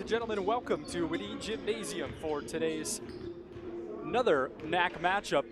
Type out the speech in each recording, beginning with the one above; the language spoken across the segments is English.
and gentlemen, welcome to Whitty Gymnasium for today's another NAC matchup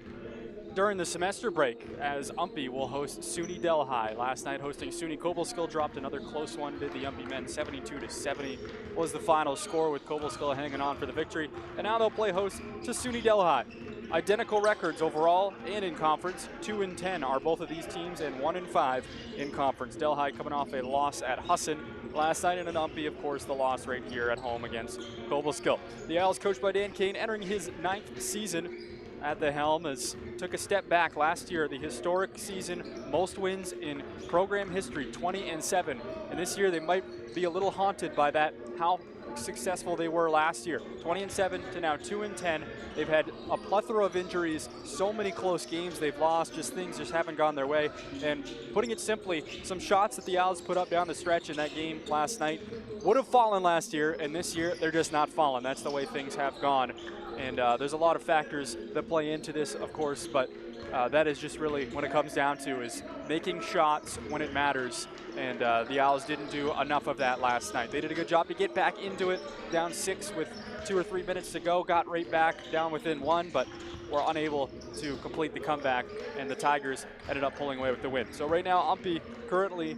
during the semester break, as UMPI will host SUNY Delhi. Last night hosting SUNY Cobleskill dropped another close one, did the UMPI men 72-70 was the final score, with Cobleskill hanging on for the victory. And now they'll play host to SUNY Delhi. Identical records overall and in conference. 2-10 are both of these teams, and 1-5 in conference. Delhi coming off a loss at Hassan last night, and an UMPI, of course, the loss right here at home against Cobleskill. The Owls, coached by Dan Kane, entering his 9th season at the helm, as took a step back last year, the historic season, most wins in program history, 20-7. And this year they might be a little haunted by that, how successful they were last year. 20-7 to now 2-10. They've had a plethora of injuries, so many close games they've lost, things just haven't gone their way. And putting it simply, some shots that the Owls put up down the stretch in that game last night would have fallen last year, and this year they're just not falling. That's the way things have gone. And there's a lot of factors that play into this, of course, but that is just really when it comes down to is making shots when it matters. And the Owls didn't do enough of that last night. They did a good job to get back into it, down 6 with 2 or 3 minutes to go, got right back down within 1, but were unable to complete the comeback, and the Tigers ended up pulling away with the win. So right now, UMPI currently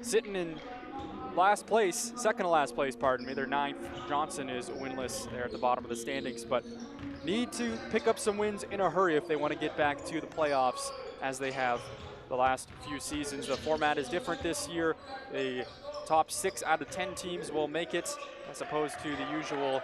sitting in last place, second to last place, pardon me. They're 9th. Johnson is winless there at the bottom of the standings, but need to pick up some wins in a hurry if they want to get back to the playoffs, as they have the last few seasons. The format is different this year. The top 6 out of 10 teams will make it, as opposed to the usual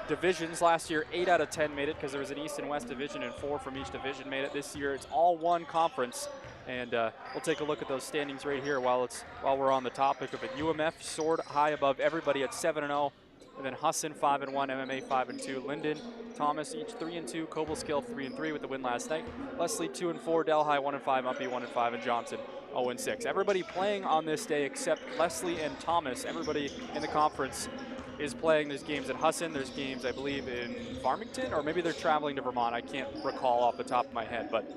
divisions. Last year, 8 out of 10 made it because there was an East and West division, and 4 from each division made it. This year, it's all one conference. And we'll take a look at those standings right here while we're on the topic of it. UMF soared high above everybody at 7-0, and then Hassan 5-1, MMA 5-2, Linden, Thomas each 3-2, Cobleskill 3-3 with the win last night. Leslie 2-4, Delhi 1-5, UMPI 1-5, and Johnson 0-6. Everybody playing on this day except Leslie and Thomas. Everybody in the conference is playing. There's games at Hassan. There's games, I believe, in Farmington, or maybe they're traveling to Vermont. I can't recall off the top of my head, but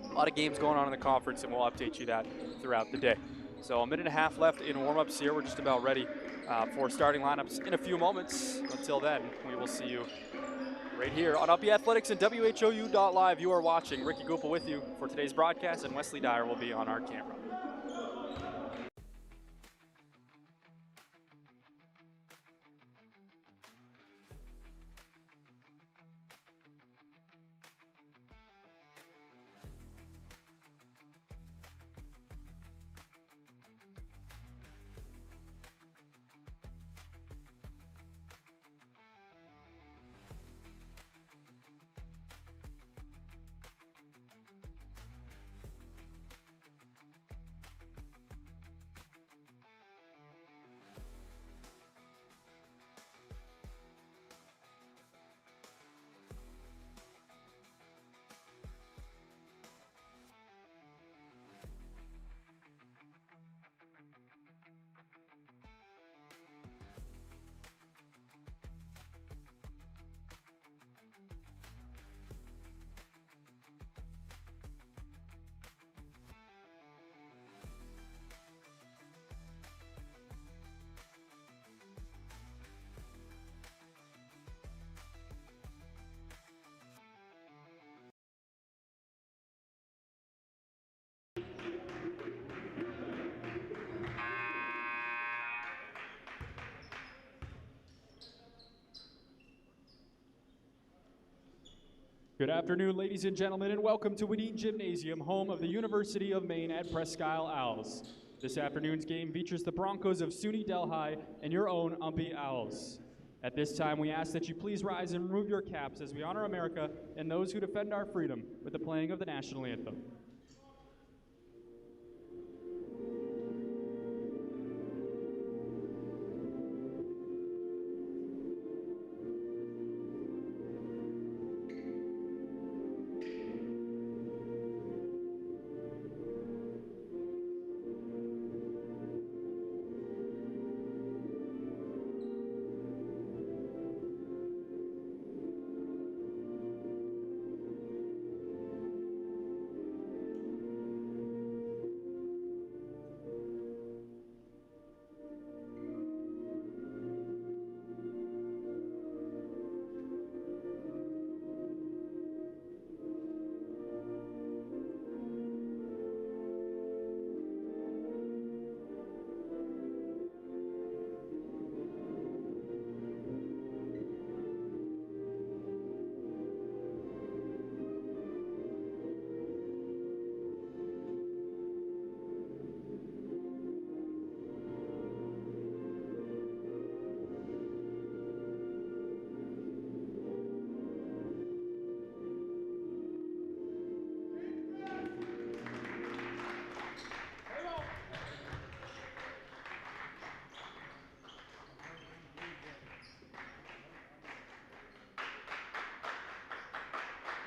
a lot of games going on in the conference, and we'll update you that throughout the day. So a minute and a half left in warm-ups here. We're just about ready for starting lineups in a few moments. Until then, we will see you right here on UMPI Athletics and WHOU.live. You are watching. Ricky Gupel with you for today's broadcast, and Wesley Dyer will be on our camera. Good afternoon, ladies and gentlemen, and welcome to Whitty Gymnasium, home of the University of Maine at Presque Isle Owls. This afternoon's game features the Broncos of SUNY Delhi and your own UMPI Owls. At this time, we ask that you please rise and remove your caps as we honor America and those who defend our freedom with the playing of the national anthem.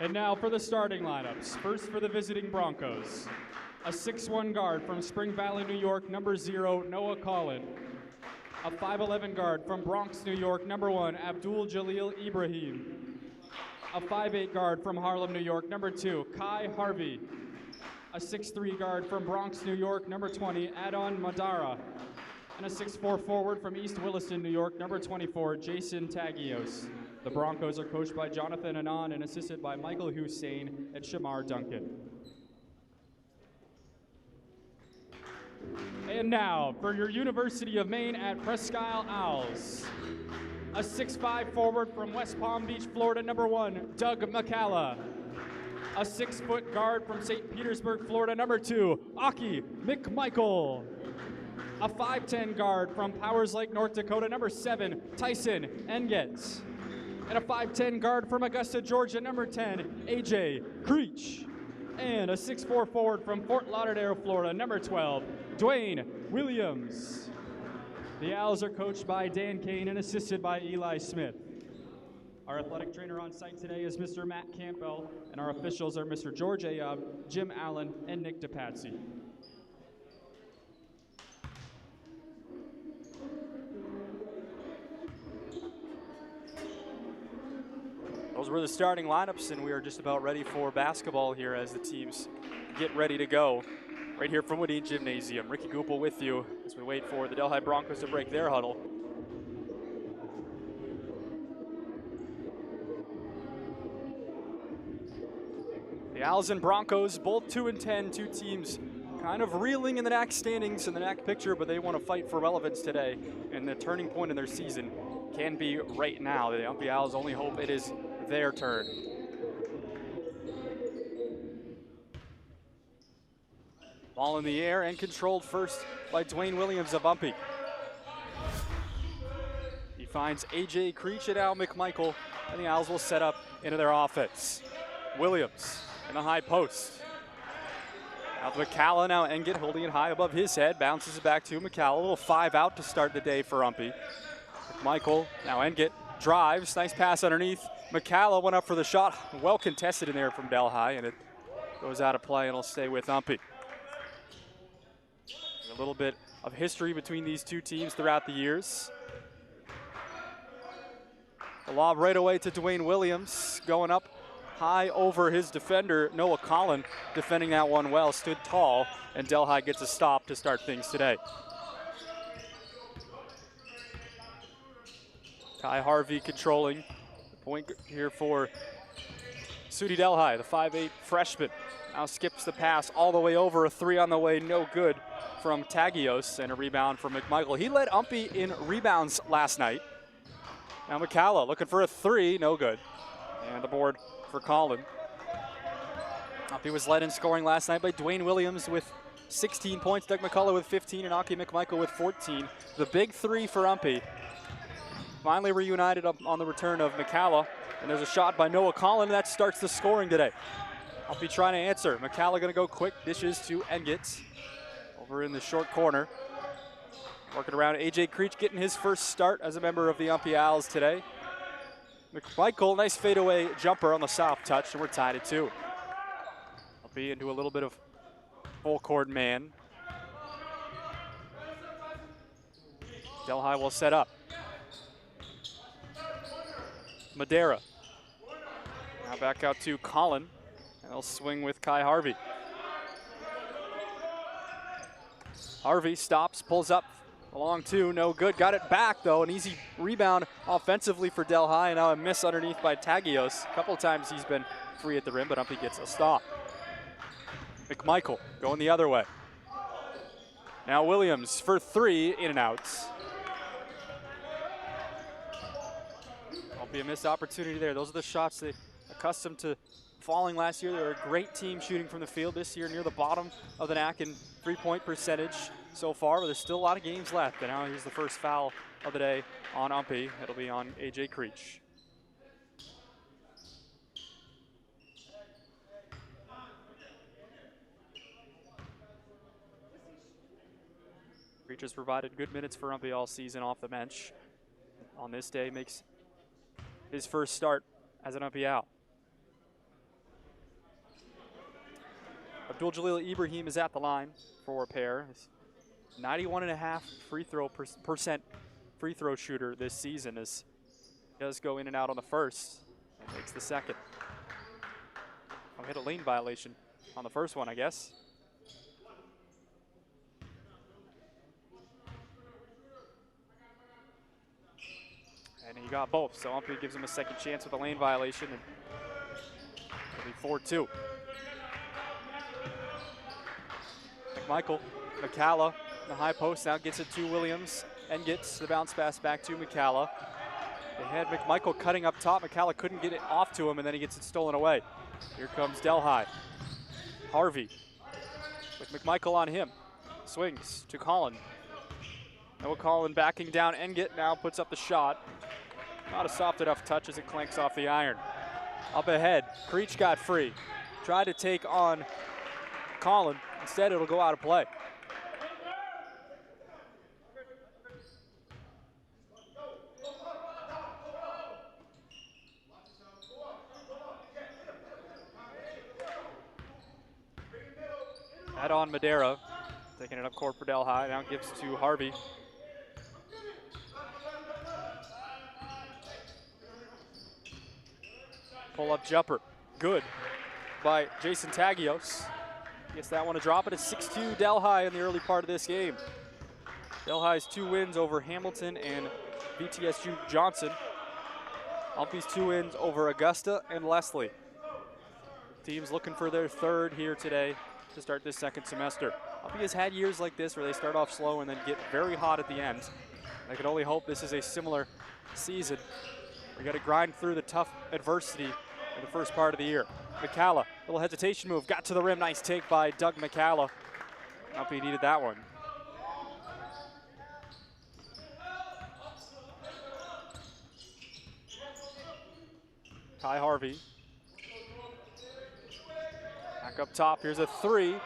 And now for the starting lineups. First for the visiting Broncos, a 6'1 guard from Spring Valley, New York, number 0, Noah Collin. A 5'11 guard from Bronx, New York, number 1, Abdul Jalil Ibrahim. A 5'8 guard from Harlem, New York, number 2, Kai Harvey. A 6'3 guard from Bronx, New York, number 20, Adon Madara. And a 6'4 forward from East Williston, New York, number 24, Jason Tagios. The Broncos are coached by Jonathan Anan and assisted by Michael Hussein and Shamar Duncan. And now, for your University of Maine at Presque Isle Owls, a 6'5 forward from West Palm Beach, Florida, number 1, Doug McCalla. A 6-foot guard from St. Petersburg, Florida, number 2, Aki McMichael. A 5'10 guard from Powers Lake, North Dakota, number 7, Tyson Engetz. And a 5'10 guard from Augusta, Georgia, number 10, AJ Creech. And a 6'4 forward from Fort Lauderdale, Florida, number 12, Dwayne Williams. The Owls are coached by Dan Kane and assisted by Eli Smith. Our athletic trainer on site today is Mr. Matt Campbell, and our officials are Mr. George Ayub, Jim Allen, and Nick DePatsy. Those were the starting lineups, and we are just about ready for basketball here as the teams get ready to go. Right here from Woody Gymnasium, Ricky Goupel with you as we wait for the Delhi Broncos to break their huddle. The Owls and Broncos, both 2-10, two teams kind of reeling in the NAC standings in the NAC picture, but they want to fight for relevance today, and the turning point in their season can be right now. The UMPI Owls only hope it is their turn. Ball in the air and controlled first by Dwayne Williams of UMPI. He finds AJ Creech and Al McMichael, and the Owls will set up into their offense. Williams in the high post. Out to McCalla now, Engett holding it high above his head, bounces it back to McCalla. A little 5 out to start the day for UMPI. McMichael, now Engett drives, nice pass underneath. McCalla went up for the shot, well contested in there from Delhi, and it goes out of play and will stay with UMPI. A little bit of history between these two teams throughout the years. The lob right away to Dwayne Williams, going up high over his defender, Noah Collin, defending that one well, stood tall, and Delhi gets a stop to start things today. Kai Harvey controlling the point here for SUNY Delhi, the 5'8 freshman. Now skips the pass all the way over, a 3 on the way, no good from Tagios, and a rebound from McMichael. He led UMPI in rebounds last night. Now McCalla looking for a 3, no good. And the board for Collin. UMPI was led in scoring last night by Dwayne Williams with 16 points, Doug McCullough with 15, and Aki McMichael with 14. The big 3 for UMPI. Finally reunited on the return of McCalla, and there's a shot by Noah Collin, and that starts the scoring today. UMPI trying to answer. McCalla gonna go quick, dishes to Engett over in the short corner. Working around, AJ Creech getting his first start as a member of the UMPI Owls today. McMichael, nice fadeaway jumper on the soft touch, and we're tied at 2. UMPI into a little bit of full court man. Delhi will set up. Madera. Now back out to Collin. And they'll swing with Kai Harvey. Harvey stops, pulls up along 2, no good. Got it back though, an easy rebound offensively for Delhi, and now a miss underneath by Tagios. A couple of times he's been free at the rim, but UMPI gets a stop. McMichael going the other way. Now Williams for 3, in and out. Be a missed opportunity there. Those are the shots they accustomed to falling last year. They're a great team shooting from the field this year, near the bottom of the NAC in 3-point percentage so far, but there's still a lot of games left. And now here's the first foul of the day on UMPI. It'll be on AJ Creech. Creech has provided good minutes for UMPI all season off the bench. On this day, makes his first start as an UMPI Owl. Abdul Jalil Ibrahim is at the line for a pair. 91.5% free throw shooter this season, as he does go in and out on the first and makes the second. I'll hit a lane violation on the first one, I guess. And he got both, so UMPI gives him a second chance with a lane violation, and it'll be 4-2. McMichael, McCalla in the high post now gets it to Williams and gets the bounce pass back to McCalla. They had McMichael cutting up top. McCalla couldn't get it off to him, and then he gets it stolen away. Here comes Delhi. Harvey with McMichael on him. Swings to Collin. Noah Collin backing down. Engit now puts up the shot. Not a soft enough touch as it clanks off the iron. Up ahead, Creech got free. Tried to take on Collin. Instead, it'll go out of play. Head on Madera, taking it up court for Delhi. Now gives to Harvey. Pull-up jumper, good by Jason Tagios. Gets that one to drop it. It's 6-2 Delhi in the early part of this game. Delhi's 2 wins over Hamilton and VTSU Johnson. UMPI's 2 wins over Augusta and Leslie. Teams looking for their third here today to start this second semester. UMPI has had years like this where they start off slow and then get very hot at the end. I can only hope this is a similar season. We got to grind through the tough adversity in the first part of the year. McCalla, little hesitation move, got to the rim, nice take by Doug McCalla. UMPI needed that one. Ty Harvey. Back up top, here's a 3.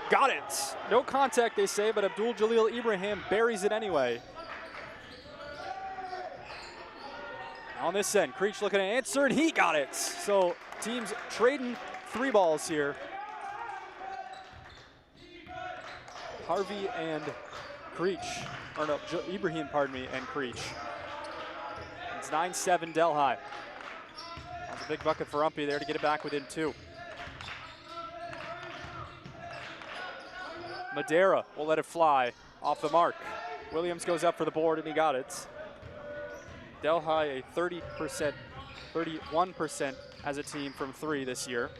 Got it! No contact, they say, but Abdul Jalil Ibrahim buries it anyway. On this end, Creech looking to answer, and he got it. So teams trading 3 balls here. Harvey and Creech, or no, Ibrahim, pardon me, and Creech. It's 9-7 Delhi. That's a big bucket for UMPI there to get it back within 2. Madera will let it fly off the mark. Williams goes up for the board, and he got it. Delhi a 31% as a team from 3 this year.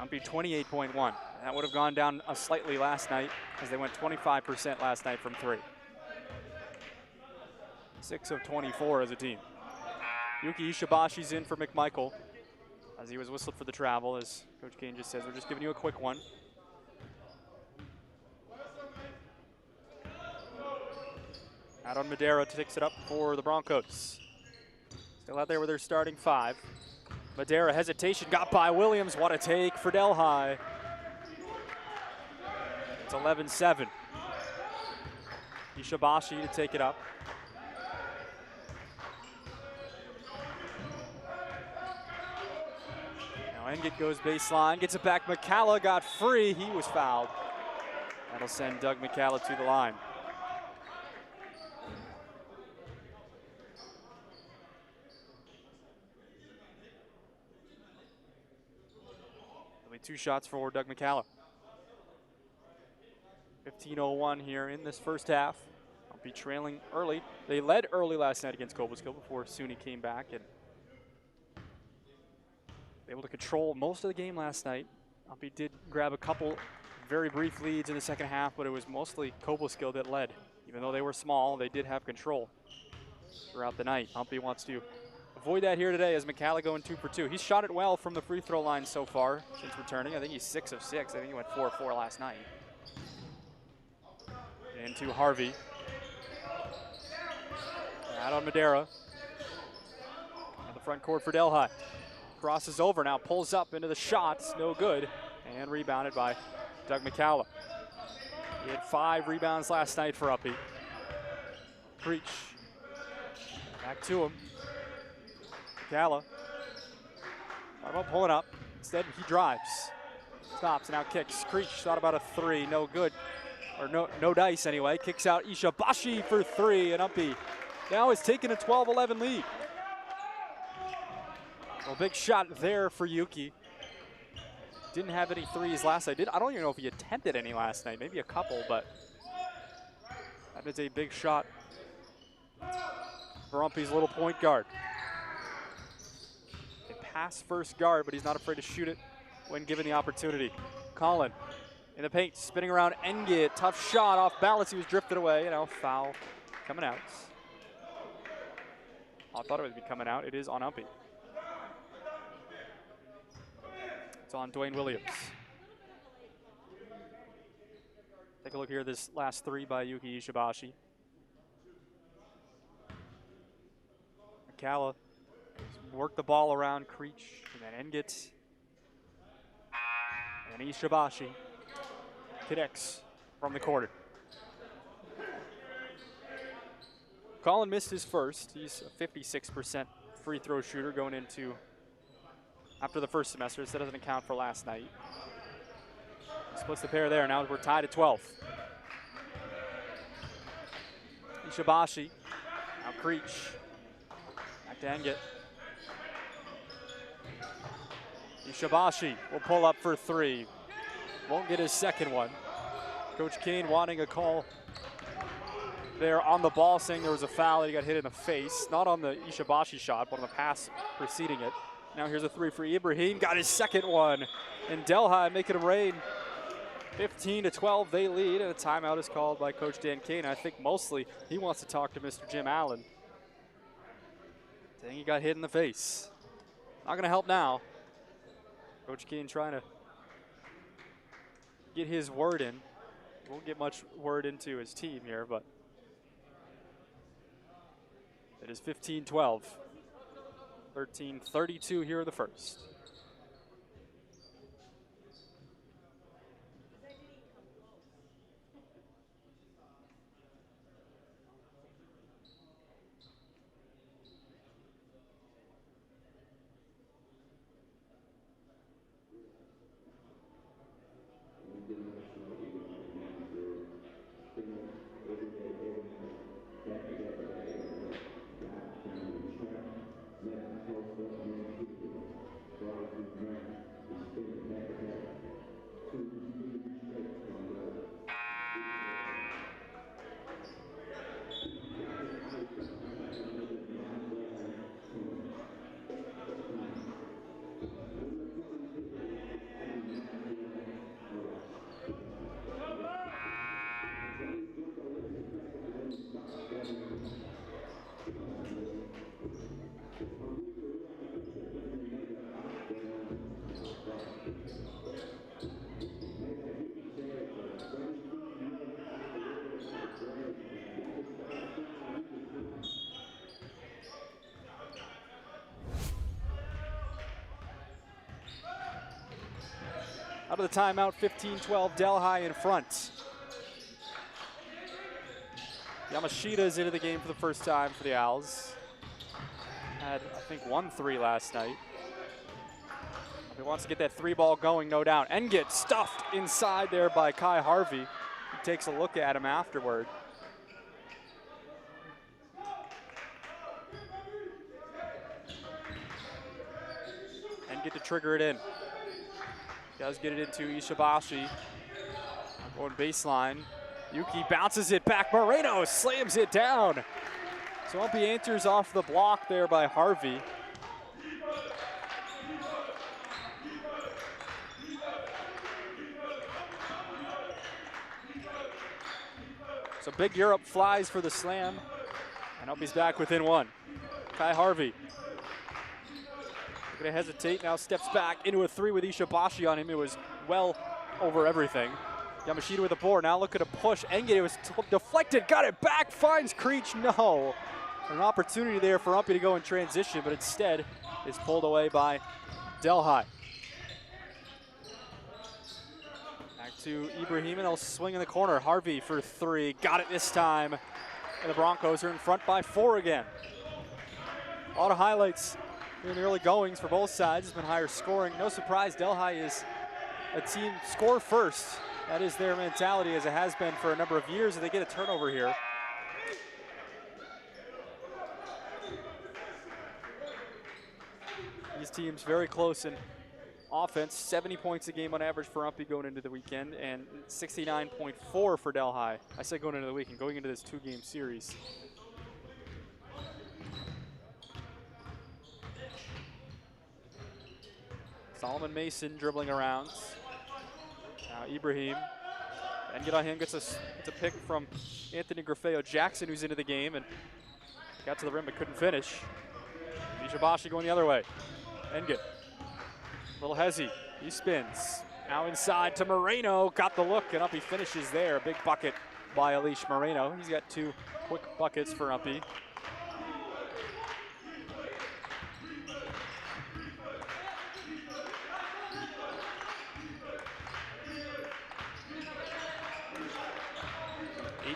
UMPI 28.1. That would have gone down slightly last night as they went 25% last night from 3. 6 of 24 as a team. Yuki Ishabashi's in for McMichael as he was whistled for the travel, as Coach Kane just says, we're just giving you a quick one. Out on Madera takes it up for the Broncos. Still out there with their starting 5. Madera, hesitation, got by Williams. What a take for Delhi. It's 11-7. Ishibashi to take it up. Now Engit goes baseline, gets it back. McCalla got free. He was fouled. That'll send Doug McCalla to the line. There'll be 2 shots for Doug McCalla. 15:01 here in this first half. I'll be trailing early. They led early last night against Cobleskill before SUNY came back and able to control most of the game last night. UMPI did grab a couple very brief leads in the second half, but it was mostly Cobleskill that led. Even though they were small, they did have control throughout the night. UMPI wants to avoid that here today as McCalla going 2 for 2. He's shot it well from the free throw line so far since returning. I think he's 6 of 6. I think he went 4 of 4 last night. Into Harvey. Out on Madera. At the front court for Delhi. Crosses over now, pulls up into the shots, no good. And rebounded by Doug McCalla. He had 5 rebounds last night for UMPI. Creech. Back to him. McCalla. Thought about pulling up. Instead, he drives. Stops, now kicks. Creech thought about a three, no good. Or no dice anyway. Kicks out Ishibashi for three, and UMPI now is taking a 12-11 lead. Well, big shot there for Yuki. Didn't have any threes last night. I don't even know if he attempted any last night. Maybe a couple, but that is a big shot for UMPI's little point guard. A pass first guard, but he's not afraid to shoot it when given the opportunity. Colin in the paint, spinning around Engit. Tough shot off balance. He was drifted away. You know, foul coming out. I thought it would be coming out. It is on UMPI. It's on Dwayne Williams. Take a look here at this last three by Yuki Ishibashi. McCalla worked the ball around Creech, and then Engit. And Ishibashi connects from the corner. Colin missed his first. He's a 56% free throw shooter going into after the first semester, so that doesn't account for last night. Splits the pair there. Now we're tied at 12. Ishibashi. Now Creech. Back to Engit. Ishibashi will pull up for three. Won't get his second one. Coach Kane wanting a call there on the ball, saying there was a foul and he got hit in the face. Not on the Ishibashi shot, but on the pass preceding it. Now here's a three for Ibrahim. Got his second one. And Delhi making it rain. 15-12 they lead, and a timeout is called by Coach Dan Kane. I think mostly he wants to talk to Mr. Jim Allen, saying he got hit in the face. Not going to help now. Coach Kane trying to get his word in. Won't get much word into his team here, but it is 15-12. 13-32 here in the first. Out of the timeout, 15-12, Delhi in front. Yamashita is into the game for the first time for the Owls. Had, I think, 1 3 last night. He wants to get that three ball going, no doubt. And get stuffed inside there by Kai Harvey. He takes a look at him afterward. And get to trigger it in. Does get it into Ishibashi. Going baseline. Yuki bounces it back. Moreno slams it down. So UMPI answers off the block there by Harvey. So big Europe flies for the slam. And UMPI's back within 1. Kai Harvey. Gonna hesitate, now steps back into a 3 with Ishibashi on him. It was well over everything. Yamashita with the board, now look at a push. Engit, it was deflected, got it back, finds Creech, no. An opportunity there for UMPI to go in transition, but instead is pulled away by Delhi. Back to Ibrahim, and they'll swing in the corner. Harvey for 3, got it this time. And the Broncos are in front by 4 again. A lot of highlights in the early goings for both sides. Has been higher scoring. No surprise, Delhi is a team score first. That is their mentality, as it has been for a number of years, and they get a turnover here. These teams very close in offense, 70 points a game on average for UMPI going into the weekend, and 69.4 for Delhi. I said going into the weekend, going into this 2-game series. Solomon Mason dribbling around. Now Ibrahim. And get on him, gets a pick from Anthony Grafeo Jackson, who's into the game and got to the rim but couldn't finish. Ishibashi going the other way. Engit. Little Hezzy, he spins. Now inside to Moreno, got the look, and UMPI finishes there. Big bucket by Elish Moreno. He's got 2 quick buckets for UMPI.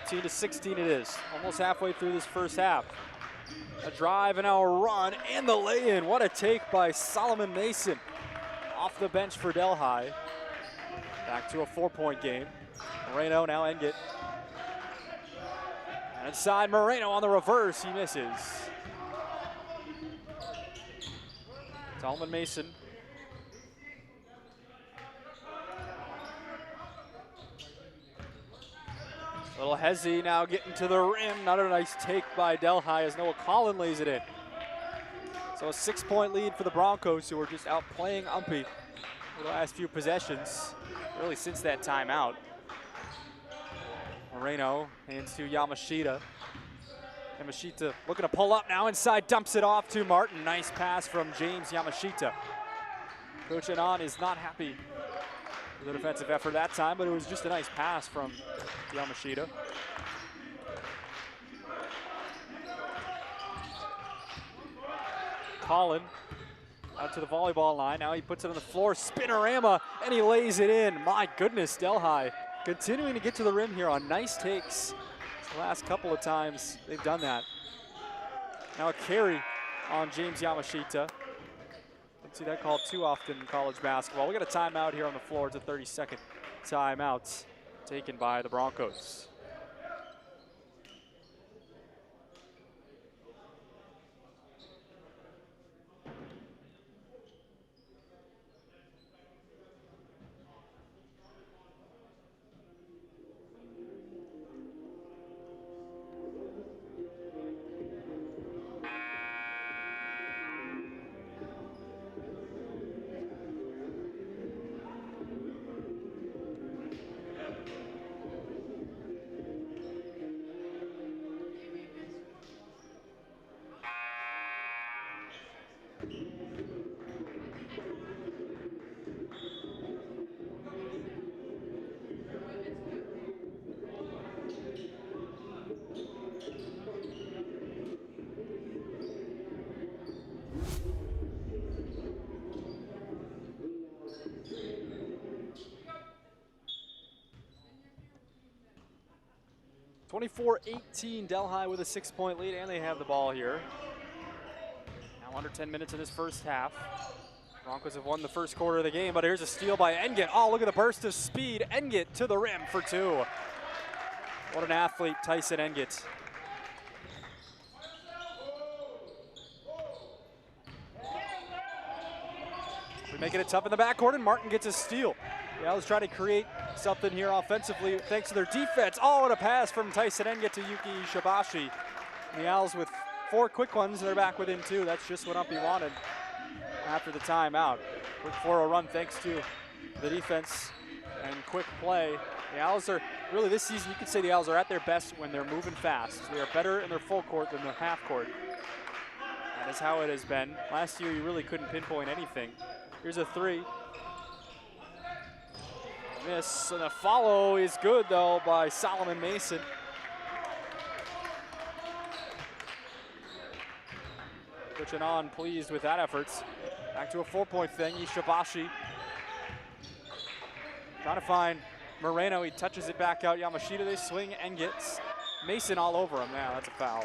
To 16 it is, almost halfway through this first half. A drive and now a run and the lay-in. What a take by Solomon Mason off the bench for Delhi. Back to a 4-point game. Moreno now Engit. And inside Moreno on the reverse, he misses. Solomon Mason. Little Hezzy now getting to the rim. Another nice take by Delhi as Noah Collin lays it in. So a 6-point lead for the Broncos, who are just outplaying UMPI for the last few possessions, really since that timeout. Moreno hands to Yamashita. Yamashita looking to pull up now inside, dumps it off to Martin. Nice pass from James Yamashita. Coach Anand is not happy with the defensive effort that time, but it was just a nice pass from Yamashita. Collin out to the volleyball line. Now he puts it on the floor, spinorama, and he lays it in. My goodness, Delhi continuing to get to the rim here on nice takes. The last couple of times they've done that. Now a carry on James Yamashita. Don't see that called too often in college basketball. We got a timeout here on the floor. It's a 30-second timeout taken by the Broncos. (24-18) Delhi with a 6-point lead, and they have the ball here. Now under 10 minutes in this first half. Broncos have won the first quarter of the game, but here's a steal by Engit. Oh, look at the burst of speed. Engit to the rim for 2. What an athlete, Tyson Engit. We make it tough in the backcourt, and Martin gets a steal. The Owls trying to create something here offensively thanks to their defense. Oh, and a pass from Tyson Engit to Yuki Ishibashi. And the Owls with 4 quick ones, they're back within 2. That's just what UMPI wanted after the timeout. Quick 4-0 run thanks to the defense and quick play. The Owls are, really this season, you could say the Owls are at their best when they're moving fast. They are better in their full court than their half court. That is how it has been. Last year, you really couldn't pinpoint anything. Here's a 3. Miss, and the follow is good though by Solomon Mason. Coach Anand pleased with that effort. Back to a 4-point thing. Ishibashi trying to find Moreno. He touches it back out. Yamashita, they swing and gets Mason all over him. Now that's a foul.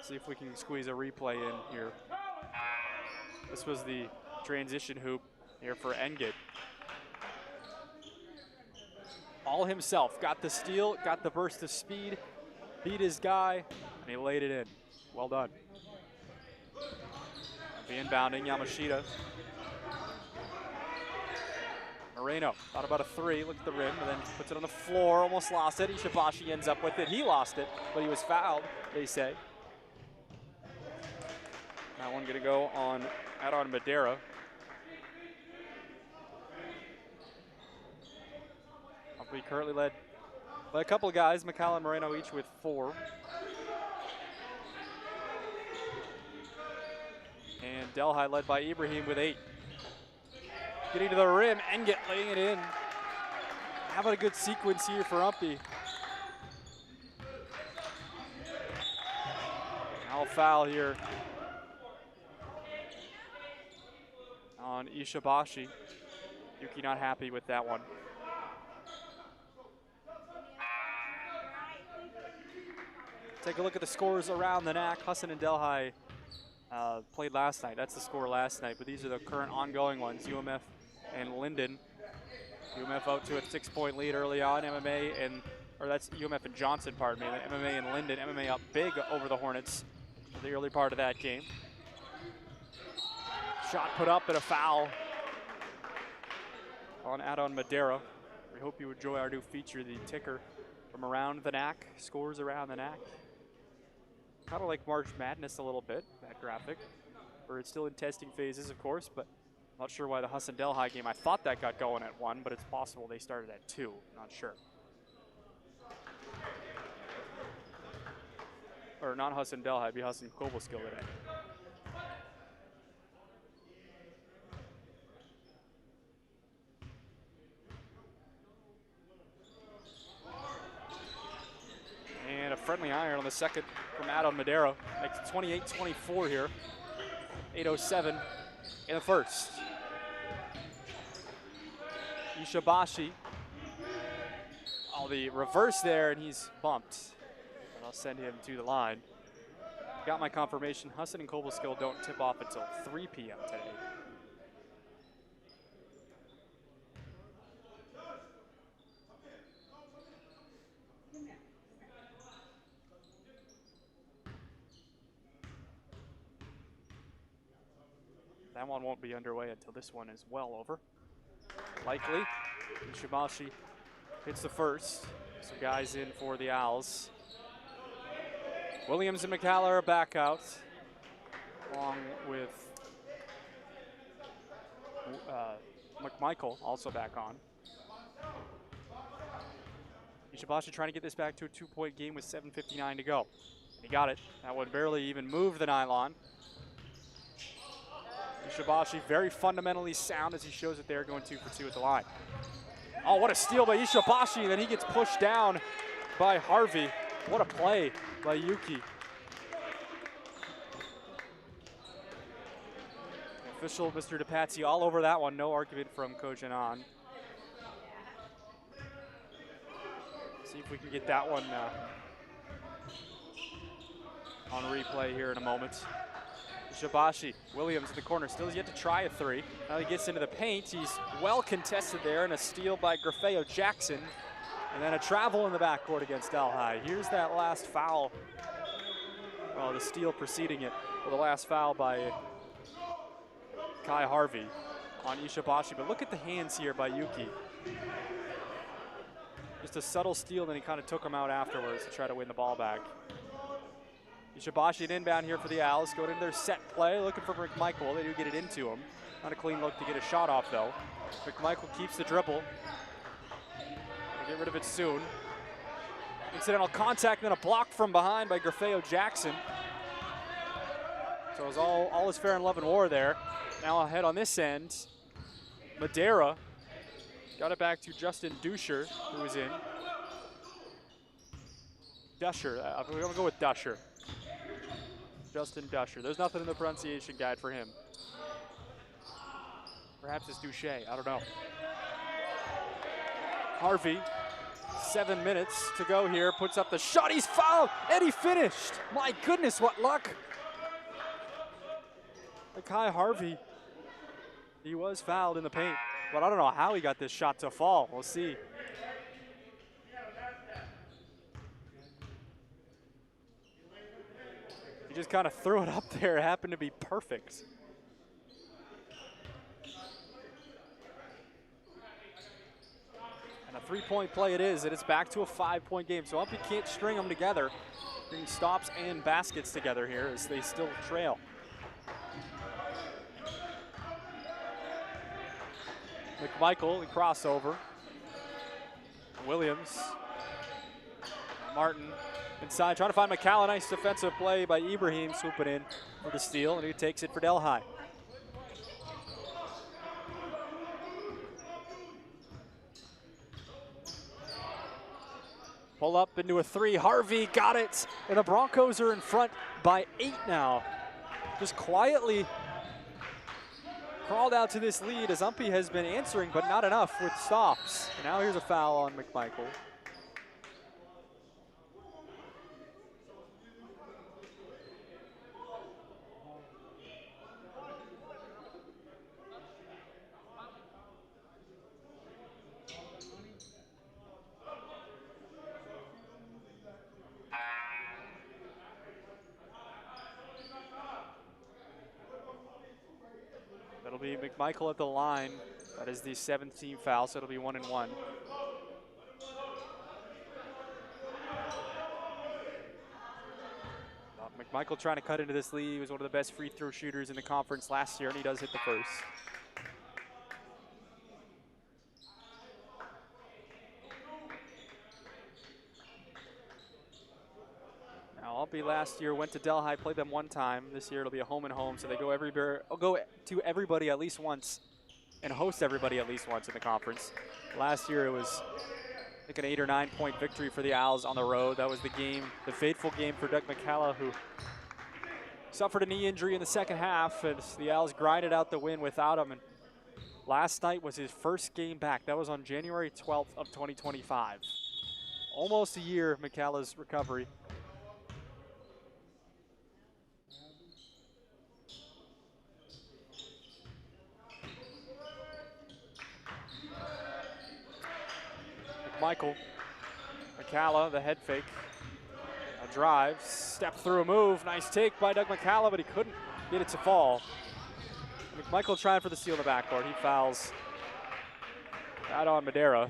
See if we can squeeze a replay in here. This was the transition hoop. here for Engit. All himself, got the steal, got the burst of speed, beat his guy, and he laid it in. Well done. Be inbounding, Yamashita. Moreno thought about a three, looked at the rim, and then puts it on the floor, almost lost it. Ishibashi ends up with it. He lost it, but he was fouled, they say. That one gonna go on Adon Madera. We currently led by a couple of guys, McCall and Moreno each with 4. And Delhi led by Ibrahim with 8. Getting to the rim, Engit laying it in. Having a good sequence here for UMPI. Now foul here on Ishibashi. Yuki not happy with that one. Take a look at the scores around the NAC. Hassan and Delhi played last night. That's the score last night, but these are the current ongoing ones. UMF and Linden. UMF out to a 6-point lead early on. That's UMF and Johnson, pardon me. MMA and Linden. MMA up big over the Hornets for the early part of that game. Shot put up and a foul on Adon Madera. We hope you enjoy our new feature, the ticker from around the NAC, scores around the NAC. Kind of like March Madness a little bit, that graphic, where it's still in testing phases, of course, but not sure why the Hassan Delhi game, I thought that got going at 1, but it's possible they started at 2, not sure. Or not Hassan Delhi, it'd be Hassan Kovalskill today. And a friendly iron on the second from Adon Madera. Makes it 28-24 here. 8:07 in the first. Ishibashi. Oh, the reverse there, and he's bumped. And I'll send him to the line. Got my confirmation. Hassan and Kovalskill don't tip off until 3 p.m. today. That one won't be underway until this one is well over. Likely. Ishibashi hits the first. So guys in for the Owls. Williams and McCall are back out, along with McMichael also back on. Ishibashi trying to get this back to a 2-point game with 7:59 to go. He got it. That one barely even moved the nylon. Ishibashi very fundamentally sound as he shows it there, going 2 for 2 at the line. Oh, what a steal by Ishibashi, and then he gets pushed down by Harvey. What a play by Yuki. Official Mr. DePatsy all over that one. No argument from Kojanan. See if we can get that one on replay here in a moment. Ishibashi, Williams in the corner, still has yet to try a 3. Now he gets into the paint. He's well contested there, and a steal by Grafeo Jackson. And then a travel in the backcourt against Delhi. Here's that last foul. Well, the steal preceding it. Well, the last foul by Kai Harvey on Ishibashi. But look at the hands here by Yuki. Just a subtle steal, then he kind of took him out afterwards to try to win the ball back. Ishibashi an inbound here for the Owls. Going into their set play, looking for McMichael. They do get it into him. Not a clean look to get a shot off, though. McMichael keeps the dribble. Get rid of it soon. Incidental contact, and then a block from behind by Grafeo Jackson. So it was all is fair in love and war there. Now ahead on this end, Madera got it back to Justin Dusher, who was in. Dusher, we're gonna go with Dusher. Justin Dusher. There's nothing in the pronunciation guide for him. Perhaps it's Duche, I don't know. Harvey, 7 minutes to go here, puts up the shot, he's fouled, and he finished. My goodness, what luck. Kai Harvey He was fouled in the paint, but I don't know how he got this shot to fall. We'll see. He just kind of threw it up there. It happened to be perfect. And a three-point play it is, and it's back to a 5-point game. So UMPI can't string them together, bring stops and baskets together here as they still trail. McMichael, the crossover. Williams. Martin inside, trying to find McCalla. Nice defensive play by Ibrahim, swooping in for the steal, and he takes it for Delhi. Pull up into a three. Harvey got it, and the Broncos are in front by 8 now. Just quietly crawled out to this lead as UMPI has been answering, but not enough with stops. And now here's a foul on McMichael. That'll be McMichael at the line. That is the 7th team foul, so it'll be 1 and 1. McMichael trying to cut into this lead. He was one of the best free throw shooters in the conference last year, and he does hit the first. Now, UMPI last year went to Delhi, played them one time. This year it'll be a home and home, so they go to everybody at least once and host everybody at least once in the conference. Last year it was, I think, an 8 or 9 point victory for the Owls on the road. That was the game, the fateful game for Doug McCalla, who suffered a knee injury in the second half, and the Owls grinded out the win without him. And last night was his first game back. That was on January 12th of 2025. Almost a year of McCalla's recovery. McMichael, McCalla, the head fake. A drive, step through a move. Nice take by Doug McCalla, but he couldn't get it to fall. McMichael trying for the steal in the backcourt. He fouls out on Madera.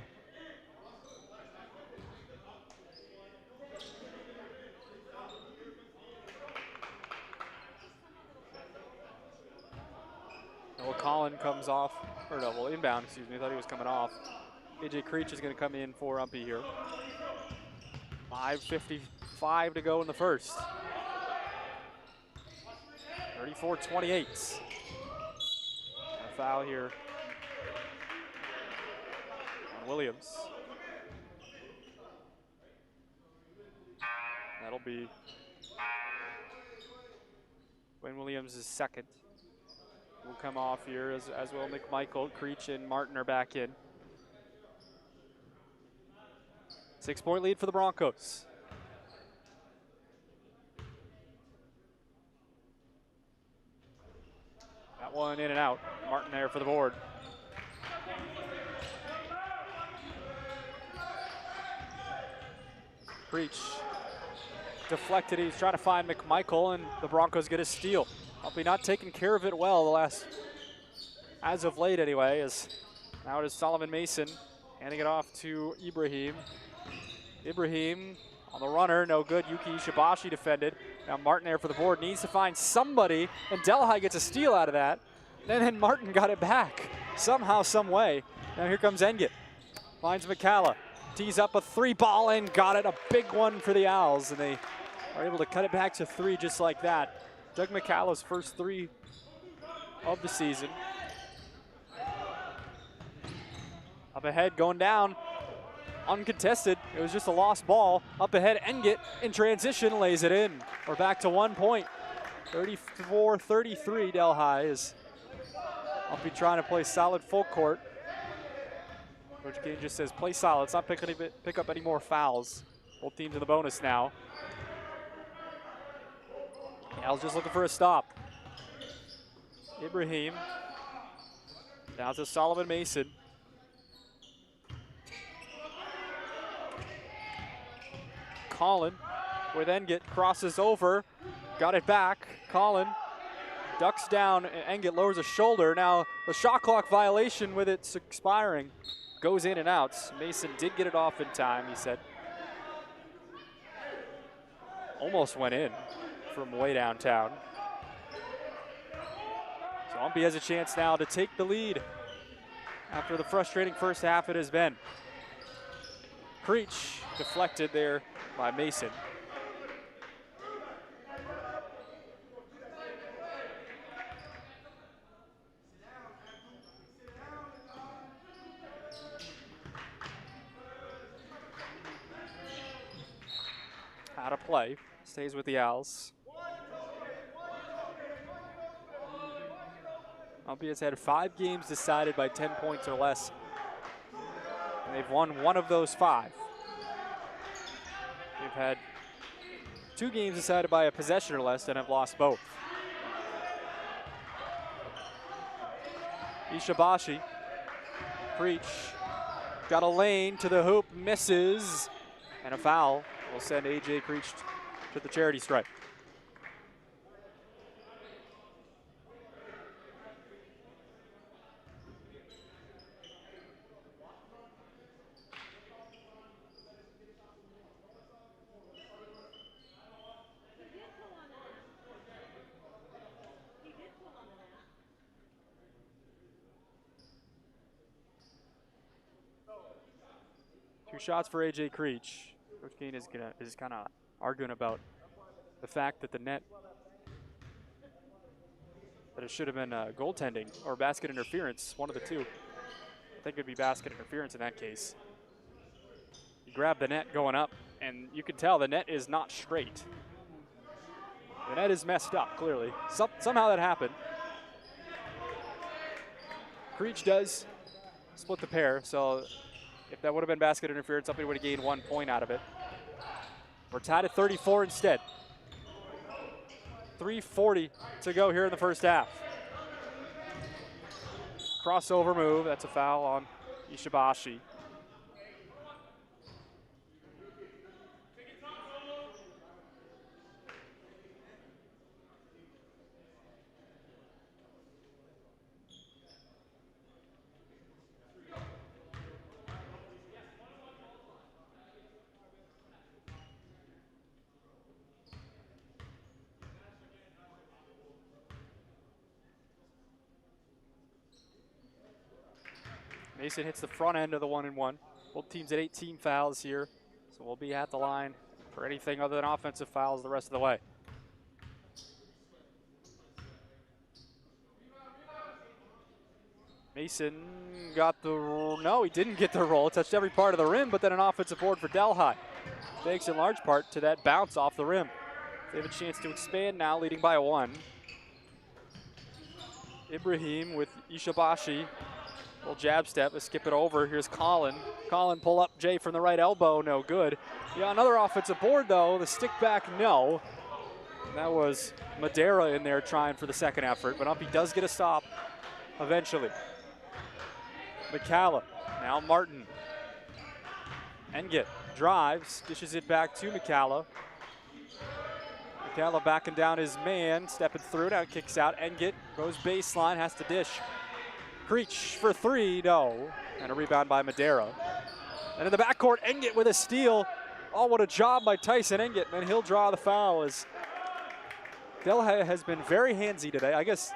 Noah Collin comes off, or no, well, inbound, excuse me. I thought he was coming off. AJ Creech is going to come in for UMPI here. 5:55 to go in the first. 34-28. A foul here on Williams. That'll be Wayne Williams' second. Will come off here as well. McMichael, Creech, and Martin are back in. 6-point lead for the Broncos. That one in and out. Martin there for the board. Creech deflected. He's trying to find McMichael, and the Broncos get a steal. UMPI not taking care of it well the last, as of late anyway, as now it is Solomon Mason handing it off to Ibrahim. Ibrahim on the runner, no good. Yuki Shibashi defended. Now Martin there for the board, needs to find somebody, and Delhi gets a steal out of that. And then Martin got it back somehow, some way. Now here comes Engit. Finds McCalla, tees up a 3-ball and got it, a big one for the Owls, and they are able to cut it back to 3 just like that. Doug McCalla's first 3 of the season. Up ahead, going down. Uncontested. It was just a lost ball. Up ahead, Engit in transition lays it in. We're back to 1 point. 34-33 Delhi is UMPI trying to play solid full court. Coach Kane just says play solid. Let's not pick up any more fouls. Both teams in the bonus now. Al's just looking for a stop. Ibrahim Down to Solomon Mason. Collin with Engit, crosses over, got it back. Collin ducks down, and Engit lowers a shoulder. Now the shot clock violation with it expiring goes in and out. Mason did get it off in time, he said. Almost went in from way downtown. So UMPI has a chance now to take the lead after the frustrating first half it has been. Creech deflected there by Mason. Out of play, stays with the Owls. UMPI has had 5 games decided by 10 points or less. And they've won 1 of those 5. They've had 2 games decided by a possession or less and have lost both. Ishibashi, Creech, got a lane to the hoop, misses, and a foul will send AJ Creech to the charity stripe. Two shots for AJ Creech. Coach Kane is kind of arguing about the fact that the net, that it should have been goaltending or basket interference, one of the two. I think it would be basket interference in that case. You grab the net going up, and you can tell the net is not straight. The net is messed up, clearly. Somehow that happened. Creech does split the pair, so if that would have been basket interference, somebody would have gained 1 point out of it. We're tied at 34 instead. 3:40 to go here in the first half. Crossover move, that's a foul on Ishibashi. Mason hits the front end of the 1-and-1. Both teams at 18 fouls here, so we'll be at the line for anything other than offensive fouls the rest of the way. Mason got the, no, he didn't get the roll. Touched every part of the rim, but then an offensive board for Delhi. Thanks in large part to that bounce off the rim. They have a chance to expand now, leading by 1. Ibrahim with Ishibashi. Little jab step, let's skip it over. Here's Collin. Collin pull up Jay from the right elbow, no good. Yeah, another offensive board though, the stick back, no. And that was Madeira in there trying for the second effort, but UMPI does get a stop eventually. McCalla, now Martin. Engit drives, dishes it back to McCalla. McCalla backing down his man, stepping through, now kicks out. Engit goes baseline, has to dish. Creech for 3, no. And a rebound by Madeira. And in the backcourt, Engit with a steal. Oh, what a job by Tyson Engit, and he'll draw the foul as Delhi has been very handsy today. I guess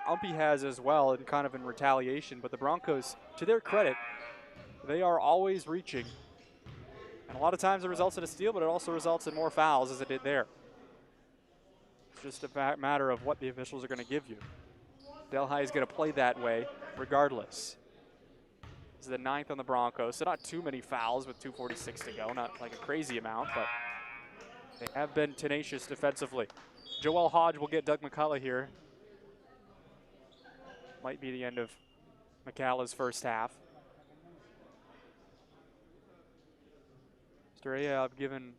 UMPI has as well, and kind of in retaliation, but the Broncos, to their credit, they are always reaching. And a lot of times it results in a steal, but it also results in more fouls as it did there. It's just a matter of what the officials are going to give you. Delhi is going to play that way regardless. This is the 9th on the Broncos, so not too many fouls with 2:46 to go, not like a crazy amount, but they have been tenacious defensively. Joel Hodge will get Doug McCullough here. Might be the end of McCallah's first half. Mr. Ayab given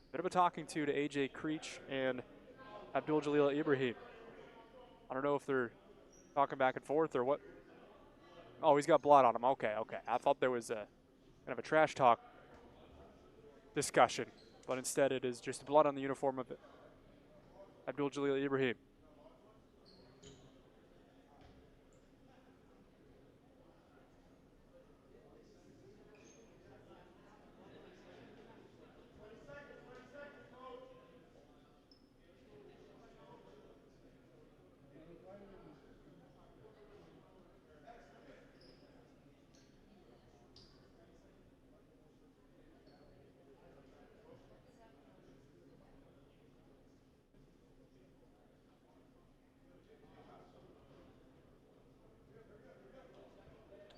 a bit of a talking to AJ Creech and Abdul Jalil Ibrahim. I don't know if they're talking back and forth or what Oh, he's got blood on him. Okay, okay. I thought there was a kind of a trash talk discussion, but instead it is just blood on the uniform of Abdul Jalil Ibrahim.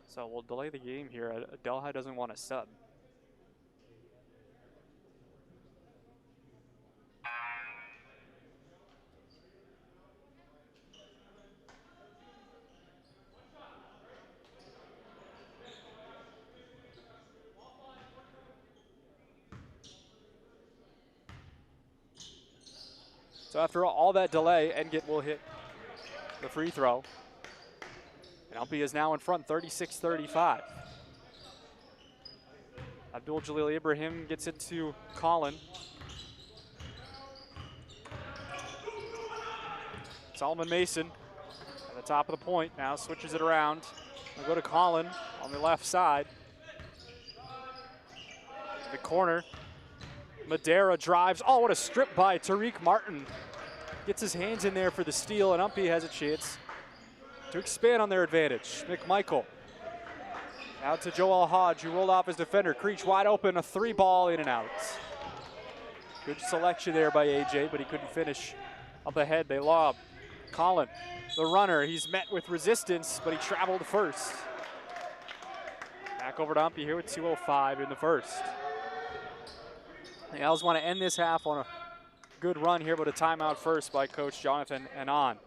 So we'll delay the game here. Delhi doesn't want to sub. So after all that delay, Engit will hit the free throw. And UMPI is now in front, 36-35. Abdul Jalil Ibrahim gets it to Colin. Solomon Mason at the top of the point now switches it around. We'll go to Colin on the left side. The corner. Madera drives. Oh, what a strip by Tariq Martin. Gets his hands in there for the steal, and UMPI has a chance to expand on their advantage. McMichael out to Joel Hodge, who rolled off his defender. Creech wide open, a three ball in and out. Good selection there by AJ, but he couldn't finish. Up ahead, they lob. Colin, the runner, he's met with resistance, but he traveled first. Back over to UMPI here with 2:05 in the first. The Owls want to end this half on a good run here, but a timeout first by Coach Jonathan Anon.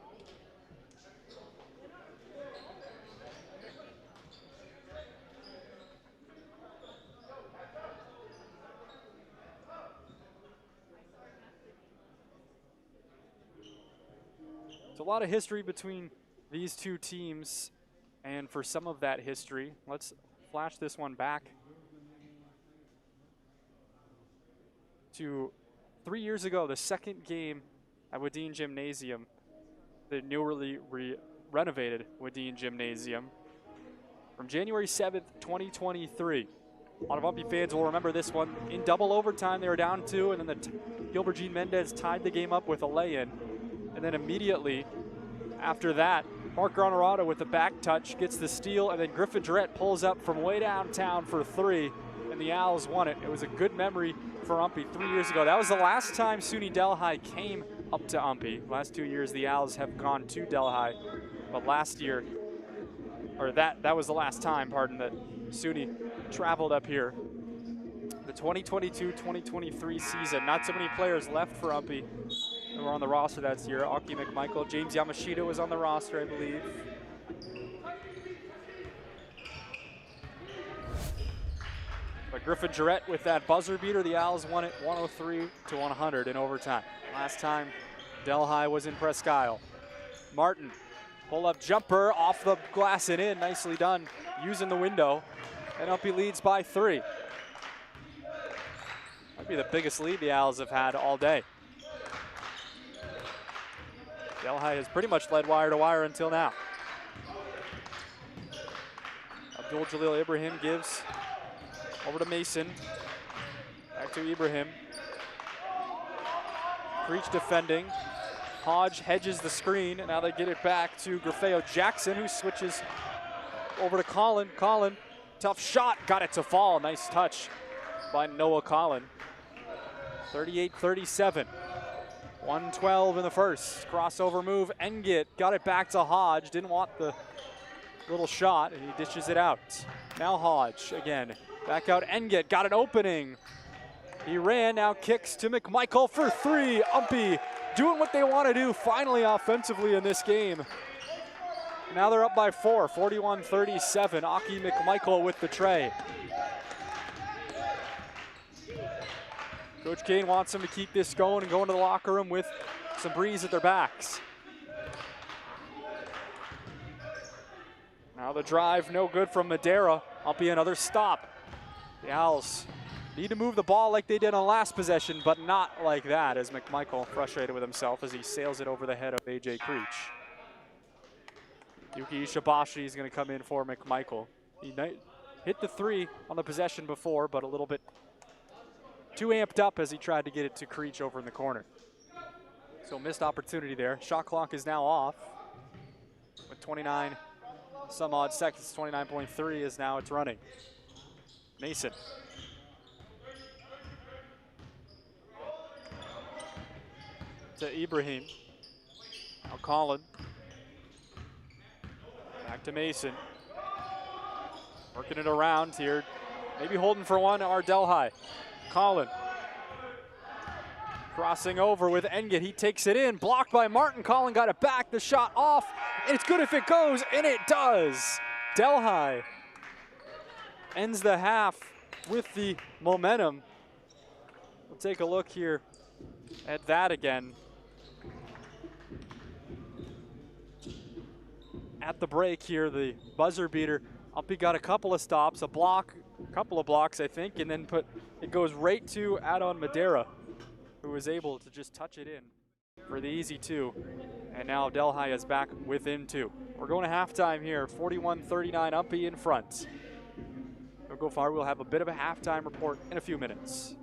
There's a lot of history between these two teams, and for some of that history, let's flash this one back to 3 years ago, the second game at Wadeen Gymnasium, the newly renovated Wadeen Gymnasium, from January 7th, 2023. A lot of UMPI fans will remember this one. In double overtime, they were down 2, and then Gilbert Jean Mendez tied the game up with a lay-in. And then immediately after that, Parker Honorado with the back touch gets the steal, and then Griffin Durrett pulls up from way downtown for 3, and the Owls won it. It was a good memory for UMPI 3 years ago. That was the last time SUNY Delhi came up to UMPI. Last 2 years, the Owls have gone to Delhi, but last year, or that was the last time, pardon, that SUNY traveled up here. The 2022-2023 season, not so many players left for UMPI who were on the roster that year. Aki McMichael, James Yamashita was on the roster, I believe. But Griffin Durrett with that buzzer beater, the Owls won it 103-100 in overtime. Last time Delhi was in Presque Isle. Martin, pull-up jumper off the glass and in, nicely done, using the window. And UMPI leads by 3. Might be the biggest lead the Owls have had all day. Delhi has pretty much led wire to wire until now. Abdul Jalil Ibrahim gives over to Mason. Back to Ibrahim. Creech defending. Hodge hedges the screen, and now they get it back to Grafeo Jackson, who switches over to Colin. Colin, tough shot, got it to fall. Nice touch by Noah Colin. 38-37. 1:12 in the first. Crossover move. Engit got it back to Hodge. Didn't want the little shot, and he dishes it out. Now Hodge again. Back out Engit. Got an opening. He ran. Now kicks to McMichael for 3. UMPI doing what they want to do finally offensively in this game. Now they're up by 4. 41-37. Aki McMichael with the tray. Coach Kane wants them to keep this going and go into the locker room with some breeze at their backs. Now Now the drive, no good from Madeira. UMPI another stop. The Owls need to move the ball like they did on last possession, but not like that, as McMichael frustrated with himself as he sails it over the head of AJ Creech. Yuki Ishibashi is going to come in for McMichael. He hit the three on the possession before, but a little bit too amped up as he tried to get it to Creech over in the corner. So missed opportunity there. Shot clock is now off with 29 some odd seconds. 29.3 is now it's running. Mason. To Ibrahim. Now Colin. Back to Mason. Working it around here. Maybe holding for one, Ardell High. Colin. Crossing over with Engit. He takes it in. Blocked by Martin. Colin got it back. The shot off. And it's good if it goes, and it does. Delhi ends the half with the momentum. We'll take a look here at that again. At the break here, the buzzer beater. UMPI got a couple of stops, a couple of blocks, I think, and then it goes right to Adon Madeira, who was able to just touch it in for the easy two. And now Delhi is back within two. We're going to halftime here, 41-39, UMPI in front. Don't go far, we'll have a bit of a halftime report in a few minutes.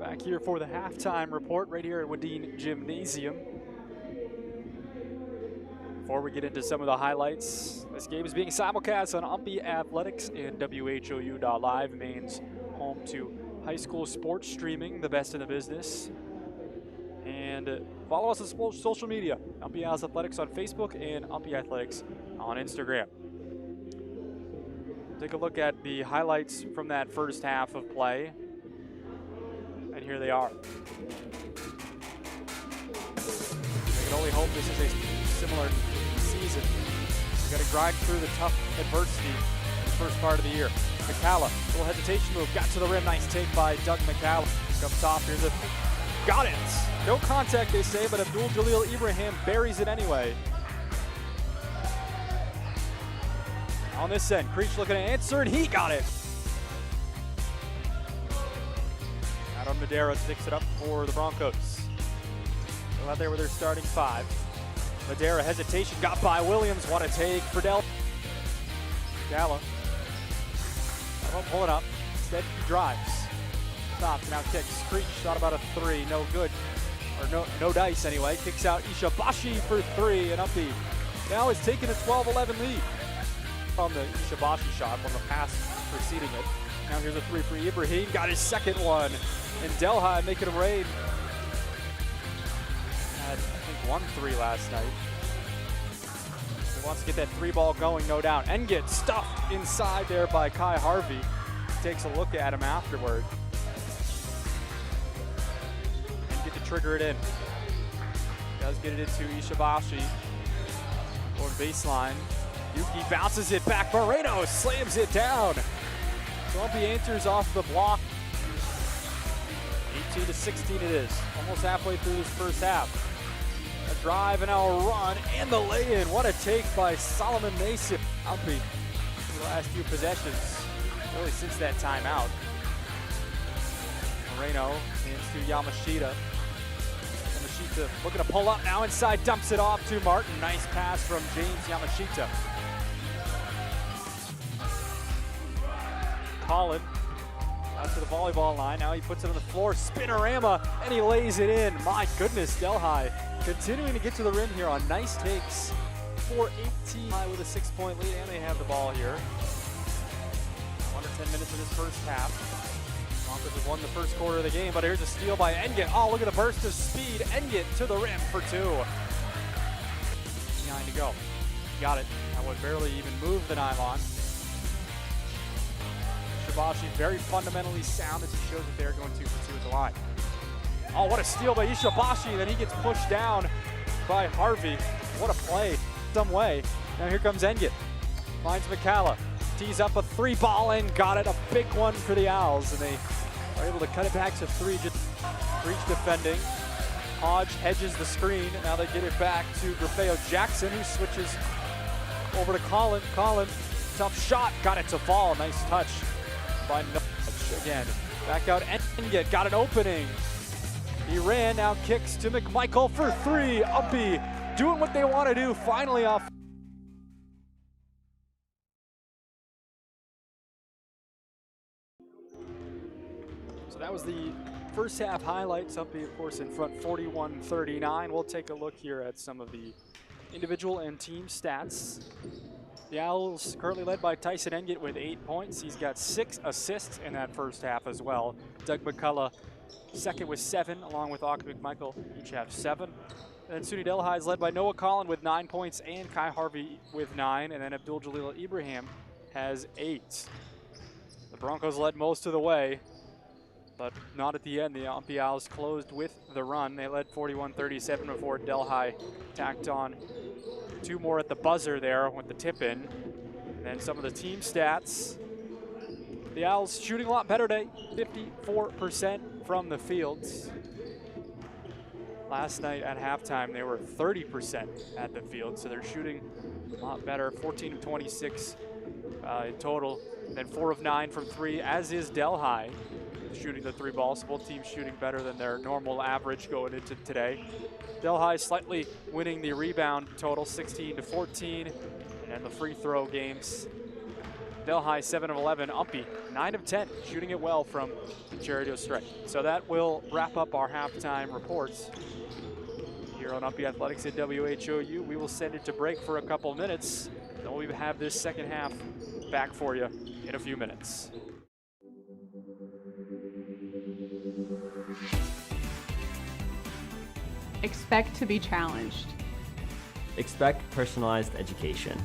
Back here for the halftime report right here at Wadeen Gymnasium. Before we get into some of the highlights, this game is being simulcast on UMPI Athletics and WHOU.live, Maine's home to high school sports streaming, the best in the business. And follow us on social media, UMPI Owls Athletics on Facebook and UMPI Athletics on Instagram. Take a look at the highlights from that first half of play. And here they are. I can only hope this is a similar season. You got to grind through the tough adversity in the first part of the year. McCalla, little hesitation move, got to the rim, nice take by Doug McCalla. Up top, here's a, got it. No contact, they say, but Abdul Jalil Ibrahim buries it anyway. On this end, Creech looking to answer, and he got it. Adam Madera sticks it up for the Broncos. Still out there with their starting five. Madera, hesitation, got by Williams. What a take for Del. Gala. Pulling up. Instead, he drives. Stops, now kicks. Creech thought about a three, no good. Or no dice anyway. Kicks out Ishibashi for three, and UMPI now is taking a 12-11 lead. On the Ishibashi shot from the pass preceding it. Now here's a three for Ibrahim, got his second one. And Delhi making him rain. Had, I think, 1 3 last night. He wants to get that three ball going, no doubt. And get stuffed inside there by Kai Harvey. Takes a look at him afterward. And get to trigger it in. Does get it into Ishibashi. Or baseline. Yuki bounces it back. Moreno slams it down. UMPI answers off the block. 18-16 it is. Almost halfway through this first half. A drive and now a run and the lay-in. What a take by Solomon Mason. UMPI the last few possessions, really since that timeout. Moreno hands to Yamashita. Yamashita looking to pull up now inside, dumps it off to Martin. Nice pass from James Yamashita. Colin out to the volleyball line. Now he puts it on the floor, spinorama, and he lays it in. My goodness, Delhi continuing to get to the rim here on nice takes. 4-18 with a 6-point lead, and they have the ball here. Under 10 minutes of this first half. Broncos have won the first quarter of the game, but here's a steal by Engit. Oh, look at the burst of speed. Engit to the rim for two. 9 to go. Got it. That would barely even move the nylon. Ishibashi very fundamentally sound as he shows that they're going 2 for 2 at the line. Oh, what a steal by Ishibashi. Then he gets pushed down by Harvey. What a play, some way. Now here comes Engit. Finds McCalla. Tees up a three ball and got it. A big one for the Owls. And they are able to cut it back to three. Just Breach defending. Hodge hedges the screen. Now they get it back to Grafeo Jackson, who switches over to Colin. Colin, tough shot. Got it to fall. Nice touch by Nudge again. Back out Engit. Got an opening. He ran, now kicks to McMichael for three. UMPI doing what they want to do, finally off. So that was the first half highlights. UMPI, of course, in front 41-39. We'll take a look here at some of the individual and team stats. The Owls currently led by Tyson Engit with 8 points. He's got 6 assists in that first half as well. Doug McCullough second with 7, along with Aubrey McMichael, each have 7. And then SUNY Delhi is led by Noah Collin with 9 points and Kai Harvey with 9. And then Abdul Jalil Ibrahim has 8. The Broncos led most of the way, but not at the end. The UMPI Owls closed with the run. They led 41-37 before Delhi tacked on 2 more at the buzzer there with the tip in. And then some of the team stats. The Owls shooting a lot better today, 54% from the fields. Last night at halftime, they were 30% at the field, so they're shooting a lot better, 14 of 26 in total. And then 4 of 9 from 3, as is Delhi, shooting the 3 balls. So both teams shooting better than their normal average going into today. Delhi slightly winning the rebound total, 16 to 14, and then the free throw games. Delhi 7 of 11. UMPI 9 of 10, shooting it well from Charity Strike. So that will wrap up our halftime reports here on UMPI Athletics at WHOU. We will send it to break for a couple minutes. Then we have this second half back for you in a few minutes. Expect to be challenged. Expect personalized education.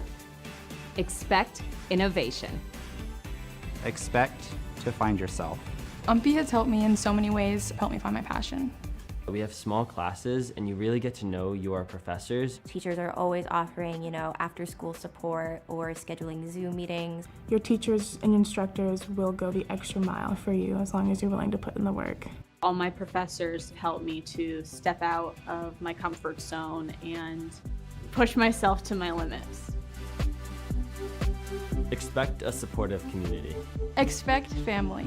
Expect innovation. Expect to find yourself. UMPI has helped me in so many ways, helped me find my passion. We have small classes and you really get to know your professors. Teachers are always offering, after school support or scheduling Zoom meetings. Your teachers and instructors will go the extra mile for you as long as you're willing to put in the work. All my professors helped me to step out of my comfort zone and push myself to my limits. Expect a supportive community. Expect family.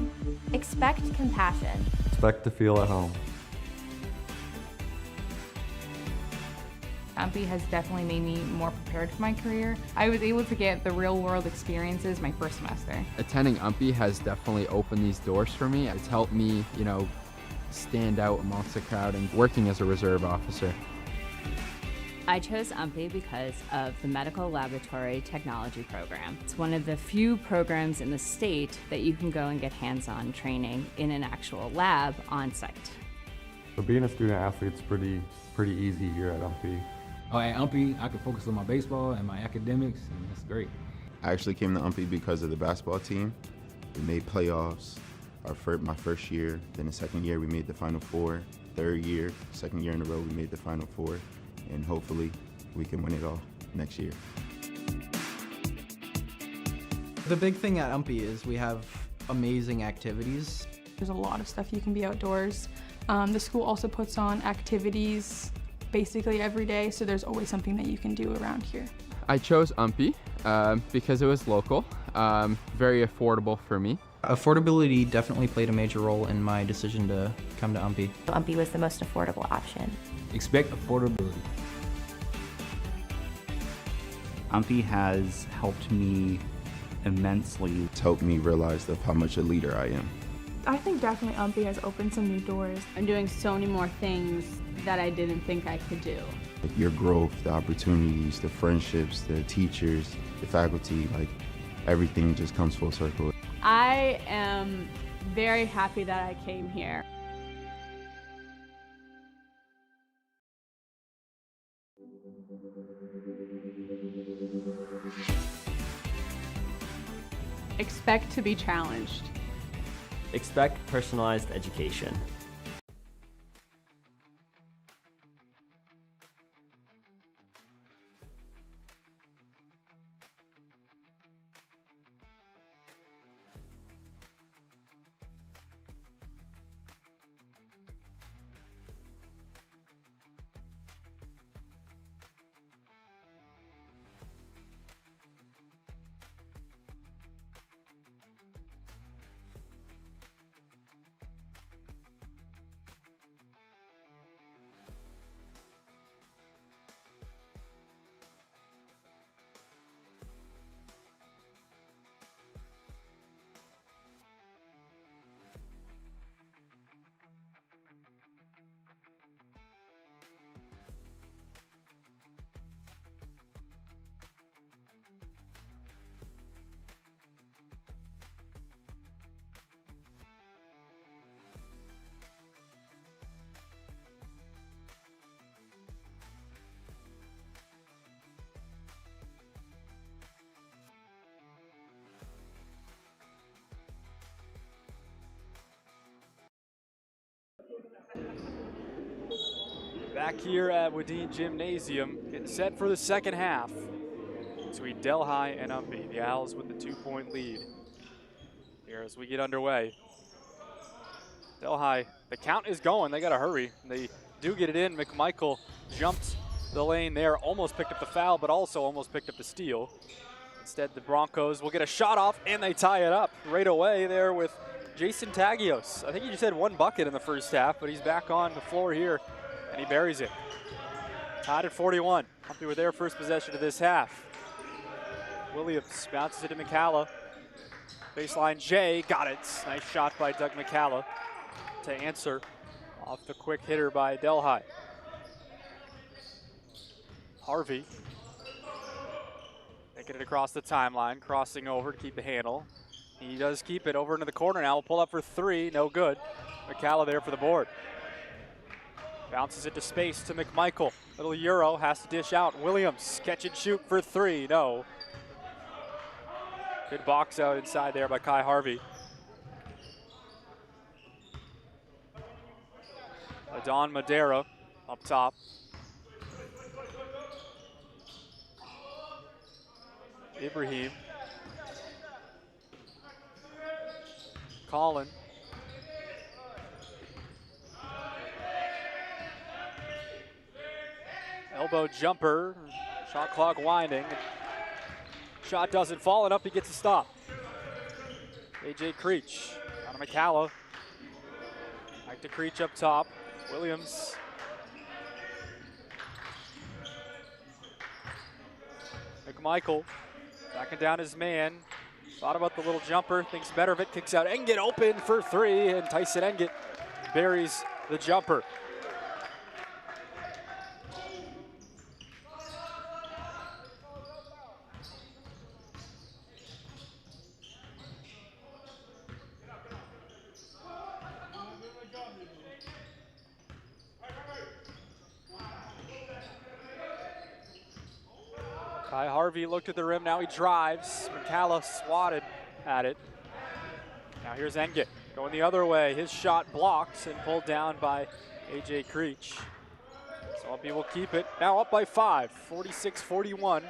Expect compassion. Expect to feel at home. UMPI has definitely made me more prepared for my career. I was able to get the real world experiences my first semester. Attending UMPI has definitely opened these doors for me. It's helped me, stand out amongst the crowd and working as a reserve officer. I chose UMPI because of the Medical Laboratory Technology Program. It's one of the few programs in the state that you can go and get hands-on training in an actual lab on site. So being a student athlete's pretty easy here at UMPI. Oh, at UMPI, I could focus on my baseball and my academics, and that's great. I actually came to UMPI because of the basketball team. We made playoffs my first year, then the second year we made the Final Four. Second year in a row we made the Final Four, and hopefully we can win it all next year. The big thing at UMPI is we have amazing activities. There's a lot of stuff you can be outdoors. The school also puts on activities basically every day, so there's always something that you can do around here. I chose UMPI because it was local, very affordable for me. Affordability definitely played a major role in my decision to come to UMPI. UMPI was the most affordable option. Expect affordability. UMPI has helped me immensely. It's helped me realize how much a leader I am. I think definitely UMPI has opened some new doors. I'm doing so many more things that I didn't think I could do. Your growth, the opportunities, the friendships, the teachers, the faculty, everything just comes full circle. I am very happy that I came here. Expect to be challenged. Expect personalized education. Back here at Wadeen Gymnasium, getting set for the second half between Delhi and UMPI. The Owls with the 2-point lead here as we get underway. Delhi, the count is going. They got to hurry. They do get it in. McMichael jumped the lane there, almost picked up the foul, but also almost picked up the steal. Instead, the Broncos will get a shot off, and they tie it up right away there with Jason Tagios. I think he just had one bucket in the first half, but he's back on the floor here, and he buries it. Tied at 41. UMPI with their first possession of this half. Williams bounces it to McCalla. Baseline J, got it. Nice shot by Doug McCalla to answer off the quick hitter by Delhi. Harvey making it across the timeline, crossing over to keep the handle. He does keep it over into the corner now. Will pull up for three, no good. McCalla there for the board. Bounces it to space to McMichael. Little Euro has to dish out. Williams, catch and shoot for three, no. Good box out inside there by Kai Harvey. Adon Madera up top. Ibrahim. Colin. Elbow jumper, shot clock winding. Shot doesn't fall, and up he gets a stop. AJ Creech, out of McCalla. Back to Creech up top. Williams. McMichael, backing down his man. Thought about the little jumper, thinks better of it, kicks out. Engit open for three, and Tyson Engit buries the jumper. Kai Harvey looked at the rim, now he drives. McCalla swatted at it. Now here's Engit going the other way. His shot blocked and pulled down by AJ Creech. So UMPI will keep it. Now up by 5, 46-41.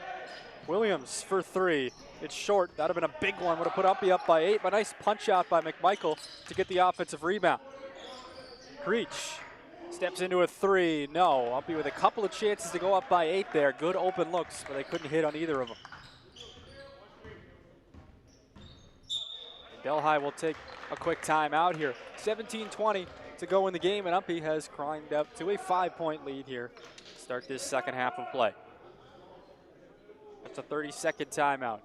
Williams for three. It's short. That would have been a big one. Would have put UMPI up by 8, but nice punch out by McMichael to get the offensive rebound. Creech steps into a three. No, UMPI with a couple of chances to go up by 8 there. Good open looks, but they couldn't hit on either of them. Delhi will take a quick timeout here. 17-20 to go in the game, and UMPI has climbed up to a 5-point lead here to start this second half of play. That's a 30-second timeout.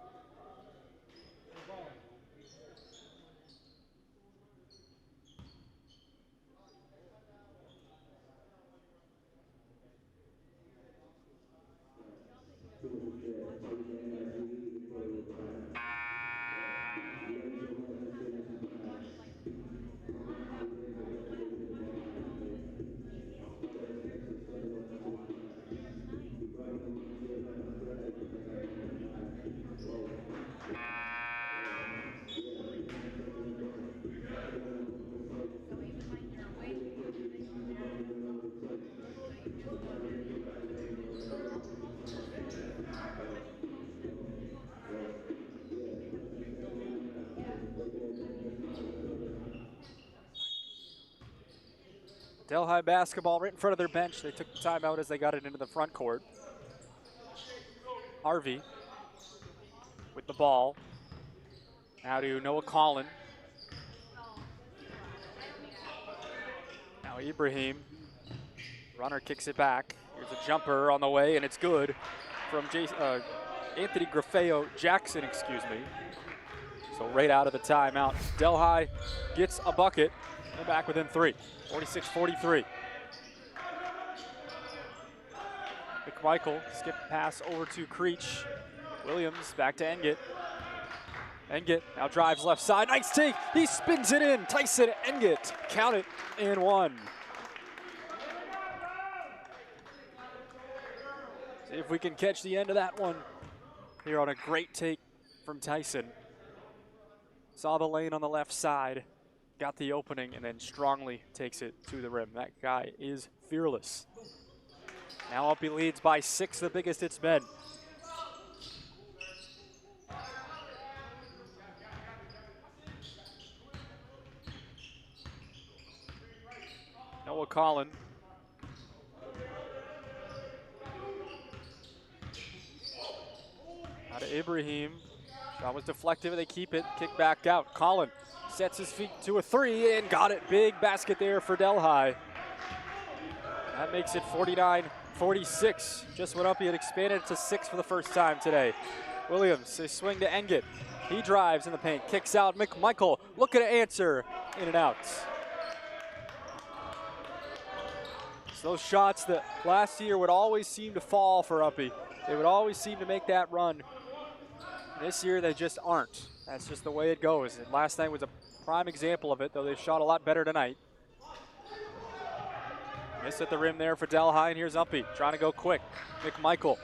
Delhi basketball right in front of their bench. They took the timeout as they got it into the front court. Harvey with the ball. Now to Noah Collin. Now Ibrahim. Runner kicks it back. Here's a jumper on the way, and it's good from Anthony Grafeo Jackson, excuse me. So right out of the timeout, Delhi gets a bucket. They're back within 3, 46-43. McMichael, skip pass over to Creech. Williams back to Engit. Engit now drives left side, nice take, he spins it in. Tyson Engit, count it, and 1. See if we can catch the end of that one here on a great take from Tyson. Saw the lane on the left side. Got the opening and then strongly takes it to the rim. That guy is fearless. Now UMPI leads by 6, the biggest it's been. Noah Collin. Out to Ibrahim. Shot was deflected, they keep it, kick back out. Collin sets his feet to a 3 and got it. Big basket there for Delhi. That makes it 49-46. Just what UMPI had expanded to 6 for the first time today. Williams, they swing to Engit. He drives in the paint, kicks out. McMichael looking to answer, in and out. So those shots that last year would always seem to fall for UMPI. They would always seem to make that run. This year they just aren't. That's just the way it goes. And last night was a prime example of it, though they shot a lot better tonight. Miss at the rim there for Delhi, and here's UMPI trying to go quick. McMichael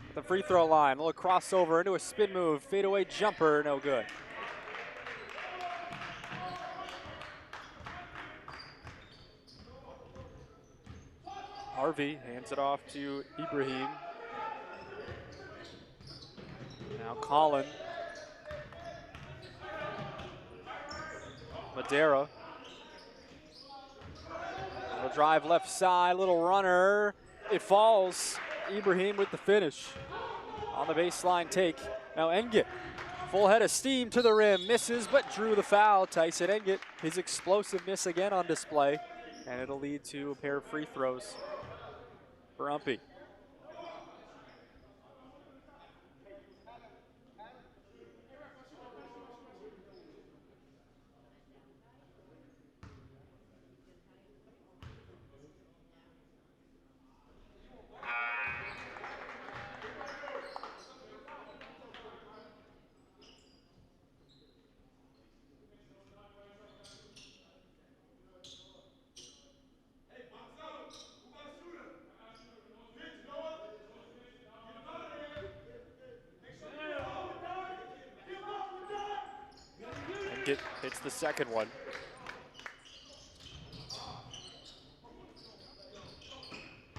at the free throw line, a little crossover into a spin move, fadeaway jumper, no good. Harvey hands it off to Ibrahim. Now Colin. Madera. Little drive left side, little runner. It falls. Ibrahim with the finish. On the baseline take. Now Engit. Full head of steam to the rim. Misses, but drew the foul. Tyson Engit, his explosiveness again on display. And it'll lead to a pair of free throws for UMPI. Hits the second one.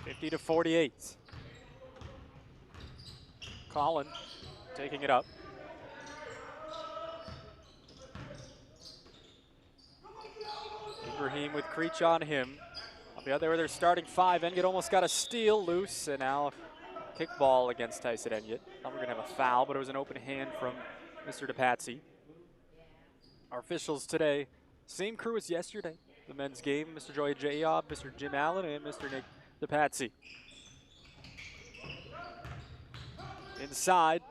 (50-48). Colin taking it up. Ibrahim with Creech on him. On the other, they're starting five. Engit almost got a steal loose, and now kickball against Tyson Engit. Thought we were gonna have a foul, but it was an open hand from Mr. DePatsy. Our officials today, same crew as yesterday. The men's game, Mr. Joy Jayob, Mr. Jim Allen, and Mr. Nick DePatsy. Inside,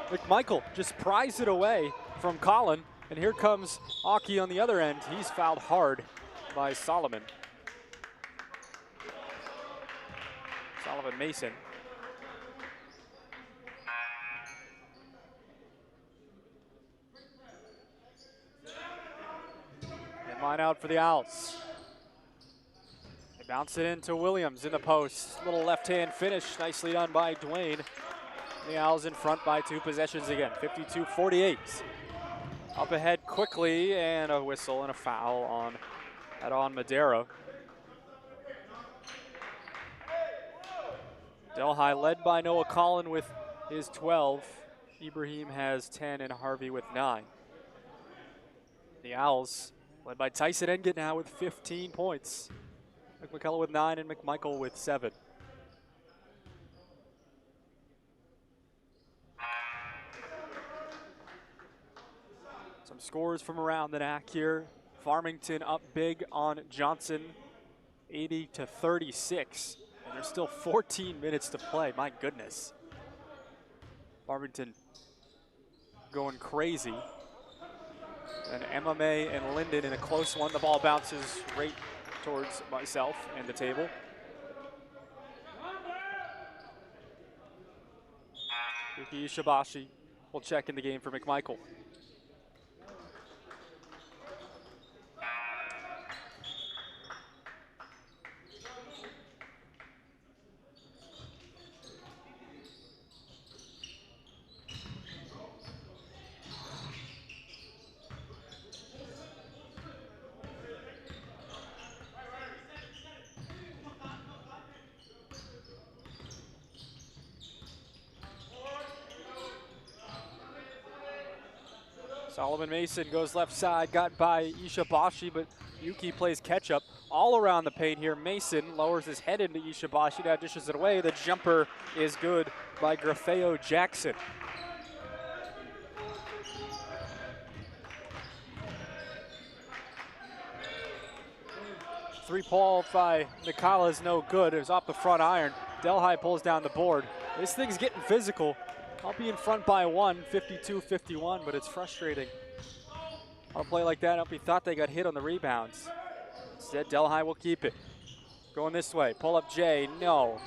McMichael just pries it away from Colin, and here comes Aki on the other end. He's fouled hard by Solomon. Solomon Mason. Line out for the Owls. They bounce it into Williams in the post. Little left-hand finish, nicely done by Dwayne. The Owls in front by 2 possessions again, 52-48. Up ahead quickly, and a whistle and a foul on Madera. Delhi led by Noah Collin with his 12. Ibrahim has 10 and Harvey with 9. The Owls led by Tyson Engit now with 15 points. McMichael with 9 and McMichael with 7. Some scores from around the NAC here. Farmington up big on Johnson, 80-36. And there's still 14 minutes to play, my goodness. Farmington going crazy. And MMA and Linden in a close one. The ball bounces right towards myself and the table. Yuki Ishibashi will check in the game for McMichael. Solomon Mason goes left side, got by Ishibashi, but Yuki plays catch up all around the paint here. Mason lowers his head into Ishibashi, now dishes it away. The jumper is good by Grafeo Jackson. Three-ball by Nikala is no good. It was off the front iron. Delhi pulls down the board. This thing's getting physical. I'll be in front by one, 52-51, but it's frustrating. On a play like that, Umpy thought they got hit on the rebounds. Instead, Delhi will keep it. Going this way, pull up Jay, no.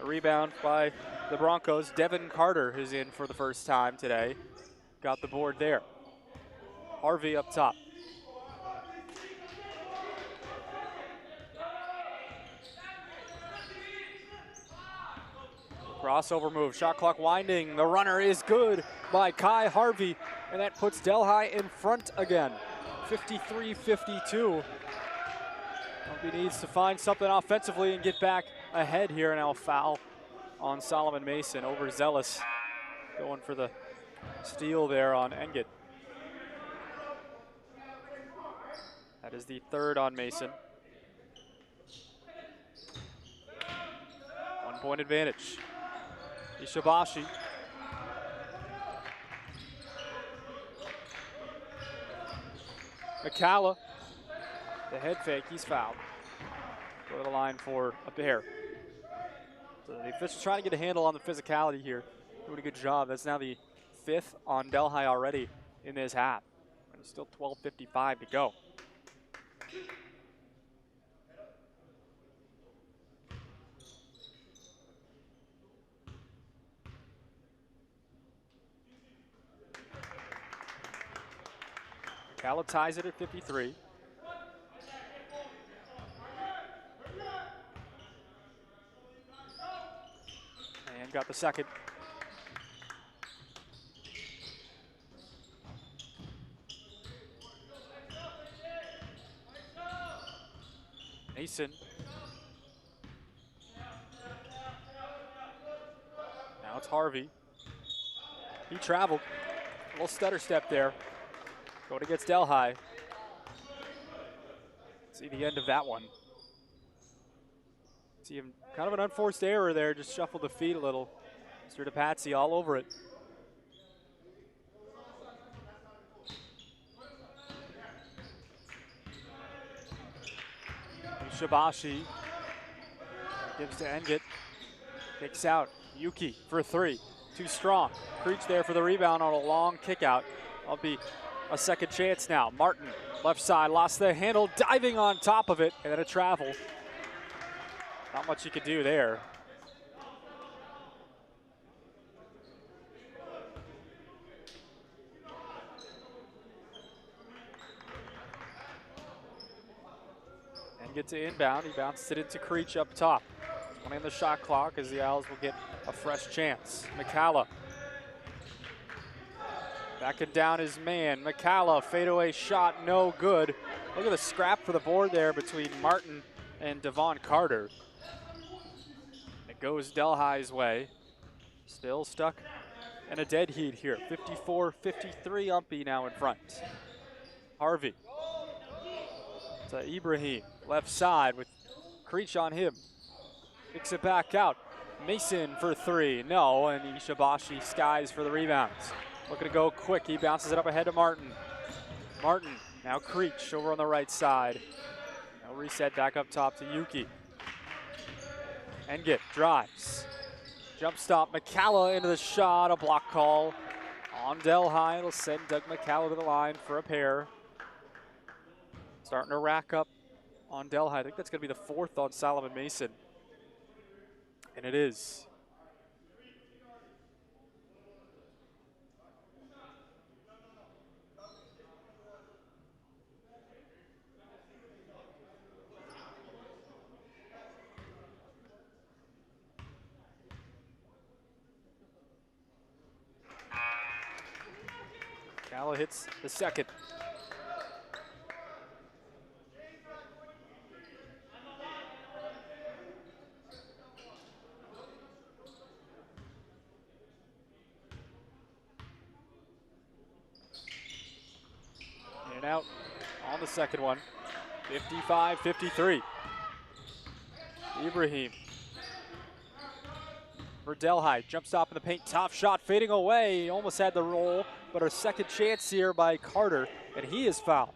A rebound by the Broncos. Devin Carter is in for the first time today. Got the board there. Harvey up top. Crossover move, shot clock winding. The runner is good by Kai Harvey, and that puts Delhi in front again. 53-52. He needs to find something offensively and get back ahead here. Now a foul on Solomon Mason, overzealous. Going for the steal there on Engit. That is the third on Mason. 1 point advantage. Ishibashi. McCalla. The head fake, he's fouled. Go to the line for a pair. So the officials trying to get a handle on the physicality here. Doing a good job. That's now the 5th on Delhi already in this half. And it's still 12:55 to go. McCalla ties it at 53. And got the second. Mason. Now it's Harvey. He traveled. A little stutter step there. Going against Delhi. See the end of that one. See him, kind of an unforced error there, just shuffled the feet a little. Mr. DePatsy all over it. Shabashi gives to Engit. Kicks out. Yuki for 3. Too strong. Creech there for the rebound on a long kick out. I'll be a second chance now. Martin, left side, lost the handle, diving on top of it, and then a travel. Not much you could do there. And get to inbound. He bounces it into Creech up top. 20 on the shot clock as the Owls will get a fresh chance. McCalla. Backing down his man. McCalla, fadeaway shot, no good. Look at the scrap for the board there between Martin and Devon Carter. It goes Delhi's way. Still stuck in a dead heat here. 54-53, Umpy now in front. Harvey to Ibrahim, left side with Creech on him. Kicks it back out. Mason for 3, no, and Ishibashi skies for the rebounds. Looking to go quick, he bounces it up ahead to Martin. Martin, now Creech over on the right side. Now reset back up top to Yuki. Engit drives. Jump stop, McCalla into the shot, a block call on Delhi. It'll send Doug McCalla to the line for a pair. Starting to rack up on Delhi. I think that's going to be the 4th on Solomon Mason. And it is. McCalla hits the second. In and out on the second one. 55-53. Ibrahim for Delhi. Jump stop in the paint. Top shot fading away. Almost had the roll, but a second chance here by Carter, and he is fouled.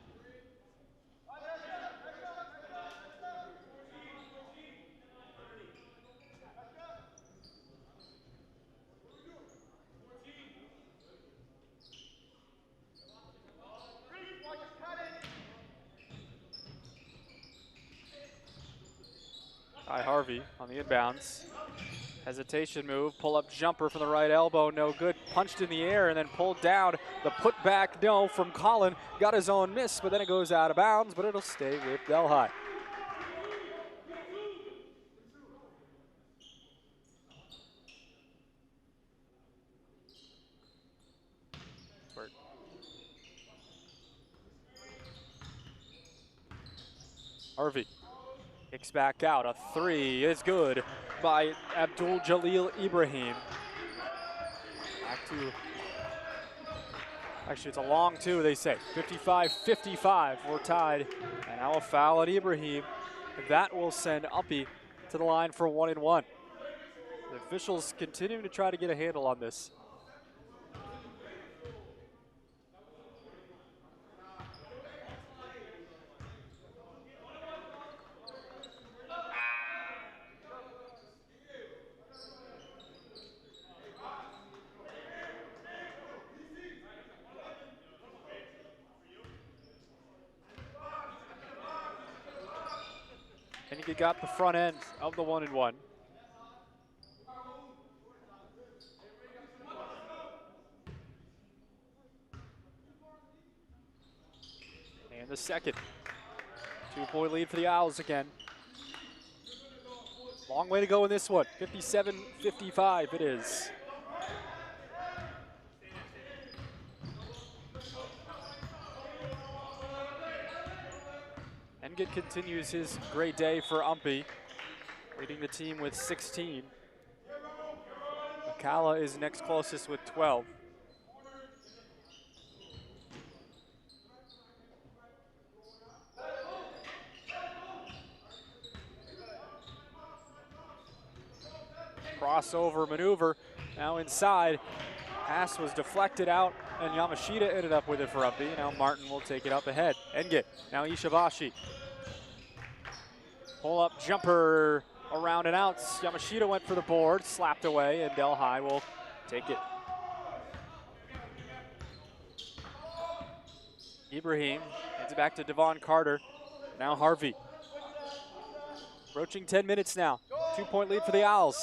Ty Harvey on the inbounds. Hesitation move, pull-up jumper from the right elbow, no good. Punched in the air and then pulled down. The putback, no, from Colin. Got his own miss, but then it goes out of bounds, but it'll stay with Delhi. Harvey kicks back out. A three is good by Abdul Jalil Ibrahim. Back to, actually it's a long two, they say. 55-55, we're tied. And now a foul at Ibrahim. That will send UMPI to the line for 1-1. The officials continuing to try to get a handle on this. And he got the front end of the 1-1. And the second. 2-point lead for the Owls again. Long way to go in this one. 57-55 it is. Engit continues his great day for UMPI, leading the team with 16. Akala is next closest with 12. Crossover maneuver, now inside. Pass was deflected out, and Yamashita ended up with it for UMPI. Now Martin will take it up ahead. Engit, now Ishibashi. Pull-up jumper around and out. Yamashita went for the board, slapped away, and Delhi will take it. Ibrahim hands it back to Devon Carter. Now Harvey. Approaching 10 minutes now. 2-point lead for the Owls.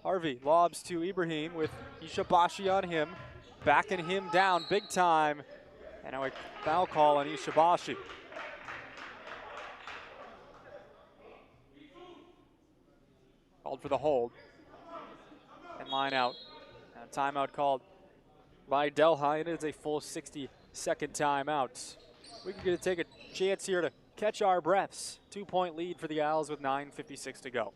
Harvey lobs to Ibrahim with Ishibashi on him. Backing him down big time. And now a foul call on Ishibashi. Called for the hold. And line out. And a timeout called by Delhi. It is a full 60-second timeout. We're going to take a chance here to catch our breaths. 2-point lead for the Owls with 9:56 to go.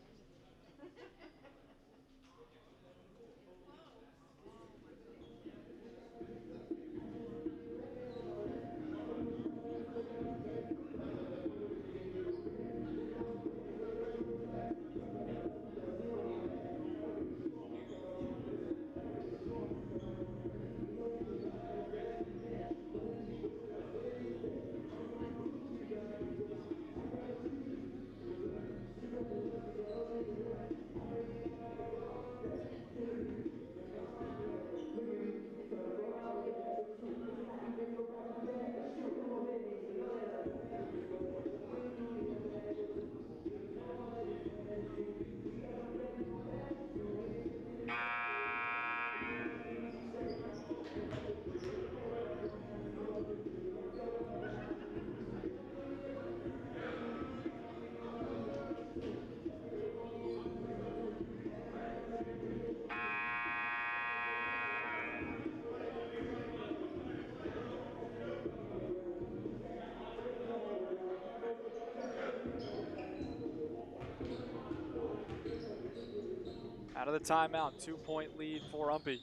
Out of the timeout, 2-point lead for UMPI.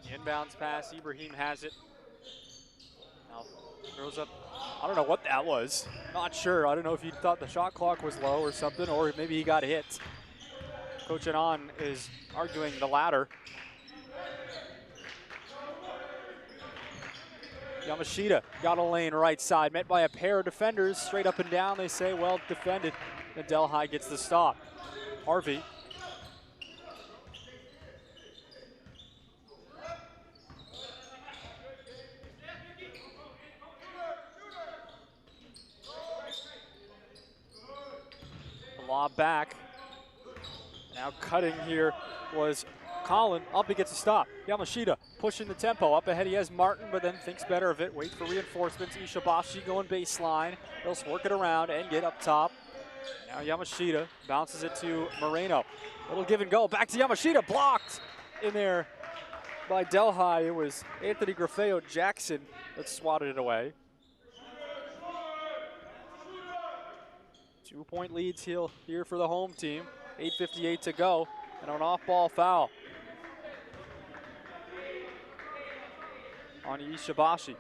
The inbounds pass, Ibrahim has it. Now throws up, I don't know what that was. Not sure, I don't know if he thought the shot clock was low or something, or maybe he got hit. Coach Anon is arguing the latter. Yamashita got a lane right side, met by a pair of defenders, straight up and down, they say, well defended. And Delhi gets the stop. Harvey. Lob back. Now cutting here was Colin. Uppy gets a stop. Yamashita pushing the tempo. Up ahead he has Martin, but then thinks better of it. Wait for reinforcements. Ishibashi going baseline. They'll work it around and get up top. Now Yamashita bounces it to Moreno. Little give and go. Back to Yamashita. Blocked in there by Delhi. It was Anthony Grafeo Jackson that swatted it away. 2-point leads here for the home team. 8:58 to go, and an off-ball foul on Ishibashi.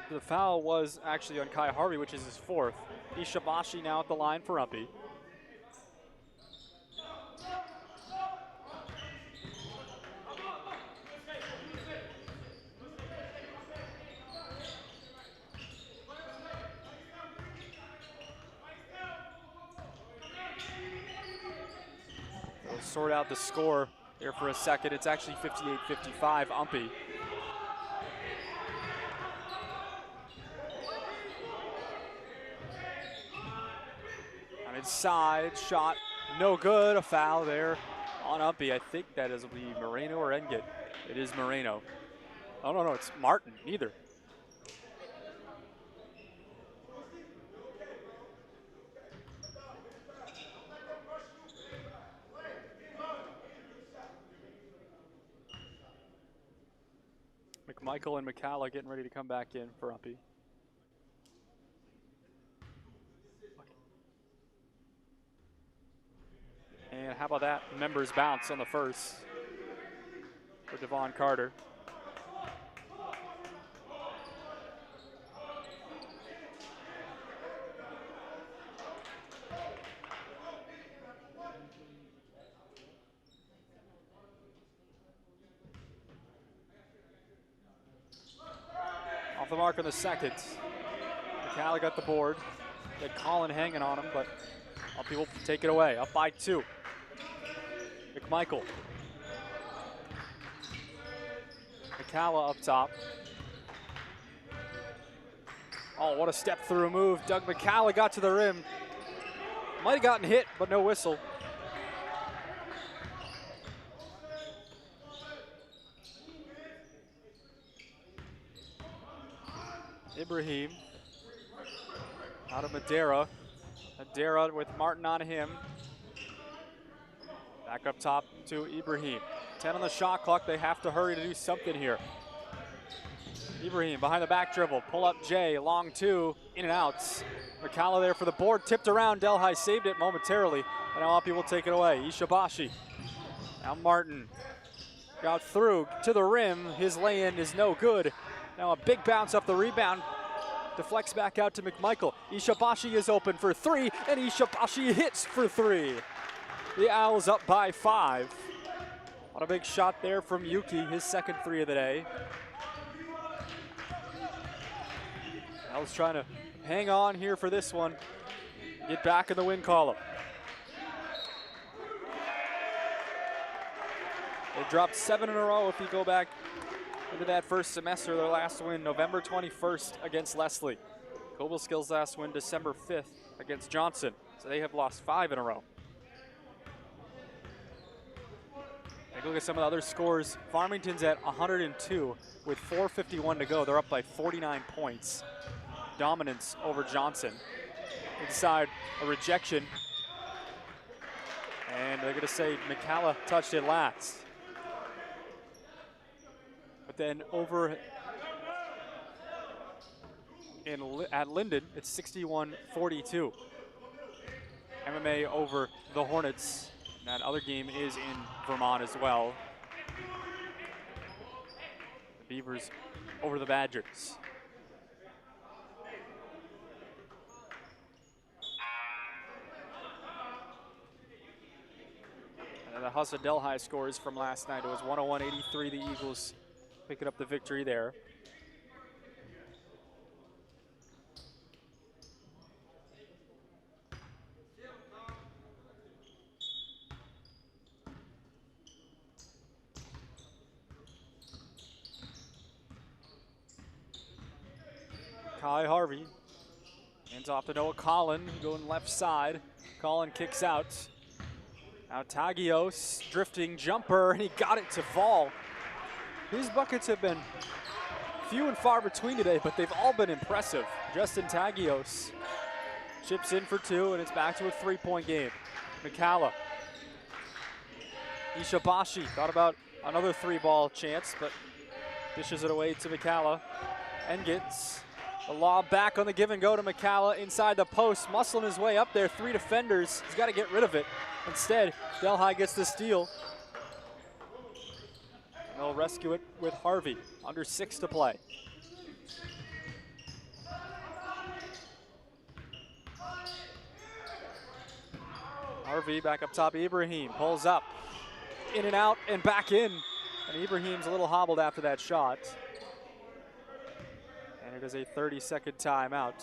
The foul was actually on Kai Harvey, which is his fourth. Ishibashi now at the line for Uppy. They'll sort out the score there for a second. It's actually 58-55, Uppy. Inside shot, no good. A foul there on Uppy. I think that will be Moreno or Engit. It is Moreno. Oh, no, it's Martin, neither. McMichael and McCalla getting ready to come back in for Uppy. And how about that? Members bounce on the first for Devon Carter. Off the mark on the second. McCalla got the board. Had Colin hanging on him, but Uppy will take it away. Up by 2. McMichael. McCalla up top. Oh, what a step through move. Doug McCalla got to the rim. Might have gotten hit, but no whistle. Ibrahim out of Madera. Madera with Martin on him. Back up top to Ibrahim. 10 on the shot clock. They have to hurry to do something here. Ibrahim behind the back dribble. Pull up Jay. Long 2. In and out. McCalla there for the board. Tipped around. Delhi saved it momentarily. And now Uppy will take it away. Ishibashi. Now Martin. Got through to the rim. His lay-in is no good. Now a big bounce off the rebound. Deflects back out to McMichael. Ishibashi is open for 3. And Ishibashi hits for 3. The Owls up by 5. What a big shot there from Yuki, his second 3 of the day. Owls trying to hang on here for this one. Get back in the win column. They dropped 7 in a row if you go back into that first semester. Their last win, November 21st against Leslie. Cobleskill's last win, December 5th against Johnson. So they have lost 5 in a row. Take a look at some of the other scores. Farmington's at 102 with 4:51 to go. They're up by 49 points. Dominance over Johnson. Inside a rejection. And they're going to say McCalla touched it last. But then over at Linden, it's 61-42. MMA over the Hornets. That other game is in Vermont as well. Beavers over the Badgers. And the Hussa Delhi scores from last night. It was 101-83. The Eagles picking up the victory there. Kai Harvey hands off to Noah Collin, going left side. Collin kicks out. Now Tagios, drifting jumper, and he got it to fall. His buckets have been few and far between today, but they've all been impressive. Justin Tagios chips in for two, and it's back to a 3-point game. McCalla. Ishibashi thought about another 3-ball chance, but dishes it away to McCalla and gets a lob back on the give and go to McCalla inside the post, muscling his way up there. 3 defenders. He's got to get rid of it. Instead, Delhi gets the steal. And they'll rescue it with Harvey. Under 6 to play. Harvey back up top. Ibrahim pulls up. In and out and back in. And Ibrahim's a little hobbled after that shot. And it is a 30-second timeout.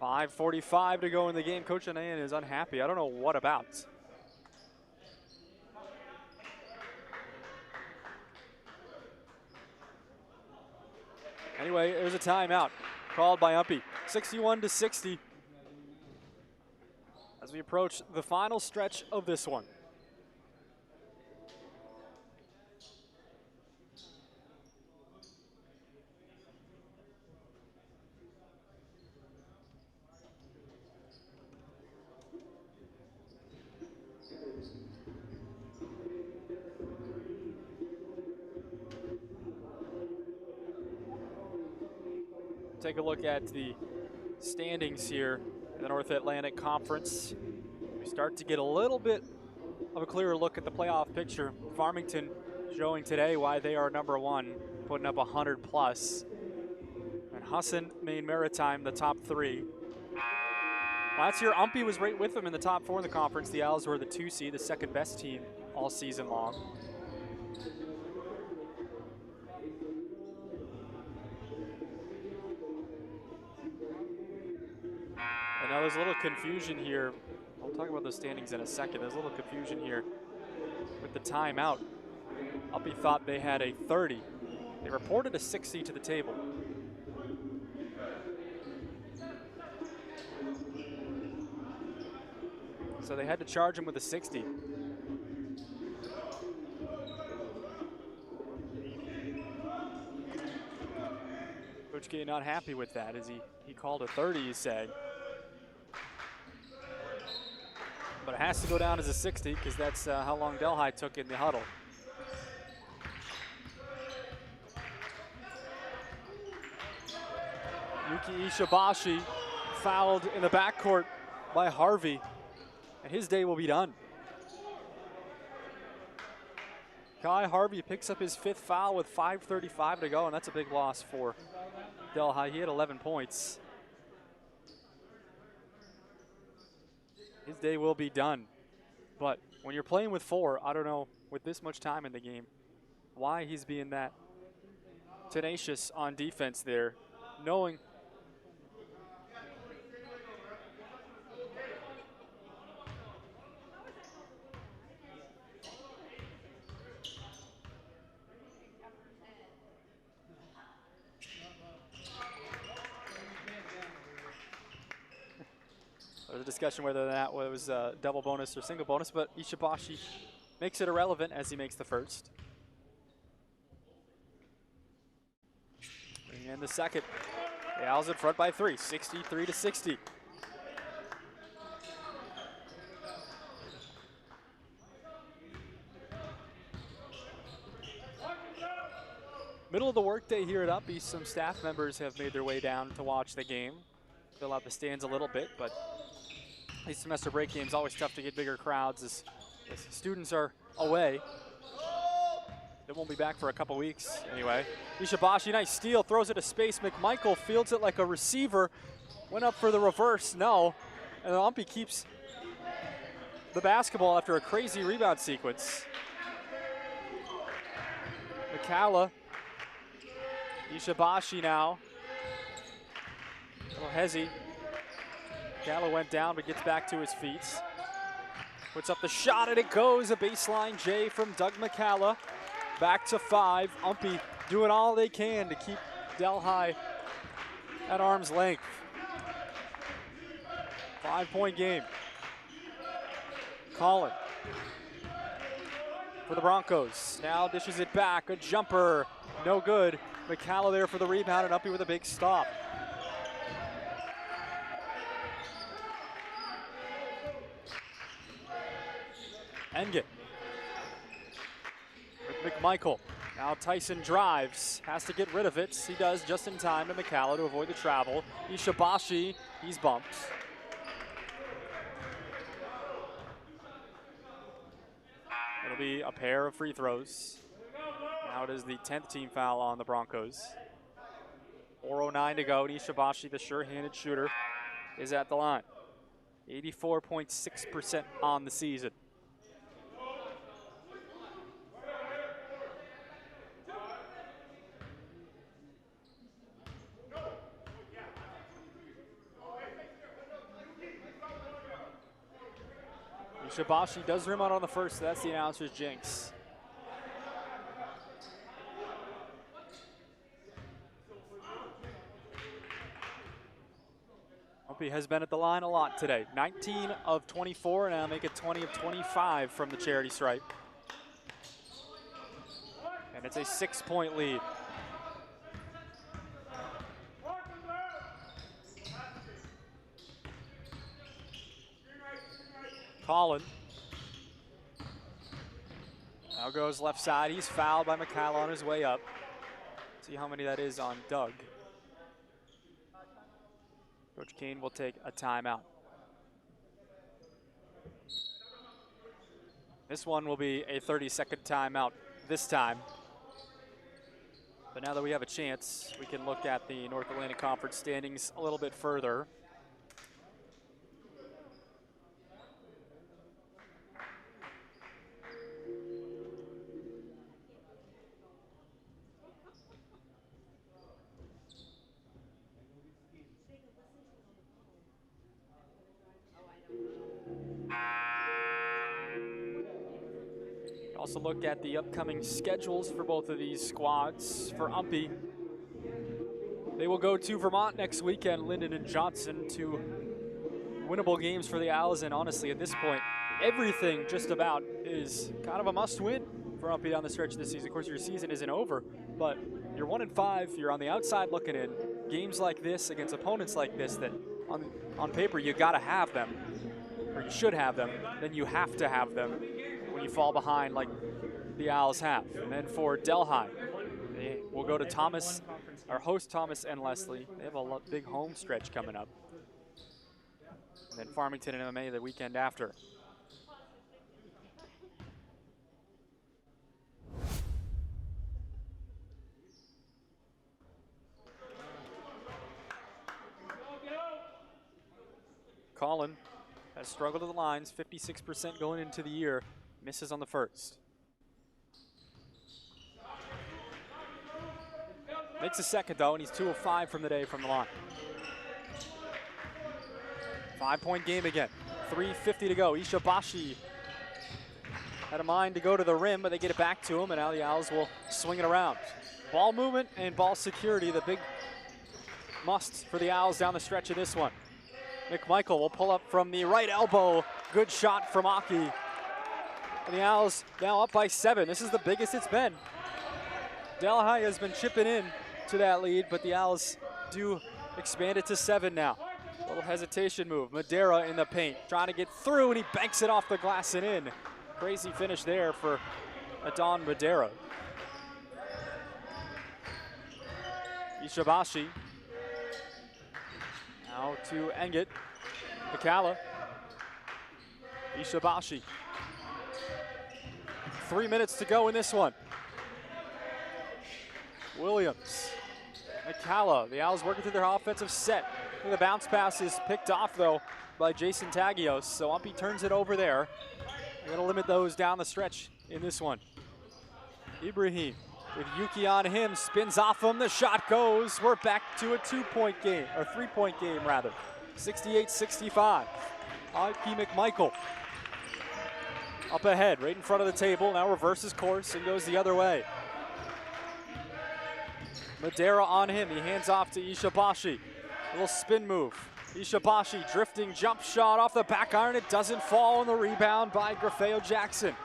5:45 to go in the game. Coach Anayan is unhappy. I don't know what about. Anyway, there's a timeout called by UMPI. 61-60 as we approach the final stretch of this one. Take a look at the standings here in the North Atlantic Conference. We start to get a little bit of a clearer look at the playoff picture. Farmington showing today why they are number 1, putting up 100 plus. And Hassan, Maine Maritime, the top 3. Last year, UMPI was right with them in the top 4 in the conference. The Owls were the 2 seed, the second best team all season long. And now there's a little confusion here. I'll talk about the standings in a second. There's a little confusion here with the timeout. UMPI thought they had a 30. They reported a 60 to the table. So they had to charge him with a 60. Coach K not happy with that as he called a 30, he's saying. But it has to go down as a 60 because that's how long Delhi took in the huddle. Yuki Ishibashi fouled in the backcourt by Harvey, and his day will be done. Kai Harvey picks up his 5th foul with 5:35 to go, and that's a big loss for Delhi. He had 11 points. His day will be done. But when you're playing with 4, I don't know, with this much time in the game, why he's being that tenacious on defense there, knowing there's a discussion whether that was a double bonus or single bonus, but Ishibashi makes it irrelevant as he makes the first. And the second. The Owls in front by 3, 63-60. Middle of the workday here at UMPI, some staff members have made their way down to watch the game. Fill out the stands a little bit, but these semester break games always tough to get bigger crowds as Yes, students are away. They won't be back for a couple weeks anyway. Ishibashi, nice steal, throws it to space. McMichael fields it like a receiver. Went up for the reverse, no. And UMPI keeps the basketball after a crazy rebound sequence. McCalla. Ishibashi now. Little hezzy. McCalla went down but gets back to his feet. Puts up the shot and it goes. A baseline J from Doug McCalla. Back to 5. UMPI doing all they can to keep Delhi at arm's length. 5-point game. Collin for the Broncos. Now dishes it back. A jumper. No good. McCalla there for the rebound, and UMPI with a big stop. Engit. With McMichael. Now Tyson drives. Has to get rid of it. He does just in time to McCalla to avoid the travel. Ishibashi, he's bumped. It'll be a pair of free throws. Now it is the 10th team foul on the Broncos. 4:09 to go. Ishibashi, the sure-handed shooter, is at the line. 84.6% on the season. Ishibashi does rim out on the first, so that's the announcer's jinx. UMPI has been at the line a lot today. 19 of 24, and now make it 20 of 25 from the charity stripe. And it's a 6-point lead. Collin. Now goes left side. He's fouled by McCalla on his way up. See how many that is on Doug. Coach Kane will take a timeout. This one will be a 30-second timeout this time. But now that we have a chance, we can look at the North Atlantic Conference standings a little bit further. Also look at the upcoming schedules for both of these squads. For UMPI, they will go to Vermont next weekend, Linden and Johnson, two winnable games for the Owls, and honestly at this point, everything just about is kind of a must-win for UMPI down the stretch of the season. Of course, your season isn't over, but you're 1-5, you're on the outside looking in. Games like this against opponents like this that on paper you gotta have them, or you should have them, then you have to have them when you fall behind like the Owls have. And then for Delhi, they will go to Thomas, or host Thomas and Leslie. They have a big home stretch coming up. And then Farmington and MMA the weekend after. Collin has struggled at the lines, 56% going into the year. Misses on the first. Makes a second though, and he's 2 of 5 from the day from the line. 5-point game again. 3:50 to go. Ishibashi had a mind to go to the rim, but they get it back to him, and now the Owls will swing it around. Ball movement and ball security, the big must for the Owls down the stretch of this one. McMichael will pull up from the right elbow. Good shot from Aki. And the Owls now up by 7. This is the biggest it's been. Delhi has been chipping in to that lead, but the Owls do expand it to 7 now. A little hesitation move. Madera in the paint, trying to get through, and he banks it off the glass and in. Crazy finish there for Adon Madera. Ishibashi. Now to Engit. McCalla. Ishibashi. 3 minutes to go in this one. Williams, McCalla, the Owls working through their offensive set. The bounce pass is picked off though by Jason Tagios, so UMPI turns it over there. They're gonna limit those down the stretch in this one. Ibrahim with Yuki on him, spins off him, the shot goes. We're back to a 2-point game, or 3-point game rather. 68-65. Aki McMichael up ahead, right in front of the table, now reverses course and goes the other way. Madera on him, he hands off to Ishibashi. A little spin move. Ishibashi drifting jump shot off the back iron, it doesn't fall, on the rebound by Grafeo Jackson.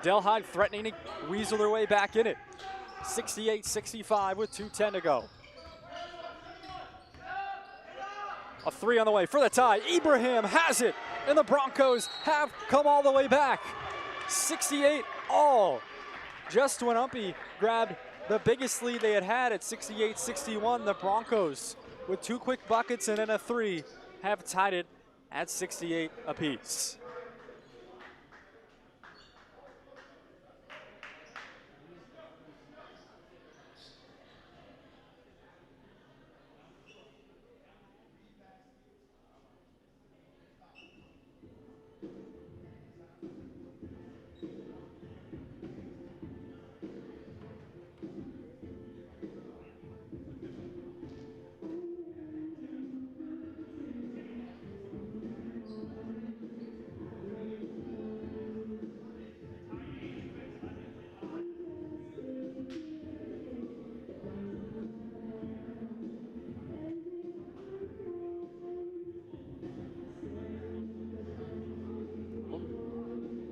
Delhi threatening to weasel their way back in it. 68-65 with 2:10 to go. A three on the way for the tie. Ibrahim has it, and the Broncos have come all the way back. 68 all. Just when UMPI grabbed the biggest lead they had at 68-61, the Broncos, with 2 quick buckets and then a three, have tied it at 68 apiece.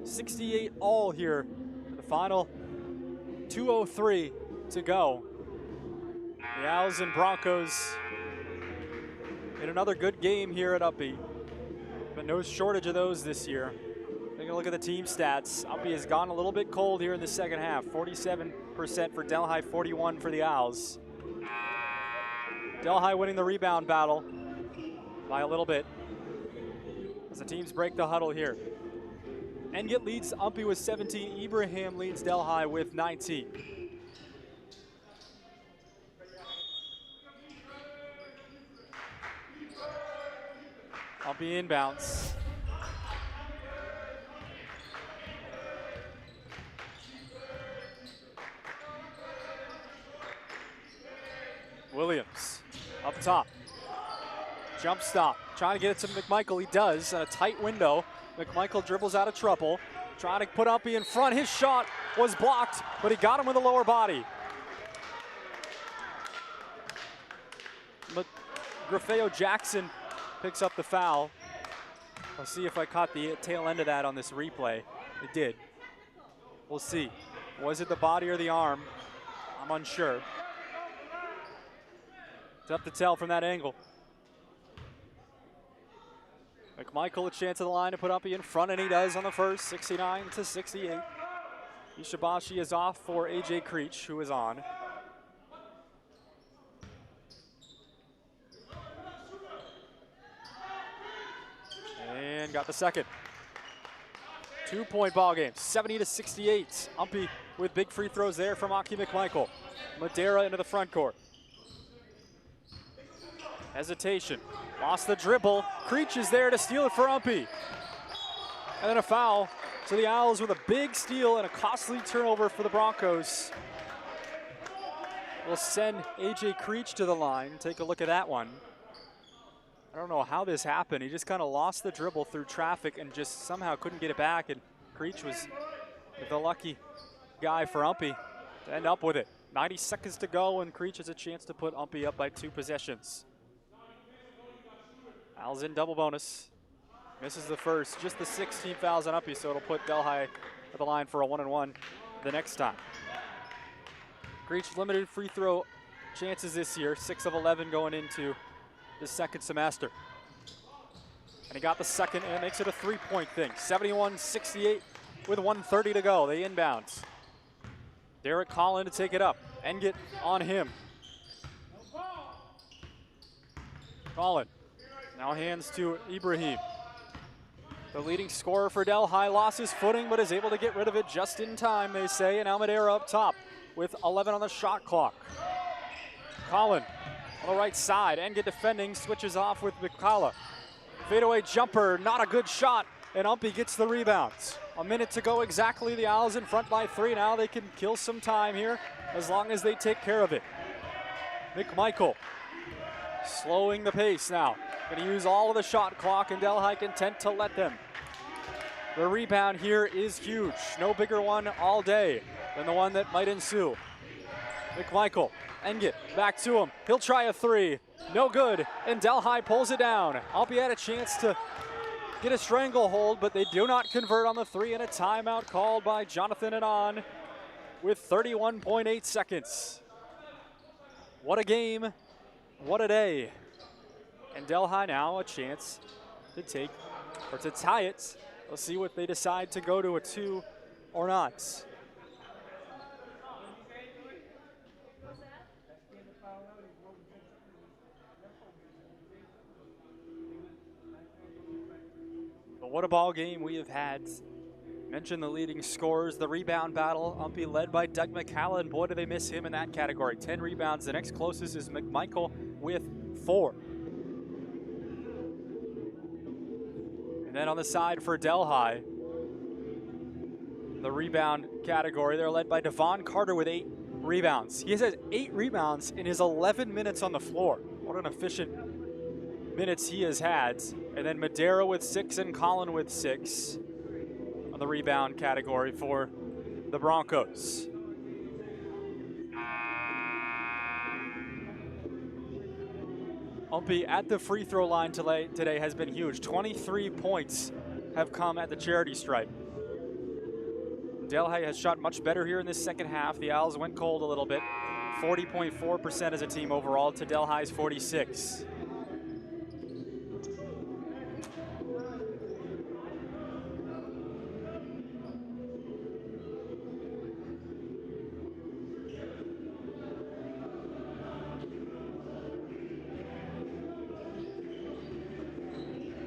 .68 all here for the final 2:03 to go. The Owls and Broncos in another good game here at UMPI, but no shortage of those this year. Taking a look at the team stats, UMPI has gone a little bit cold here in the second half. 47% for Delhi, 41 for the Owls. Delhi winning the rebound battle by a little bit as the teams break the huddle here. Engit leads UMPI with 17. Ibrahim leads Delhi with 19. UMPI inbounds. Williams up top. Jump stop. Trying to get it to McMichael. He does on a tight window. McMichael dribbles out of trouble, trying to put UMPI in front. His shot was blocked, but he got him with a lower body. But Grafeo Jackson picks up the foul. I'll see if I caught the tail end of that on this replay. It did. We'll see. Was it the body or the arm? I'm unsure. Tough to tell from that angle. McMichael a chance at the line to put UMPI in front, and he does on the first, 69-68. Ishibashi is off for AJ Creech, who is on. And got the second. 2-point ball game, 70-68. UMPI with big free throws there from Aki McMichael. Madera into the front court. Hesitation. Lost the dribble. Creech is there to steal it for UMPI. And then a foul. So the Owls with a big steal and a costly turnover for the Broncos. We'll send AJ Creech to the line. Take a look at that one. I don't know how this happened. He just kind of lost the dribble through traffic and just somehow couldn't get it back. And Creech was the lucky guy for UMPI to end up with it. 90 seconds to go, and Creech has a chance to put UMPI up by 2 possessions. Owls in double bonus. Misses the first, just the 16th fouls on UMPI, so it'll put Delhi at the line for a 1-and-1 the next time. Creech limited free throw chances this year, 6 of 11 going into the second semester. And he got the second and makes it a 3-point thing. 71-68 with 1:30 to go. They inbounds. Derek Collin to take it up. Engit on him. Collin now hands to Ibrahim. The leading scorer for Delhi lost his footing, but is able to get rid of it just in time, they say. And Almadera up top with 11 on the shot clock. Collin on the right side. Enga defending, switches off with McCalla. Fadeaway jumper, not a good shot, and UMPI gets the rebounds. A minute to go exactly. The Owls in front by 3. Now they can kill some time here as long as they take care of it. McMichael slowing the pace now. Going to use all of the shot clock, and Delhi content to let them. The rebound here is huge. No bigger one all day than the one that might ensue. McMichael, Engit, back to him. He'll try a 3. No good, and Delhi pulls it down. UMPI had a chance to get a stranglehold, but they do not convert on the 3, and a timeout called by Jonathan Anon with 31.8 seconds. What a game, what a day. And Delhi now a chance to take, or to tie it. We'll see what they decide to go to a 2 or not. But what a ball game we have had. Mentioned the leading scorers, the rebound battle. UMPI led by Doug McCalla, and boy, do they miss him in that category. 10 rebounds. The next closest is McMichael with 4. And then on the side for Delhi, the rebound category, they're led by Devon Carter with 8 rebounds. He has 8 rebounds in his 11 minutes on the floor. What an efficient minutes he has had. And then Madera with 6 and Collin with 6 on the rebound category for the Broncos. UMPI at the free throw line today has been huge. 23 points have come at the charity stripe. Delhi has shot much better here in this second half. The Owls went cold a little bit. 40.4% as a team overall to Delhi's 46.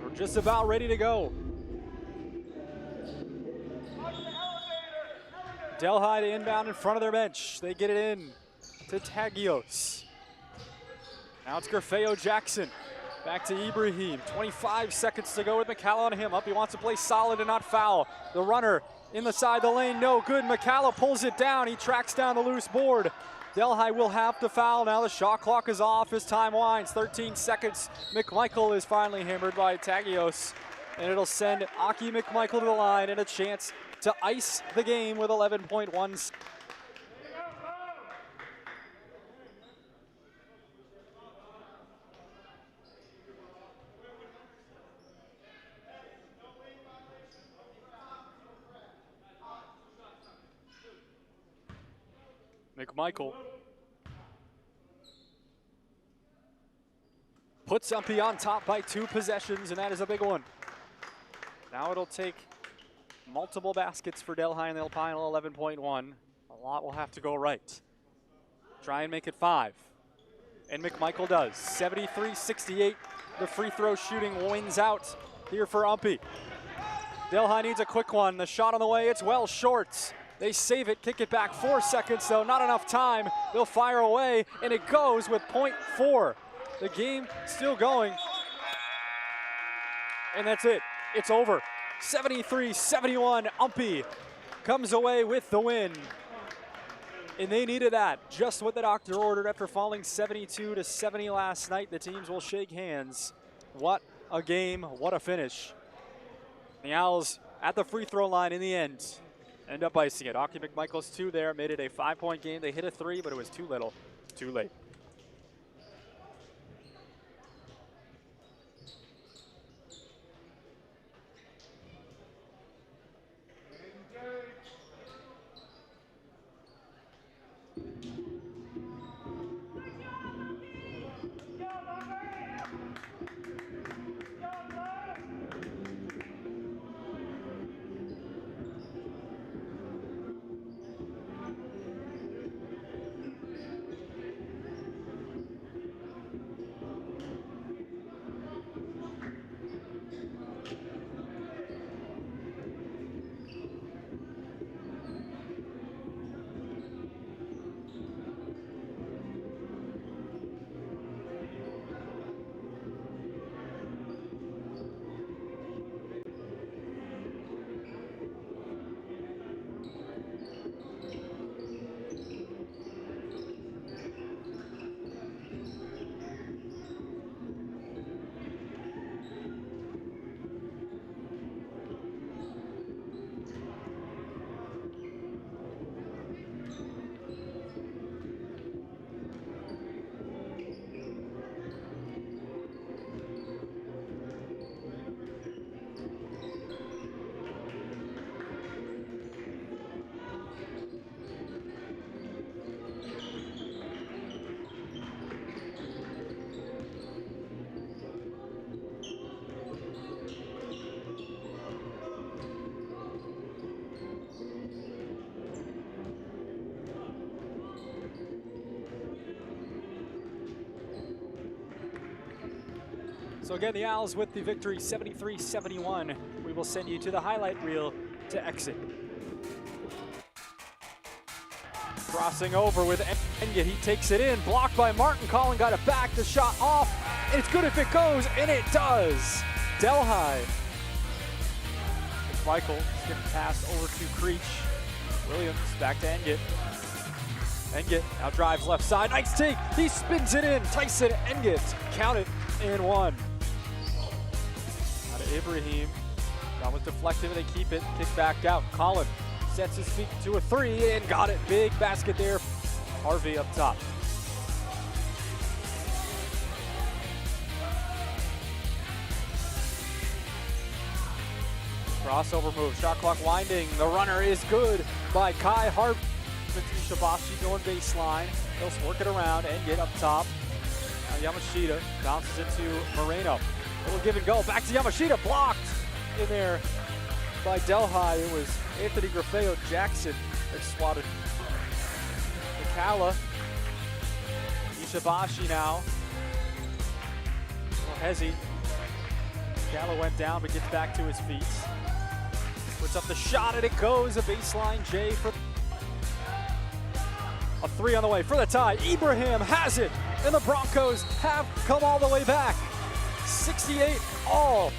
We're just about ready to go. Delhi to inbound in front of their bench. They get it in to Tagios. Now it's Grafeo Jackson. Back to Ibrahim. 25 seconds to go with McCalla on him. Up, he wants to play solid and not foul. The runner in the side of the lane, no good. McCalla pulls it down. He tracks down the loose board. Delhi will have to foul. Now the shot clock is off as time winds. 13 seconds. McMichael is finally hammered by Tagios. And it'll send Aki McMichael to the line and a chance to ice the game with 11.1. McMichael puts UMPI on top by 2 possessions, and that is a big one. Now it'll take multiple baskets for Delhi, and they'll final 11.1. A lot will have to go right. Try and make it 5. And McMichael does. 73-68. The free throw shooting wins out here for UMPI. Delhi needs a quick one. The shot on the way, it's well short. They save it, kick it back. 4 seconds though, not enough time. They'll fire away, and it goes with .4. The game still going. And that's it. It's over. 73-71, UMPI comes away with the win. And they needed that. Just what the doctor ordered after falling 72-70 last night. The teams will shake hands. What a game, what a finish. The Owls at the free throw line in the end end up icing it. Aki McMichael's 2 there, made it a 5-point game. They hit a 3, but it was too little, too late. So again, the Owls with the victory, 73-71. We will send you to the highlight reel to exit. Crossing over with Engit, he takes it in, blocked by Martin. Collin got it back, the shot off. It's good if it goes, and it does. Delhi. Michael, skip pass over to Creech. Williams back to Engit. Engit now drives left side, nice take, he spins it in. Tyson Engit, count it and one. Out of Ibrahim, that was deflected, they keep it, kick back out. Collin sets his feet to a three and got it, big basket there. Harvey up top. Crossover move, shot clock winding. The runner is good by Kai Harvey. Shabashi going baseline. He'll work it around and get up top. Now Yamashita bounces it to Moreno. Little give and go. Back to Yamashita. Blocked in there by Delhi. It was Anthony Grafeo Jackson that swatted. Mikala. Ishibashi now. Hezi. Mikala went down but gets back to his feet. Puts up the shot and it goes. A baseline J for a three on the way for the tie. Ibrahim has it, and the Broncos have come all the way back. 68 all.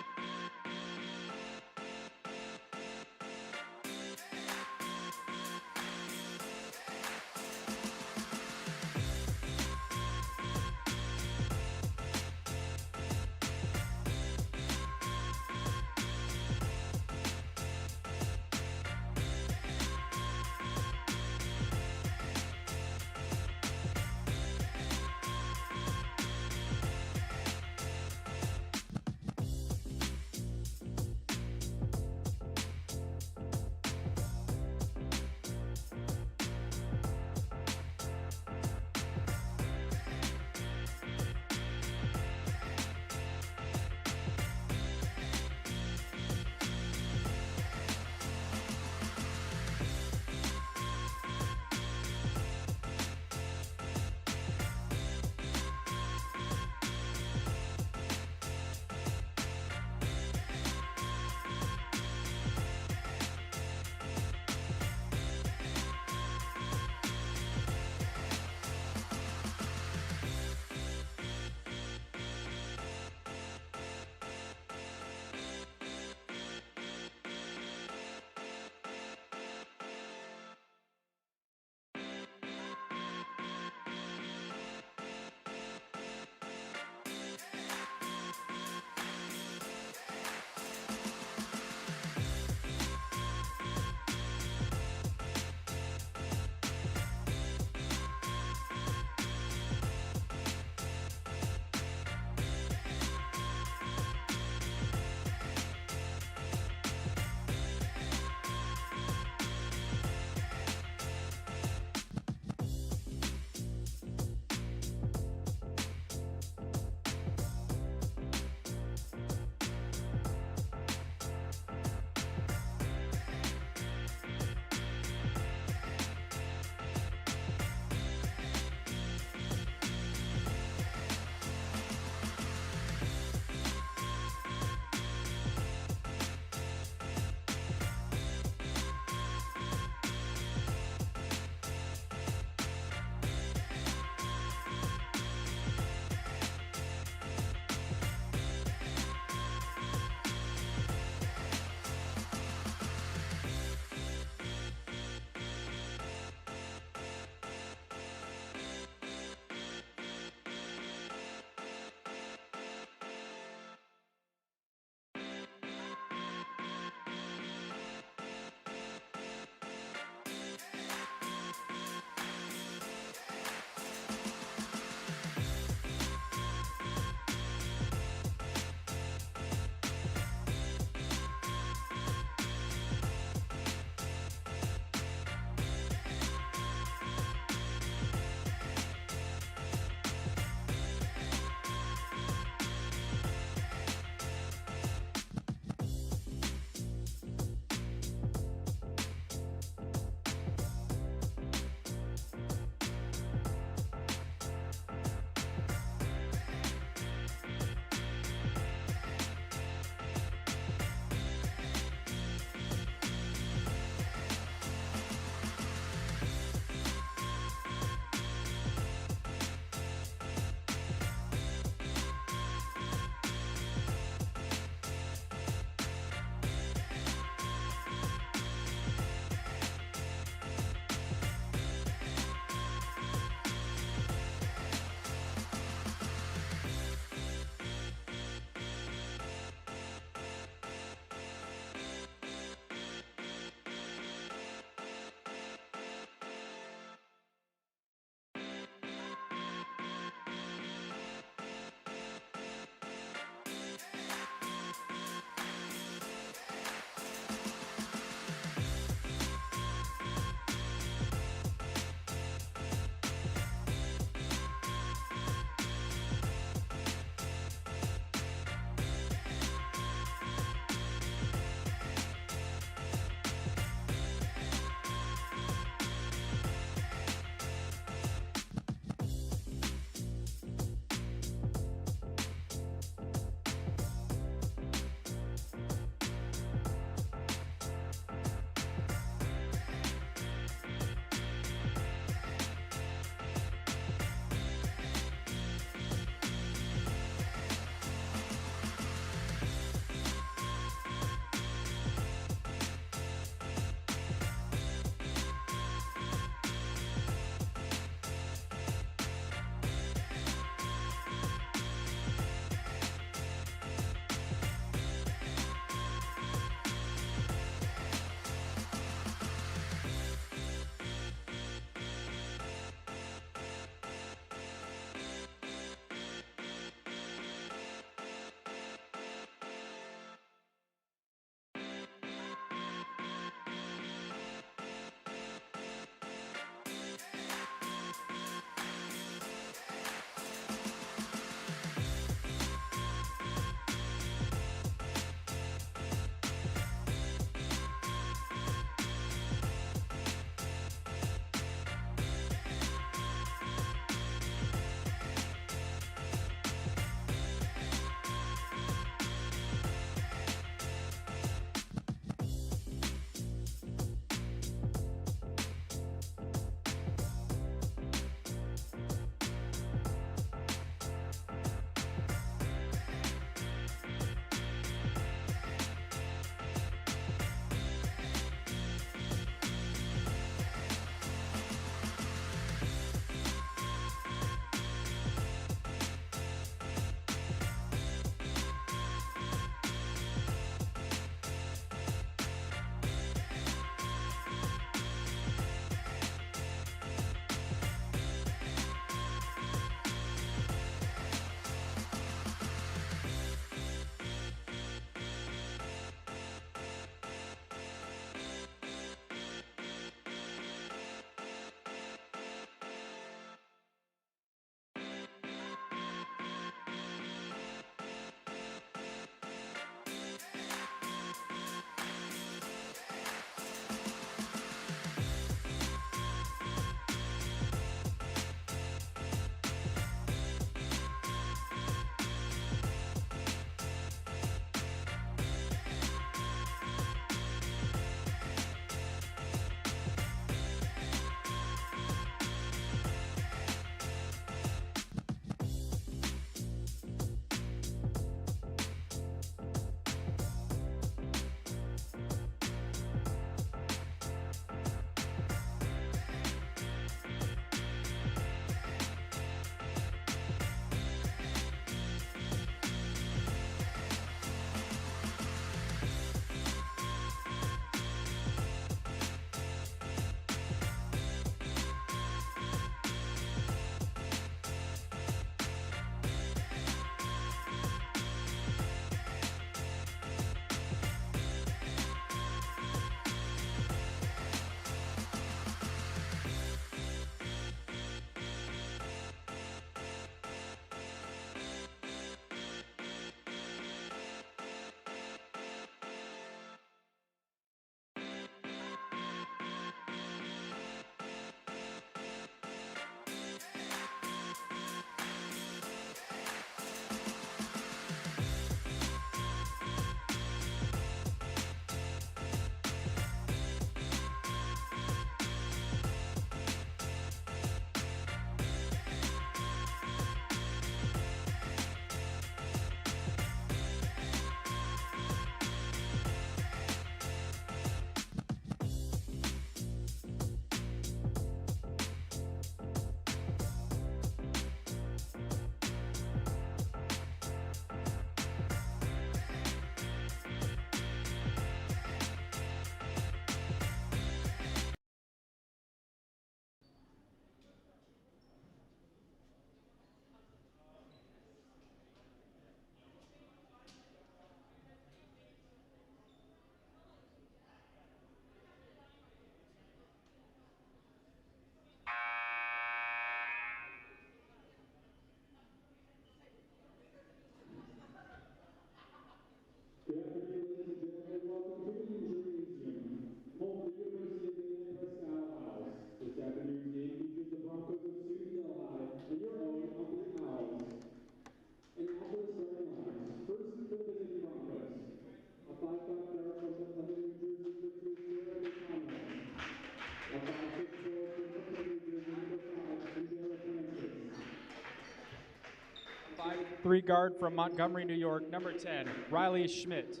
5'3" guard from Montgomery, New York, number 10, Riley Schmidt.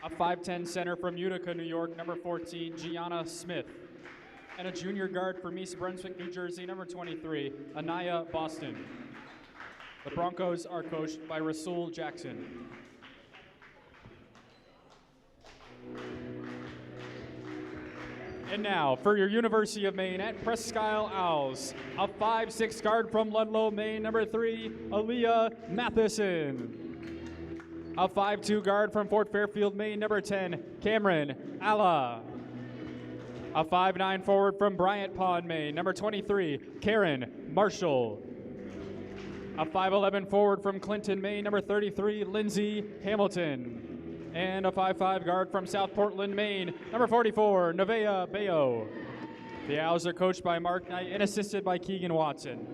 A 5'10" center from Utica, New York, number 14, Gianna Smith. And a junior guard from East Brunswick, New Jersey, number 23, Anaya Boston. The Broncos are coached by Rasul Jackson. And now, for your University of Maine at Presque Isle Owls, a 5'6" guard from Ludlow, Maine, number 3, Aaliyah Matheson. A 5'2" guard from Fort Fairfield, Maine, number 10, Cameron Alla. A 5'9" forward from Bryant Pond, Maine, number 23, Karen Marshall. A 5'11" forward from Clinton, Maine, number 33, Lindsay Hamilton. And a 5'5" guard from South Portland, Maine, number 44, Nevaeh Bayo. The Owls are coached by Mark Knight and assisted by Keegan Watson.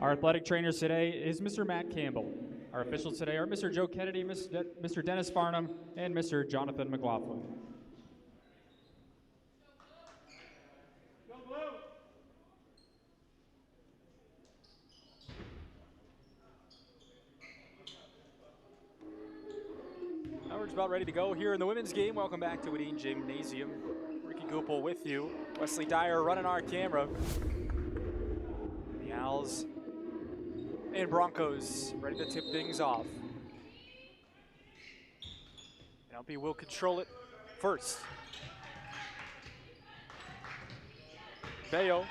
Our athletic trainers today is Mr. Matt Campbell. Our officials today are Mr. Joe Kennedy, Mr. Dennis Farnham, and Mr. Jonathan McLaughlin. We're about ready to go here in the women's game. Welcome back to Wadeen Gymnasium. Ricky Goupel with you. Wesley Dyer running our camera. The Owls and Broncos ready to tip things off. UMPI will control it first. Bayo.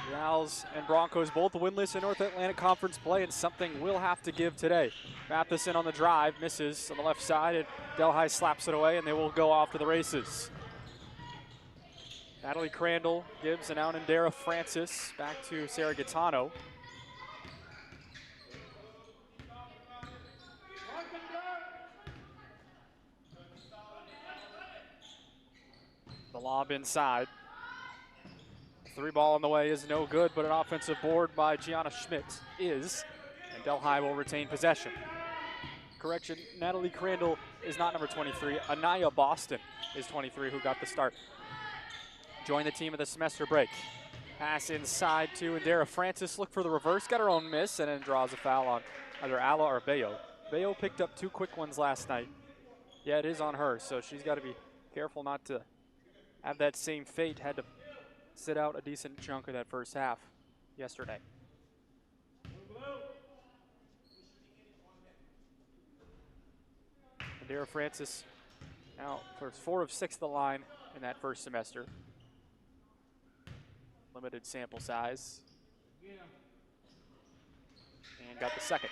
The Owls and Broncos both winless in North Atlantic Conference play, and something will have to give today. Matheson on the drive, misses on the left side, and Delhi slaps it away, and they will go off to the races. Natalie Crandall gives, and out in Dara Francis, back to Sarah Gaetano. The lob inside. 3 ball on the way is no good, but an offensive board by Gianna Schmidt is, and Delhi will retain possession. Correction, Natalie Crandall is not number 23. Anaya Boston is 23, who got the start. Join the team at the semester break. Pass inside to Indira Francis, look for the reverse, got her own miss, and then draws a foul on either Alla or Bayo. Bayo picked up 2 quick ones last night. Yeah, it is on her, so she's got to be careful not to have that same fate. Had to sit out a decent chunk of that first half yesterday. Indira Francis now for 4 of 6 the line in that first semester. Limited sample size. And got the second.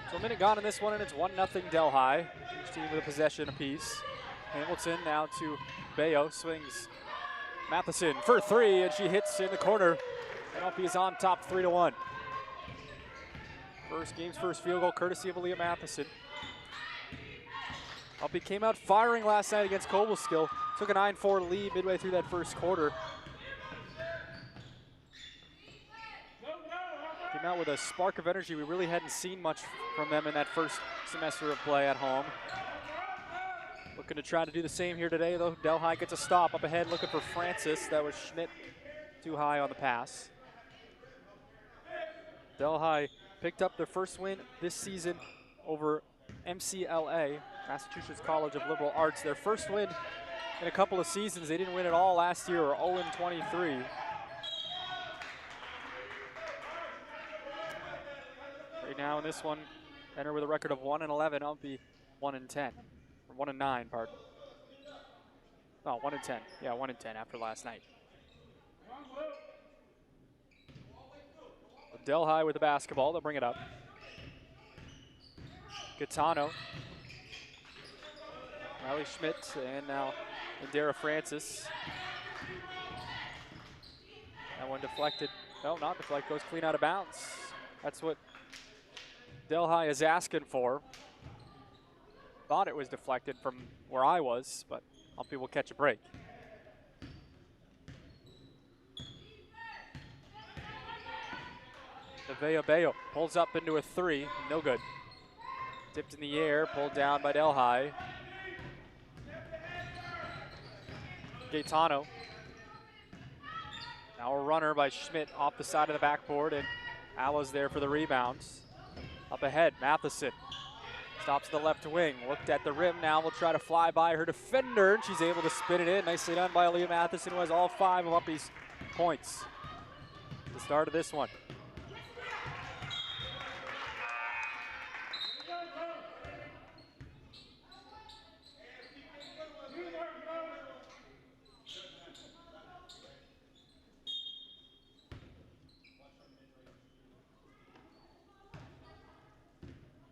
So a minute gone in this one, and it's 1-0 Delhi. Each team with a possession apiece. Hamilton now to Bayo, swings Matheson for 3, and she hits in the corner. UMPI is on top 3-1. Game's first field goal courtesy of Aaliyah Matheson. UMPI came out firing last night against Cobleskill. Took a 9-4 lead midway through that first quarter. Came out with a spark of energy we really hadn't seen much from them in that first semester of play at home. Looking to try to do the same here today, though. Delhi gets a stop up ahead, looking for Francis. That was Schmidt too high on the pass. Delhi picked up their first win this season over MCLA, Massachusetts College of Liberal Arts. Their first win in a couple of seasons. They didn't win at all last year, or 0-23. Right now in this one, enter with a record of 1-11. UMPI 1-10. 1-9, pardon. Oh, 1-10. Yeah, 1-10 after last night. Delhi with the basketball. They'll bring it up. Gaetano. Riley Schmidt, and now Indira Francis. That one deflected. No, not deflected. Goes clean out of bounds. That's what Delhi is asking for. Thought it was deflected from where I was, but UMPI will catch a break. Nevaeh Bayo pulls up into a 3, no good. Tipped in the air, pulled down by Delhi. Gaetano. Now a runner by Schmidt off the side of the backboard, and Alla's there for the rebounds. Up ahead, Matheson stops the left wing, looked at the rim, now will try to fly by her defender, and she's able to spin it in. Nicely done by Aaliyah Matheson, who has all 5 of Umpy's points at the start of this one.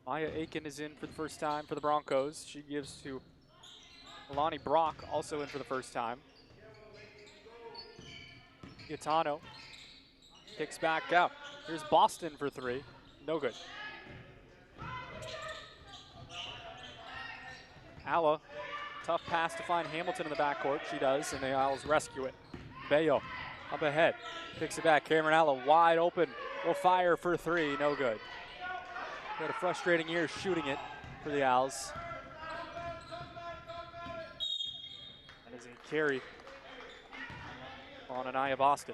Maya Aiken is in for the first time for the Broncos. She gives to Alani Brock, also in for the first time. Gaetano kicks back out. Here's Boston for 3. No good. Alla, tough pass to find Hamilton in the backcourt. She does, and the Owls rescue it. Bayo up ahead, kicks it back. Cameron Alla wide open, will fire for 3. No good. Had a frustrating year shooting it for the Owls. That is a carry on Anaya Boston.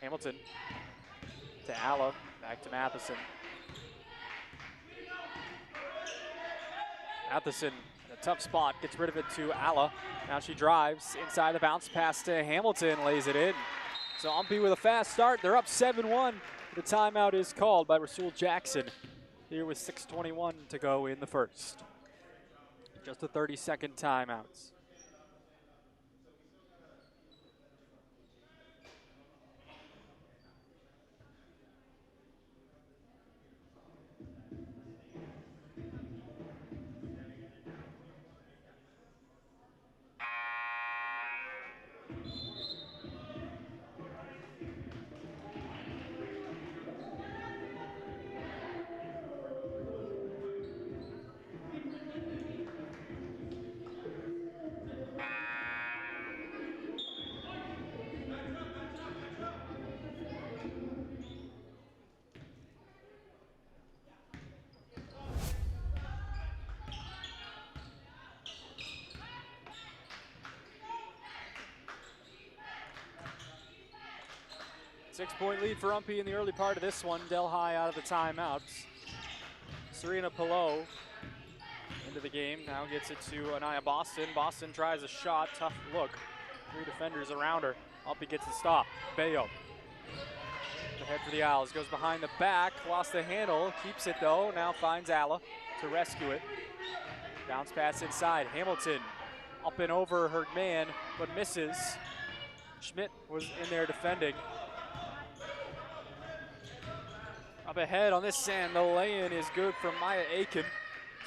Hamilton to Alla, back to Matheson. Matheson in a tough spot, gets rid of it to Alla. Now she drives inside the bounce pass to Hamilton, lays it in. So Umpy with a fast start, they're up 7-1. The timeout is called by Rasul Jackson here with 6:21 to go in the first. Just a 30-second timeouts. Six-point lead for Umpy in the early part of this one. Delhi out of the timeouts. Serena Pillow into the game. Now gets it to Anaya Boston. Boston tries a shot. Tough look. 3 defenders around her. Umpy gets the stop. Bayo. Ahead for the Owls. Goes behind the back. Lost the handle. Keeps it though. Now finds Alla to rescue it. Bounce pass inside. Hamilton up and over her man, but misses. Schmidt was in there defending. Up ahead on this sand, the lay-in is good from Maya Aiken.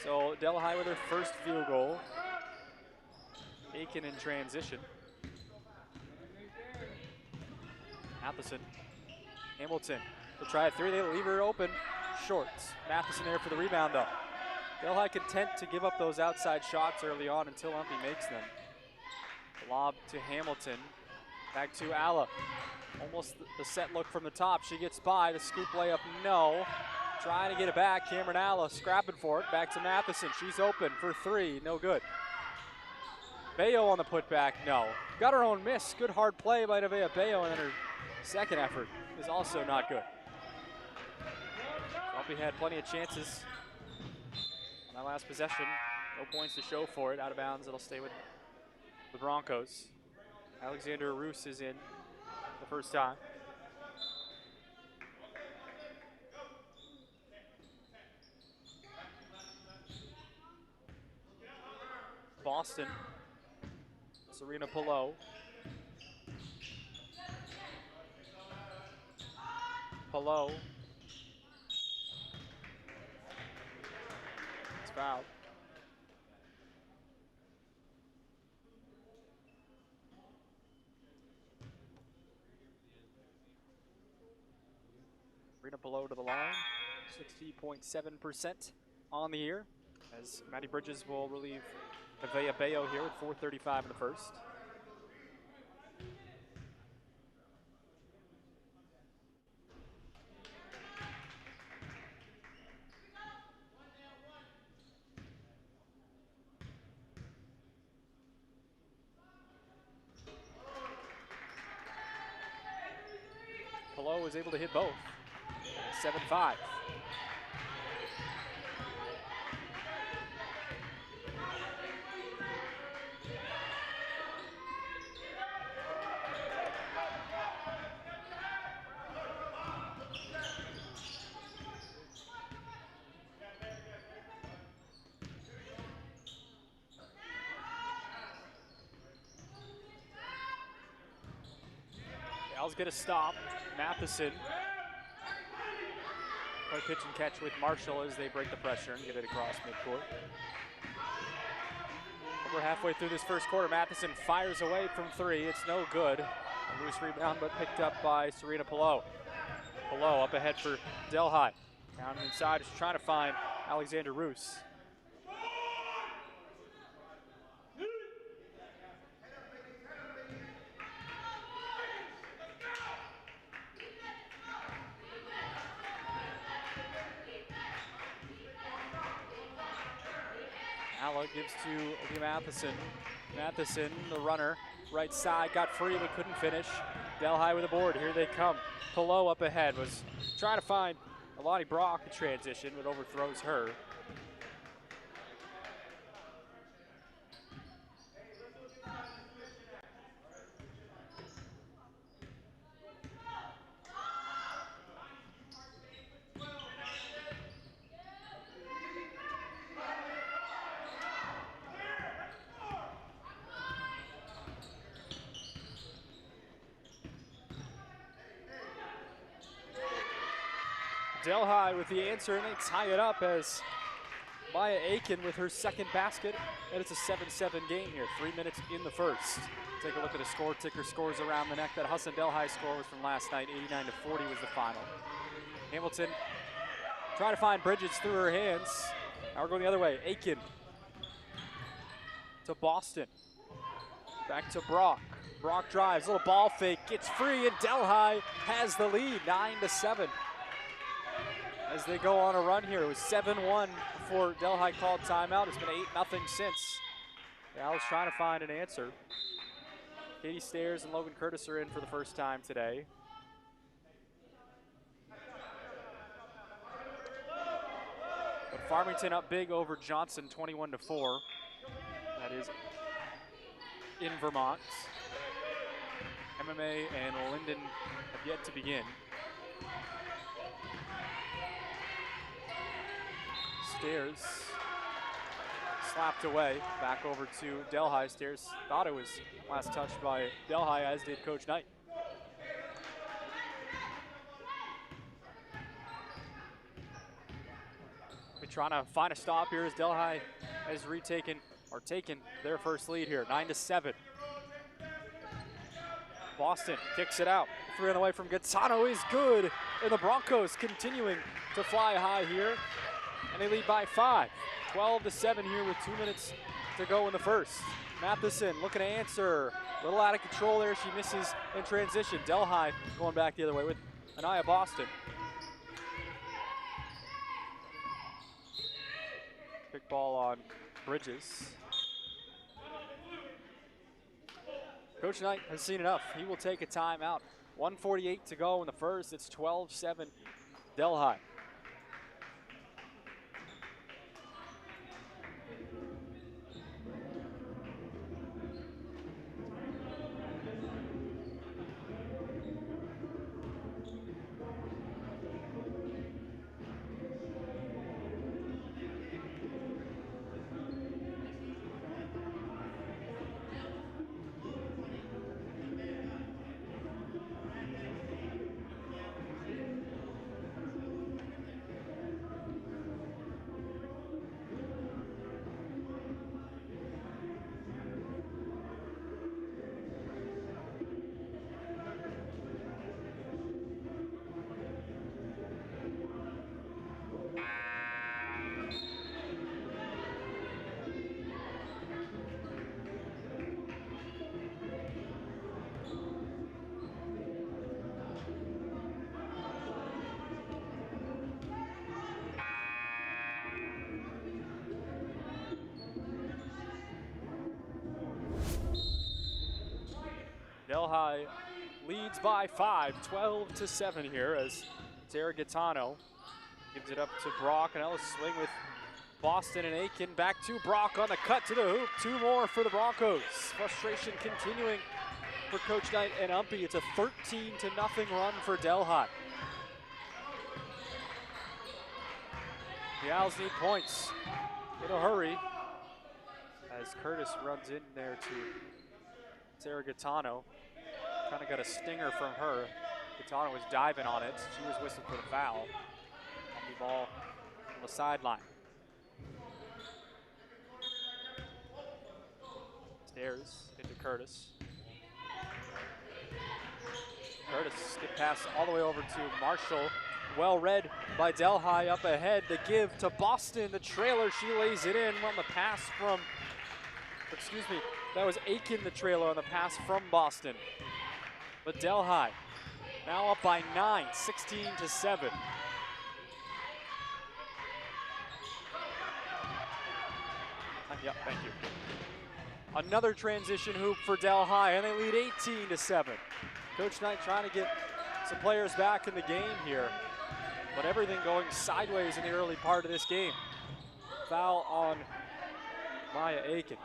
So Delhi with her first field goal. Aiken in transition. Matheson, Hamilton, will try a 3, they leave her open. Shorts, Matheson there for the rebound though. Delhi content to give up those outside shots early on until Umpy makes them. Lob to Hamilton, back to Alla. Almost the set look from the top. She gets by. The scoop layup, no. Trying to get it back. Cameron Alla scrapping for it. Back to Matheson. She's open for 3. No good. Bayo on the putback, no. Got her own miss. Good hard play by Nevaeh Bayo, and then her second effort is also not good. Umpy had plenty of chances on that last possession. No points to show for it. Out of bounds. It'll stay with the Broncos. Alexander Roos is in the first time. Boston, Serena Pillow. Pillow. It's fouled. Serena Pillow to the line, 60.7% on the year, as Maddie Bridges will relieve Nevaeh Bayo here with 4:35 in the first. Pelot was able to hit both. 7-5. Owls get a stop. Matheson. Quick pitch and catch with Marshall as they break the pressure and get it across midcourt. Over halfway through this first quarter, Matheson fires away from three. It's no good. A loose rebound, but picked up by Serena Pelot. Pelot up ahead for Delhi. Down inside, just trying to find Alexander Roos. Alla gives to Lee Matheson. Matheson, the runner, right side, got free but couldn't finish. Delhi with a board, here they come. Pelot up ahead, was trying to find Alani Brock in transition, but overthrows her. Delhi with the answer, and they tie it up as Maya Aiken with her second basket, and it's a 7-7 game here, 3 minutes in the first. Take a look at the score ticker, scores around the neck. That Hassan Delhi score was from last night, 89-40 was the final. Hamilton trying to find Bridges through her hands. Now we're going the other way, Aiken to Boston. Back to Brock. Brock drives, little ball fake, gets free, and Delhi has the lead, 9-7. As they go on a run here. It was 7-1 before Delhi called timeout. It's been 8-0 since. The Owls trying to find an answer. Katie Stairs and Logan Curtis are in for the first time today. But Farmington up big over Johnson, 21-4. That is in Vermont. MMA and Linden have yet to begin. Stairs slapped away, back over to Delhi. Stairs thought it was last touched by Delhi, as did Coach Knight. We're trying to find a stop here as Delhi has taken their first lead here, 9-7. Boston kicks it out. Three on the way from Gazzano is good, and the Broncos continuing to fly high here. And they lead by 5. 12-7 here with 2 minutes to go in the first. Matheson looking to answer. A little out of control there. She misses in transition. Delhi going back the other way with Anaya Boston. Pick ball on Bridges. Coach Knight has seen enough. He will take a timeout. 1:48 to go in the first. It's 12-7 Delhi. Delhi leads by 5, 12-7 here as Zaragatano gives it up to Brock, and Ellis swing with Boston and Aiken. Back to Brock on the cut to the hoop. 2 more for the Broncos. Frustration continuing for Coach Knight and UMPI. It's a 13-0 run for Delhi. The Owls need points in a hurry as Curtis runs in there to Zaragatano. Kind of got a stinger from her. Gatano was diving on it. She was whistled for the foul. UMPI ball on the sideline. Stairs into Curtis. Curtis skip pass all the way over to Marshall. Well read by Delhi up ahead. The give to Boston. The trailer, she lays it in on the pass from, excuse me, that was Aiken, the trailer on the pass from Boston. But Delhi now up by 9, 16-7. Yep, thank you. Another transition hoop for Delhi, and they lead 18-7. Coach Knight trying to get some players back in the game here, but everything going sideways in the early part of this game. Foul on Maya Aiken.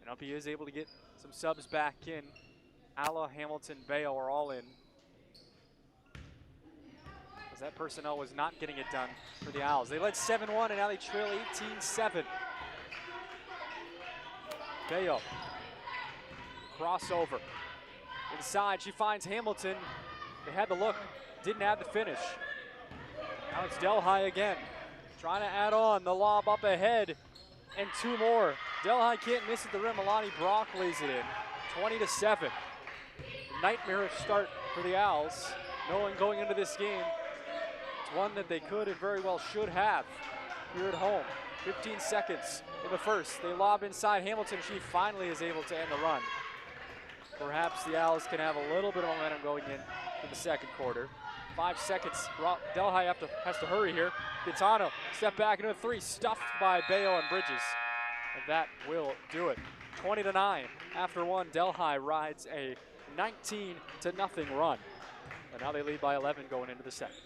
And UMPI is able to get some subs back in. Alla, Hamilton, Bayo are all in. As that personnel was not getting it done for the Owls. They led 7-1 and now they trail 18-7. Bayo, crossover. Inside, she finds Hamilton. They had the look, didn't have the finish. Now it's Delhi again. Trying to add on, the lob up ahead, and 2 more. Delhi can't miss at the rim. Alani Brock lays it in, 20-7. Nightmarish start for the Owls, knowing going into this game, it's one that they could and very well should have here at home. 15 seconds in the first. They lob inside Hamilton. She finally is able to end the run. Perhaps the Owls can have a little bit of momentum going into the second quarter. 5 seconds. Delhi has to hurry here. Gatano, step back into a 3, stuffed by Bayo and Bridges. And that will do it. 20-9 after 1. Delhi rides a 19-0 run. And now they lead by 11 going into the second.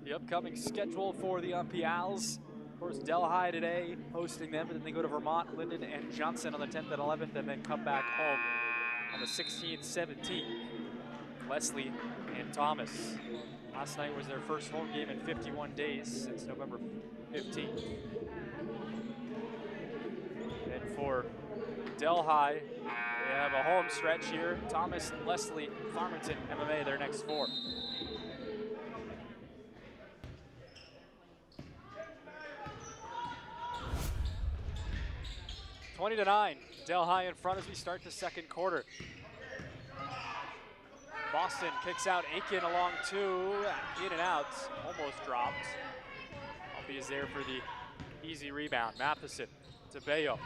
The upcoming schedule for the UMPI Owls. Of course, Delhi today hosting them, and then they go to Vermont, Linden, and Johnson on the 10th and 11th, and then come back home on the 16th, 17th. Leslie and Thomas. Last night was their first home game in 51 days since November 15th. And for Delhi, they have a home stretch here. Thomas, Leslie, Farmington, MMA, their next 4. (20-9), Delhi in front as we start the second quarter. Boston kicks out Aiken along 2, in and out, almost dropped. UMPI is there for the easy rebound. Matheson to Bayo.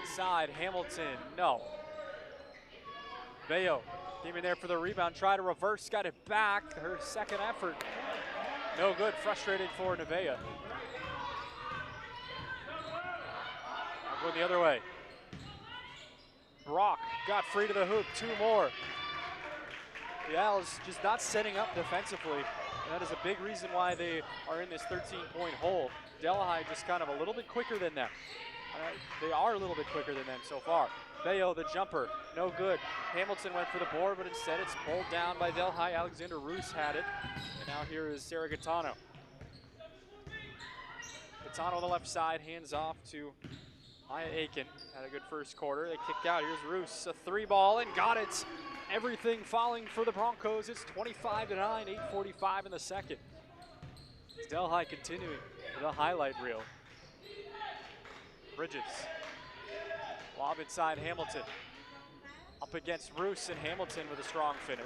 Inside, Hamilton, no. Bayo came in there for the rebound, tried to reverse, got it back. Her second effort, no good, frustrating for Nevaeh. I'm going the other way. Brock got free to the hoop, 2 more. The Owls just not setting up defensively, and that is a big reason why they are in this 13-point hole. Delhi just kind of a little bit quicker than them. They are a little bit quicker than them so far. Bayo, the jumper, no good. Hamilton went for the board, but instead it's pulled down by Delhi. Alexander Roos had it. And now here is Sarah Gaetano. Gaetano on the left side, hands off to Maya Aiken. Had a good first quarter. They kicked out. Here's Roos, a 3-ball, and got it. Everything falling for the Broncos. It's 25-9, 8:45 in the second. It's Delhi continuing the highlight reel. Bridges. Lob inside Hamilton. Up against Roos, and Hamilton with a strong finish.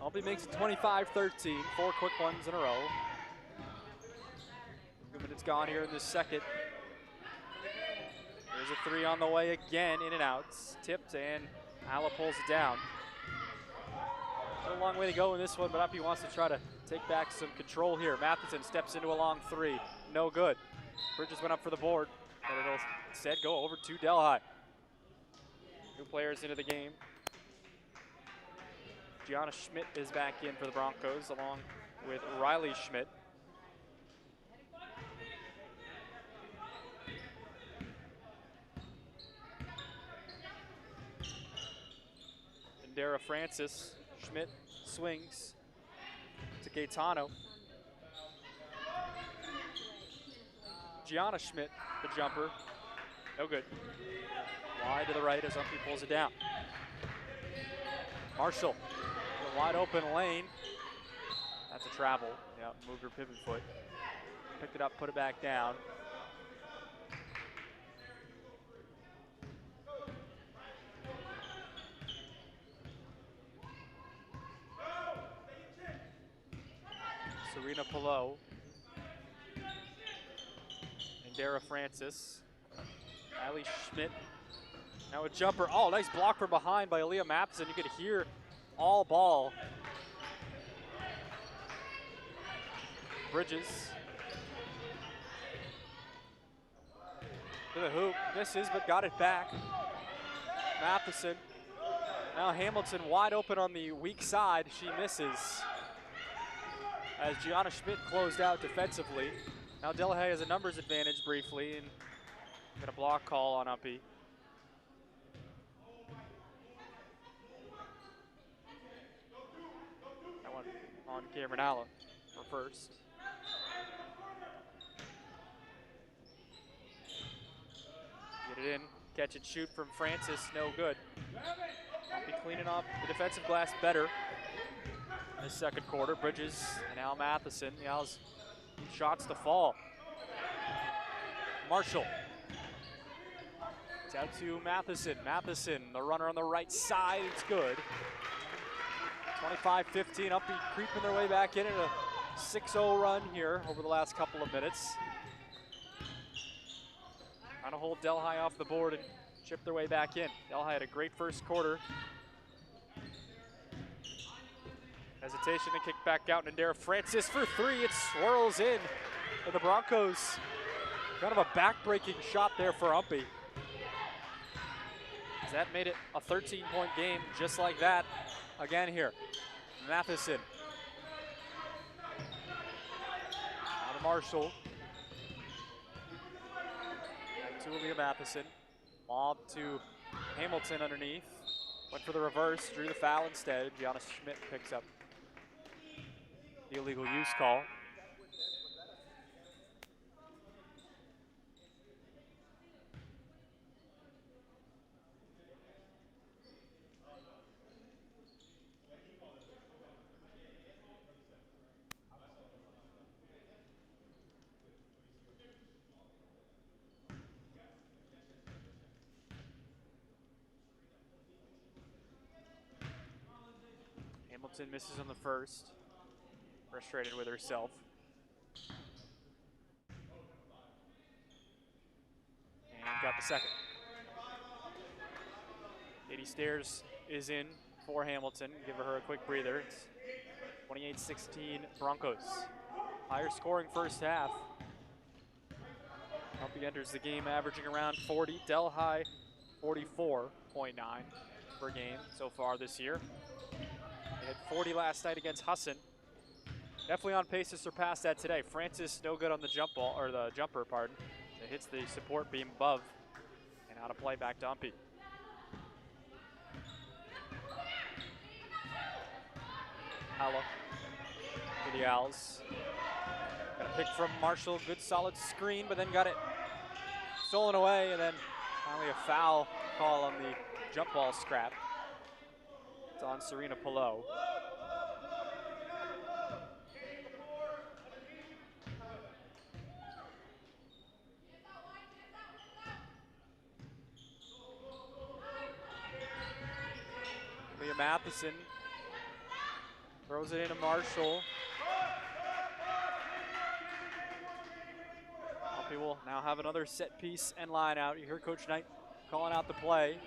Umpy makes it 25-13, 4 quick ones in a row. 2 minutes gone here in this second. There's a 3 on the way again, in and out. Tipped, and Alla pulls it down. Still a long way to go in this one, but Umpy wants to try to take back some control here. Matheson steps into a long 3, no good. Bridges went up for the board, but it'll instead go over to Delhi. New players into the game. Gianna Schmidt is back in for the Broncos, along with Riley Schmidt. Dara Francis. Schmidt swings to Gaetano. Gianna Schmidt, the jumper, no good. Wide to the right as Umpy pulls it down. Marshall, a wide open lane. That's a travel. Yeah, moved her pivot foot. Picked it up, put it back down. Serena Pillow. And Dara Francis. Ali Schmidt. Now a jumper. Oh, nice block from behind by Aaliyah Matheson. You could hear all ball. Bridges. To the hoop. Misses, but got it back. Matheson. Now Hamilton wide open on the weak side. She misses. As Gianna Schmidt closed out defensively. Now Delhi has a numbers advantage briefly and got a block call on Umpy. That one on Cameron Allen for first. Get it in, catch and shoot from Francis, no good. Umpy cleaning up the defensive glass better. The second quarter, Bridges and Al Matheson. The Owls need shots to fall. Marshall. It's out to Matheson. Matheson, the runner on the right side, it's good. 25-15, Umpy creeping their way back in at a 6-0 run here over the last couple of minutes. Trying to hold Delhi off the board and chip their way back in. Delhi had a great first quarter. Hesitation to kick back out, and Dara Francis for 3. It swirls in. And the Broncos, kind of a back-breaking shot there for Umpy. That made it a 13-point game just like that. Again here, Matheson. Now to Marshall. Back to Aaliyah Matheson. Lob to Hamilton underneath. Went for the reverse, drew the foul instead. Gianna Schmidt picks up the illegal use call. Hamilton misses on the first. Frustrated with herself. the second. Katie Stairs is in for Hamilton. Give her a quick breather. It's 28-16 Broncos. Higher scoring first half. Umpy enters the game averaging around 40. Delhi 44.9 per game so far this year. They had 40 last night against Hassan. Definitely on pace to surpass that today. Francis no good on the jump ball, or the jumper, pardon. It hits the support beam above and out of play back to Umpy. Hala for the Owls. Got a pick from Marshall, good solid screen, but then got it stolen away, and then finally a foul call on the jump ball scrap. It's on Serena Pillow. Leah Matheson throws it into Marshall. Umpy will now have another set piece and line out. You hear Coach Knight calling out the play.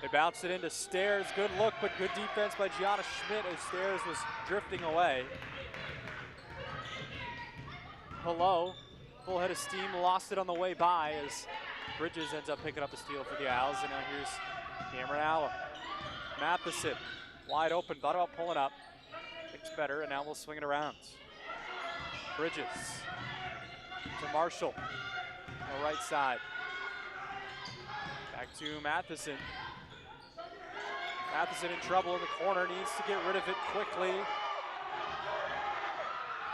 They bounced it into Stairs. Good look, but good defense by Gianna Schmidt as Stairs was drifting away. Pillow, full head of steam, lost it on the way by as Bridges ends up picking up a steal for the Owls. And now here's Cameron Allen. Matheson, wide open, thought about pulling up. Picks better, and now we'll swing it around. Bridges to Marshall on the right side. Back to Matheson. Matheson in trouble in the corner, needs to get rid of it quickly.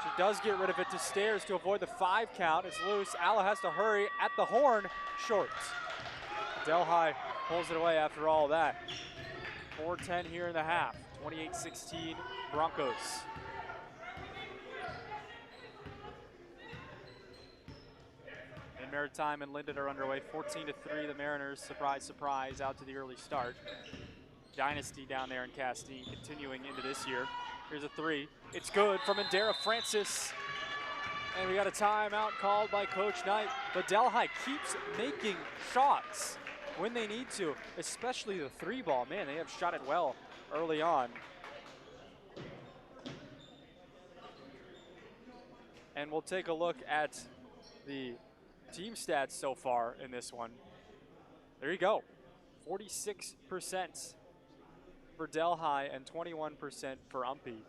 She does get rid of it to Stairs to avoid the 5 count. It's loose. Alla has to hurry at the horn. Short. Delhi pulls it away after all that. 4:10 here in the half. 28-16 Broncos. And Maritime and Linden are underway. 14-3 the Mariners. Surprise, surprise, out to the early start. Dynasty down there in Castine continuing into this year. Here's a 3. It's good from Indira Francis. And we got a timeout called by Coach Knight. But Delhi keeps making shots when they need to, especially the 3 ball. Man, they have shot it well early on. And we'll take a look at the team stats so far in this one. There you go. 46% for Delhi and 21% for Umpy.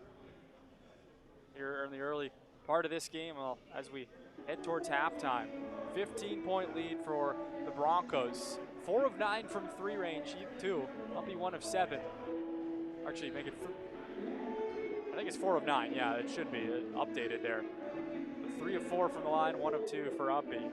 Here in the early part of this game, well, as we head towards halftime. 15-point lead for the Broncos. 4 of 9 from 3 range, too. Umpy 1 of 7. Actually, make it, I think it's 4 of 9. Yeah, it should be updated there. 3 of 4 from the line, 1 of 2 for Umpy.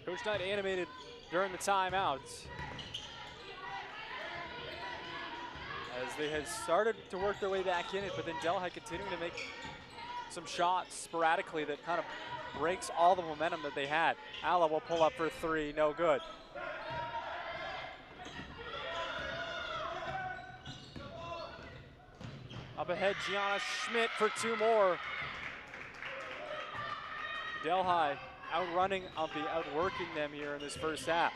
Coach Knight animated during the timeouts as they had started to work their way back in it, but then Delhi continuing to make some shots sporadically that kind of breaks all the momentum that they had. Alla will pull up for 3, no good. Up ahead, Gianna Schmidt for 2 more. Delhi outrunning Umpy, outworking them here in this first half.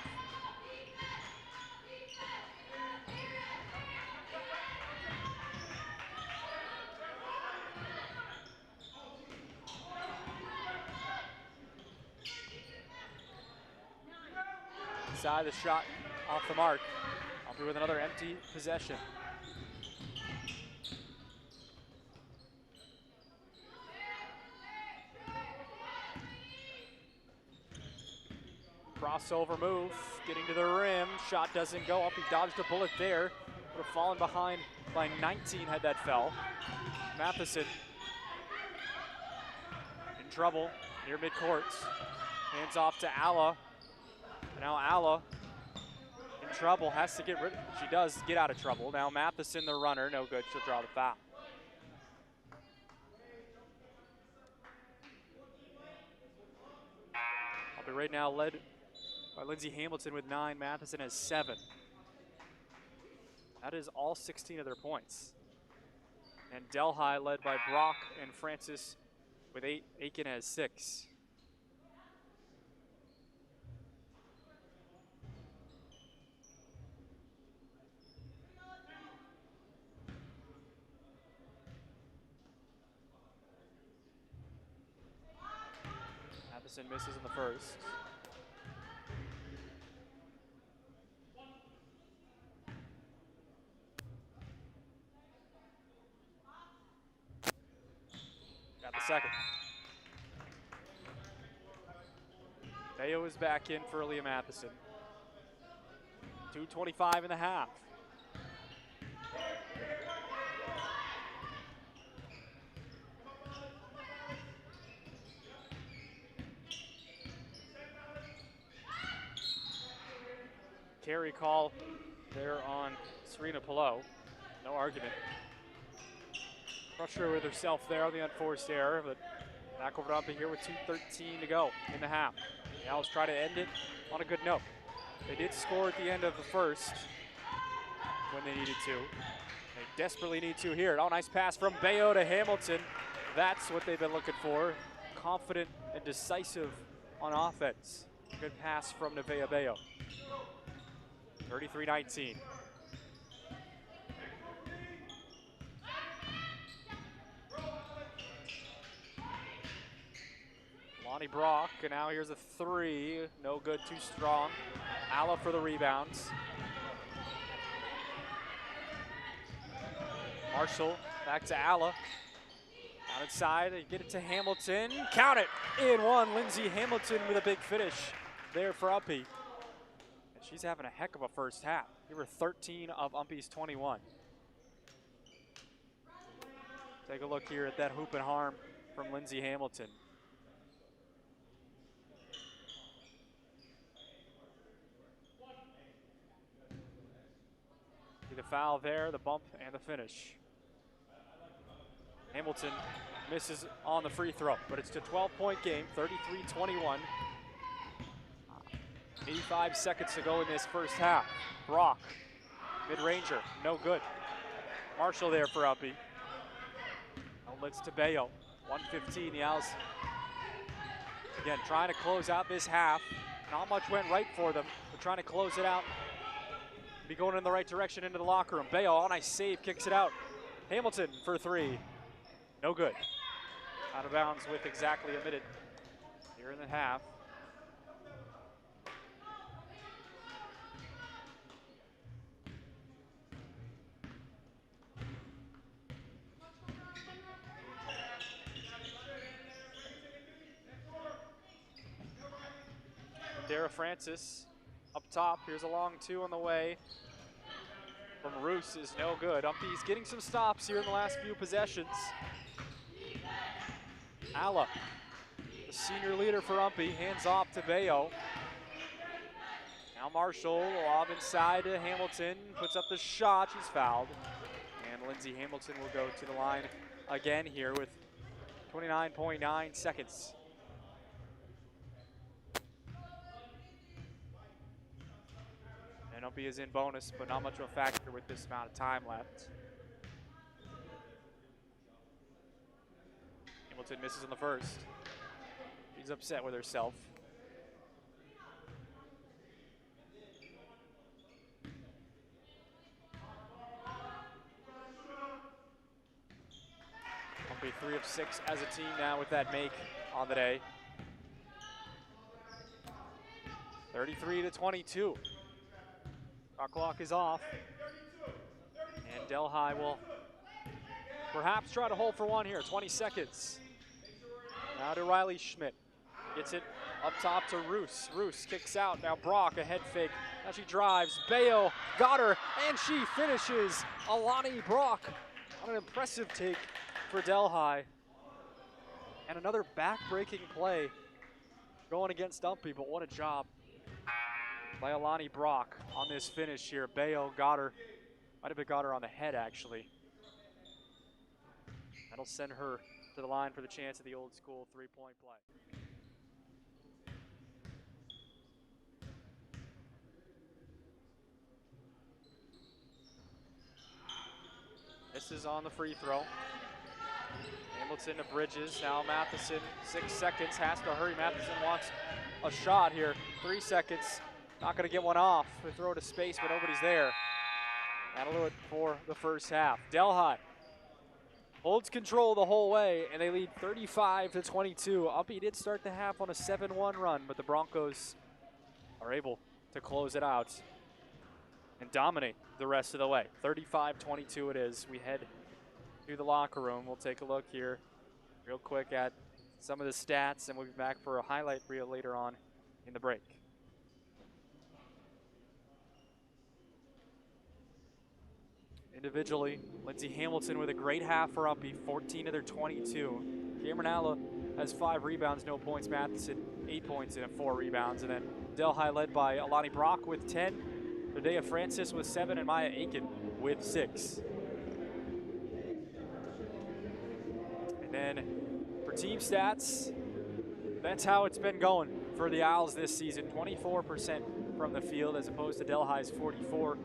Inside, the shot off the mark. Umpy with another empty possession. Crossover move, getting to the rim. Shot doesn't go up. He dodged a bullet there. Would have fallen behind by 19 had that fell. Matheson in trouble near midcourt. Hands off to Alla. Now Alla in trouble, has to get rid of it. She does get out of trouble. Now Matheson, the runner, no good. She'll draw the foul. I'll be right now led by Lindsay Hamilton with 9. Matheson has 7. That is all 16 of their points. And Delhi led by Brock and Francis with 8. Aiken has 6. Matheson misses in the first. Got the second. Bayo is back in for Leah Matheson. 2:25 in the half. Carry call there on Serena Pillow. No argument. Pressure with herself there on the unforced error, but back over to Umpy here with 2:13 to go in the half. The Owls try to end it on a good note. They did score at the end of the first when they needed to. They desperately need to here. Oh, nice pass from Bayo to Hamilton. That's what they've been looking for. Confident and decisive on offense. Good pass from Nevaeh Bayo. 33-19. Lonnie Brock, and now here's a 3. No good, too strong. Alla for the rebounds. Marshall back to Alla. Out inside, they get it to Hamilton. Count it, in one. Lindsay Hamilton with a big finish there for Umpy. And she's having a heck of a first half. Here were 13 of Umpy's 21. Take a look here at that hoop and harm from Lindsay Hamilton. The foul there, the bump, and the finish. Hamilton misses on the free throw, but it's a 12-point game, 33-21. 85 seconds to go in this first half. Brock, mid-ranger, no good. Marshall there for Umpy. Outlets to Bayo, 1:15, the Owls. Again, trying to close out this half. Not much went right for them, but trying to close it out. Be going in the right direction into the locker room. Bayo, oh, nice save, kicks it out. Hamilton for 3. No good. Out of bounds with exactly a minute here in the half. Dara Francis up top. Here's a long 2 on the way from Roos is no good. Umpy's getting some stops here in the last few possessions. Alla, the senior leader for Umpy, hands off to Bayo. Now Marshall, lob inside to Hamilton, puts up the shot, she's fouled. And Lindsay Hamilton will go to the line again here with 29.9 seconds. And Umpy is in bonus, but not much of a factor with this amount of time left. Hamilton misses in the first. She's upset with herself. Umpy 3 of 6 as a team now with that make on the day. 33-22. Our clock is off. And Delhi will perhaps try to hold for one here. 20 seconds. Now to Riley Schmidt. Gets it Up top to Roos. Roos kicks out. Now Brock, a head fake. Now she drives. Bayo got her, and she finishes. Alani Brock on an impressive take for Delhi. And another back-breaking play going against Umpy, but what a job by Alani Brock on this finish here. Bayo got her. Might have got her on the head, actually. That'll send her to the line for the chance at the old school three-point play. This is on the free throw. Hamilton to Bridges, now Matheson, 6 seconds, has to hurry. Matheson wants a shot here, 3 seconds, not gonna get one off. They throw to space, but nobody's there. That'll do it for the first half. Delhi holds control the whole way, and they lead 35-22. Umpy did start the half on a 7-1 run, but the Broncos are able to close it out and dominate the rest of the way. 35-22 it is. We head to the locker room. We'll take a look here real quick at some of the stats, and we'll be back for a highlight reel later on in the break. Individually, Lindsey Hamilton with a great half for Umpy, 14 of their 22. Cameron Alla has 5 rebounds, no points. Matheson, 8 points and 4 rebounds. And then Delhi led by Alani Brock with 10. Rodea Francis with 7, and Maya Aiken with 6. And then for team stats, that's how it's been going for the Owls this season. 24% from the field as opposed to Delhi's 44.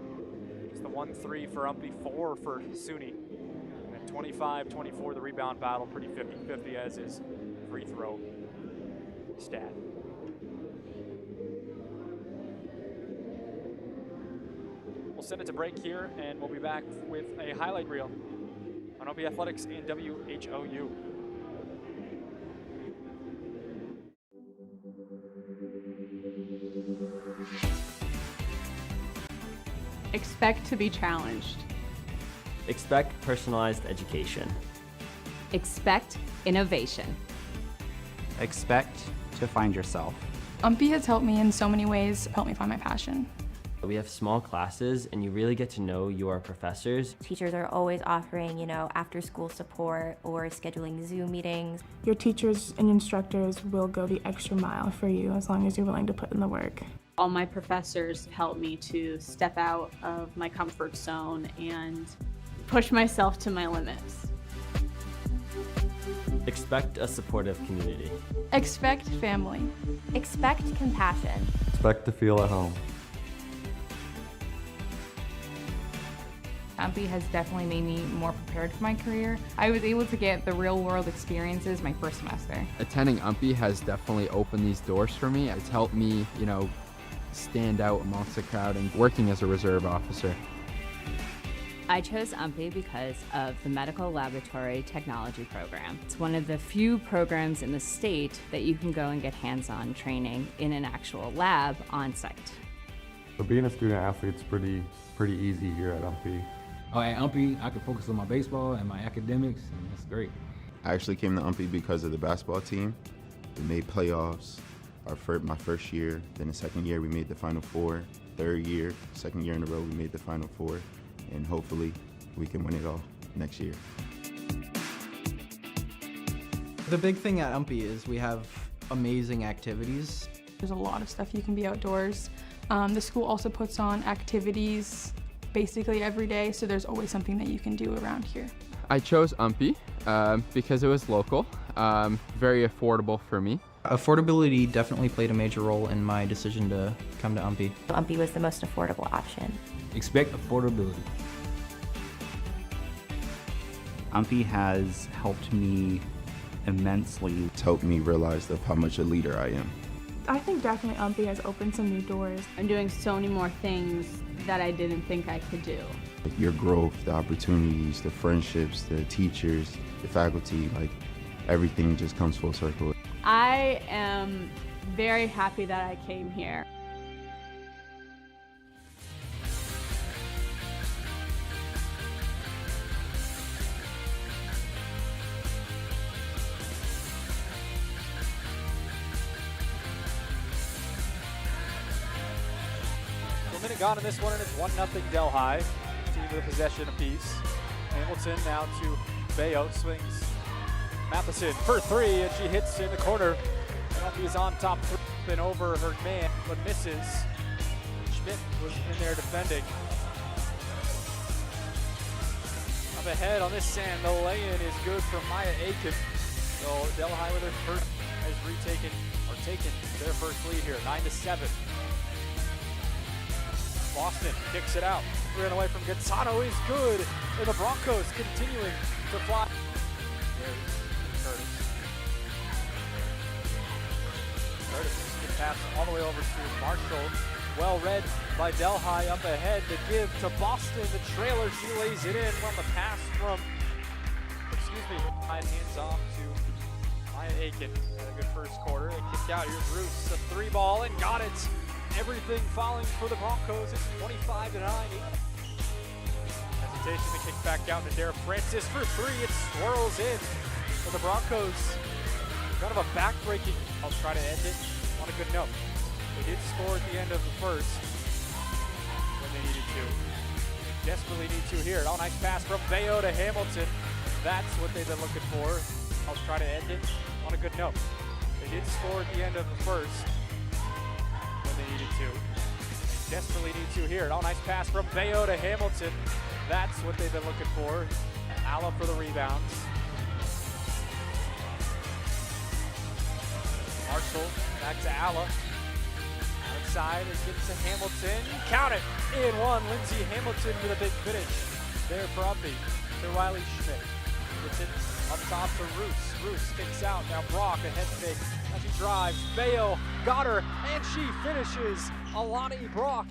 It's the 1-3 for Umpy, 4 for SUNY. And then 25-24 the rebound battle, pretty 50-50 as is free throw stat. We'll send it to break here, and we'll be back with a highlight reel on Umpy Athletics and WHOU. Expect to be challenged. Expect personalized education. Expect innovation. Expect to find yourself. UMPI has helped me in so many ways, helped me find my passion. We have small classes, and you really get to know your professors. Teachers are always offering, after school support or scheduling Zoom meetings. Your teachers and instructors will go the extra mile for you as long as you're willing to put in the work. All my professors helped me to step out of my comfort zone and push myself to my limits. Expect a supportive community. Expect family. Expect compassion. Expect to feel at home. UMPI has definitely made me more prepared for my career. I was able to get the real world experiences my first semester. Attending UMPI has definitely opened these doors for me. It's helped me, stand out amongst the crowd and working as a reserve officer. I chose UMPI because of the Medical Laboratory Technology program. It's one of the few programs in the state that you can go and get hands-on training in an actual lab on site. So being a student athlete is pretty easy here at UMPI. At UMPI, I could focus on my baseball and my academics, and that's great. I actually came to UMPI because of the basketball team. We made playoffs my first year, then the second year we made the Final Four, second year in a row we made the Final Four, and hopefully we can win it all next year. The big thing at UMPI is we have amazing activities. There's a lot of stuff you can be outdoors. The school also puts on activities basically every day, so there's always something that you can do around here. I chose UMPI because it was local, very affordable for me. Affordability definitely played a major role in my decision to come to UMPI. UMPI was the most affordable option. Expect affordability. UMPI has helped me immensely. It's helped me realize how much a leader I am. I think definitely UMPI has opened some new doors. I'm doing so many more things that I didn't think I could do. Your growth, the opportunities, the friendships, the teachers, the faculty, everything just comes full circle. I am very happy that I came here. and gone in this one, and it's 1-0 Delhi. Team with a possession apiece. Hamilton now to Bayo, swings Matheson for three, and she hits in the corner. Umpy is on top, and over her man, but misses. Schmidt was in there defending. Up ahead on this sand, the lay-in is good for Maya Aiken. So Delhi with their first has taken their first lead here, 9-7. Boston kicks it out. Ran away from Gazzano is good, and the Broncos continuing to fly. There's Curtis can pass all the way over to Marshall. Well read by Delhi up ahead. The give to Boston. The trailer, she lays it in. Well, the pass from, hands off to Maya Aiken. Had a good first quarter. They kicked out. Here's Roos, a three ball, and got it. Everything falling for the Broncos. It's 25-9. Hesitation to kick back out to Dara Francis for three. It swirls in for the Broncos. Kind of a back-breaking. I'll try to end it on a good note. They did score at the end of the first when they needed to. They desperately need to here. Oh, nice pass from Bayo to Hamilton. That's what they've been looking for. I'll try to end it on a good note. They did score at the end of the first when they needed to. They desperately need to here. Oh, nice pass from Bayo to Hamilton. That's what they've been looking for. Alla for the rebounds. Marshall back to Alla. Outside, it gives to Hamilton. Count it! In one. Lindsay Hamilton with a big finish. There for Umpy. To Riley Schmidt. Gets it up top to Roos. Roos kicks out. Now Brock, a head fake. Now she drives. Bayo got her, and she finishes. Alani Brock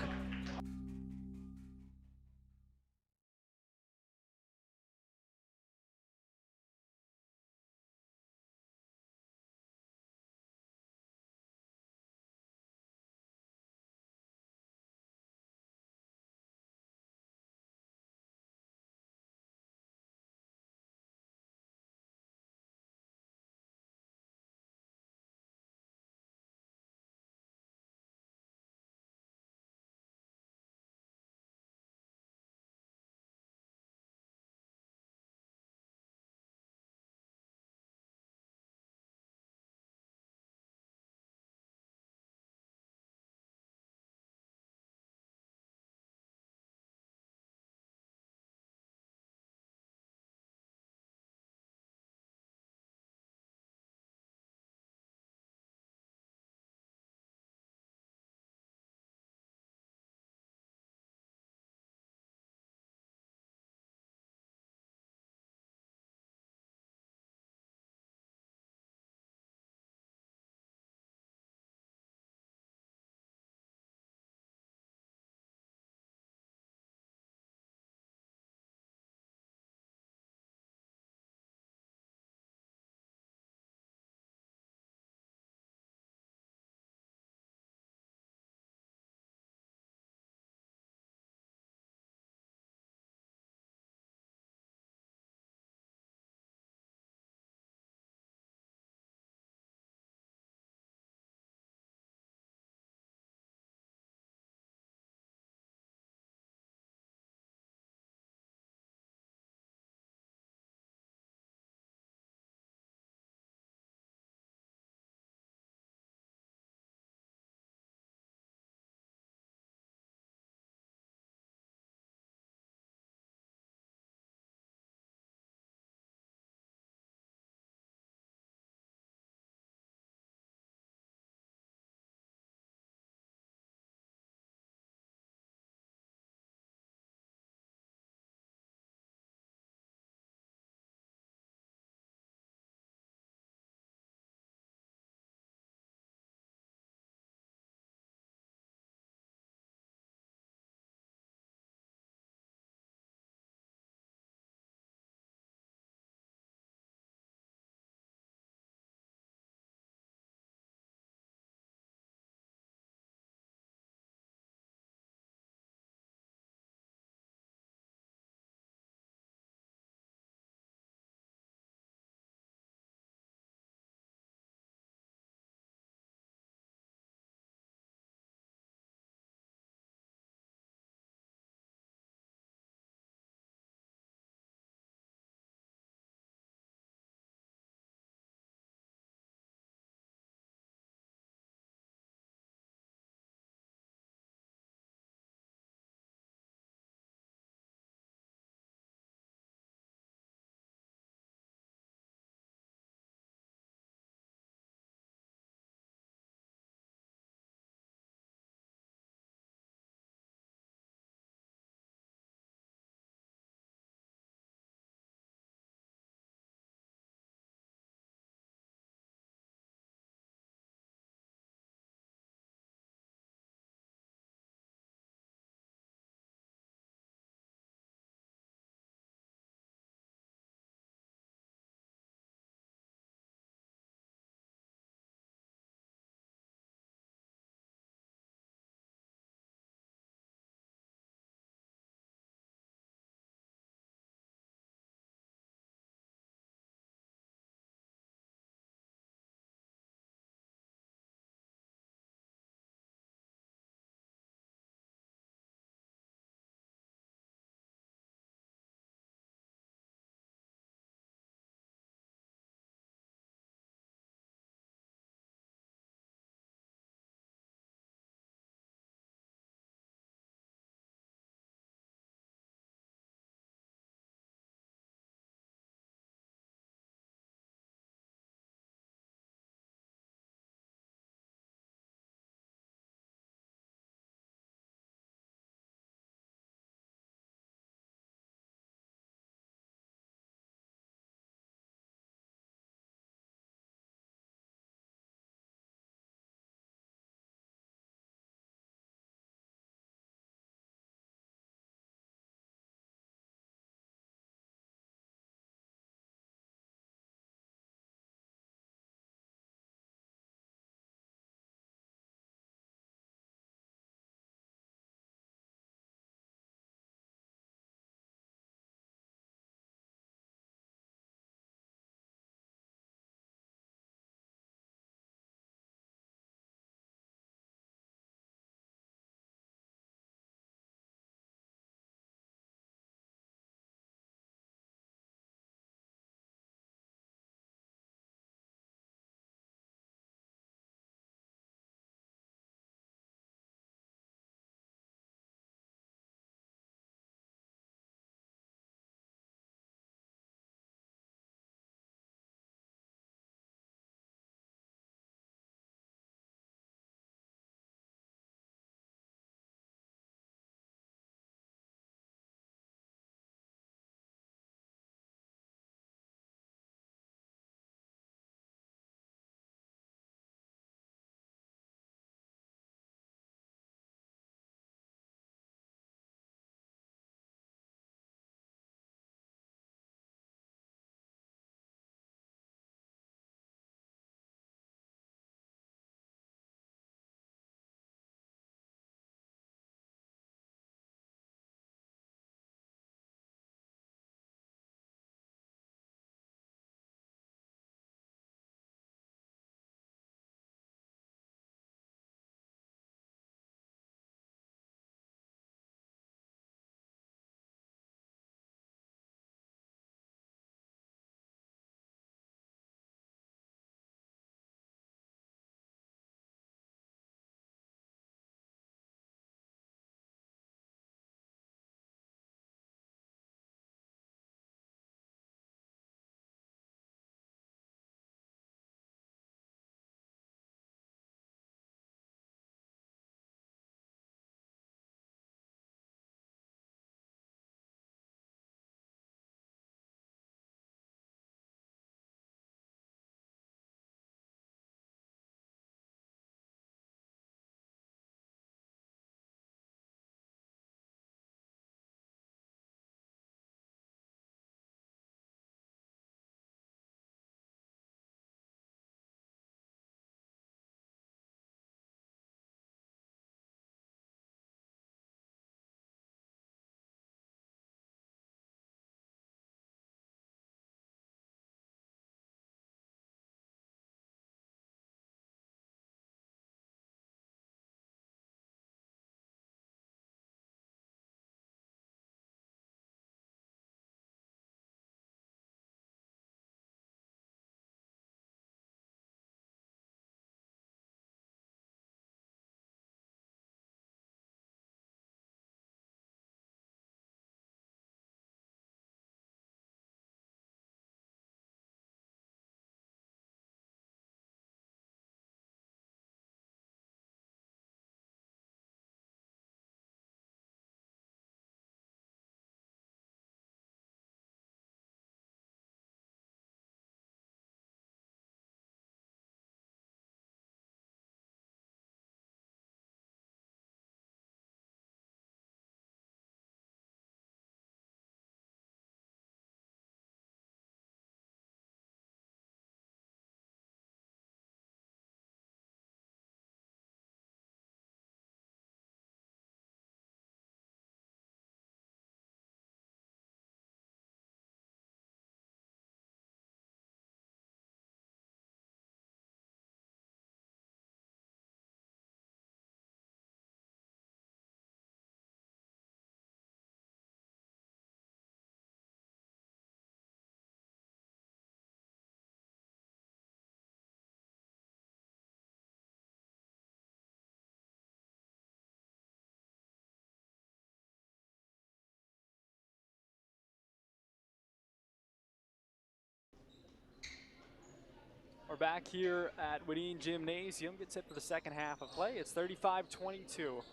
back here at Wadeen Gymnasium. Gets set for the second half of play. It's 35-22.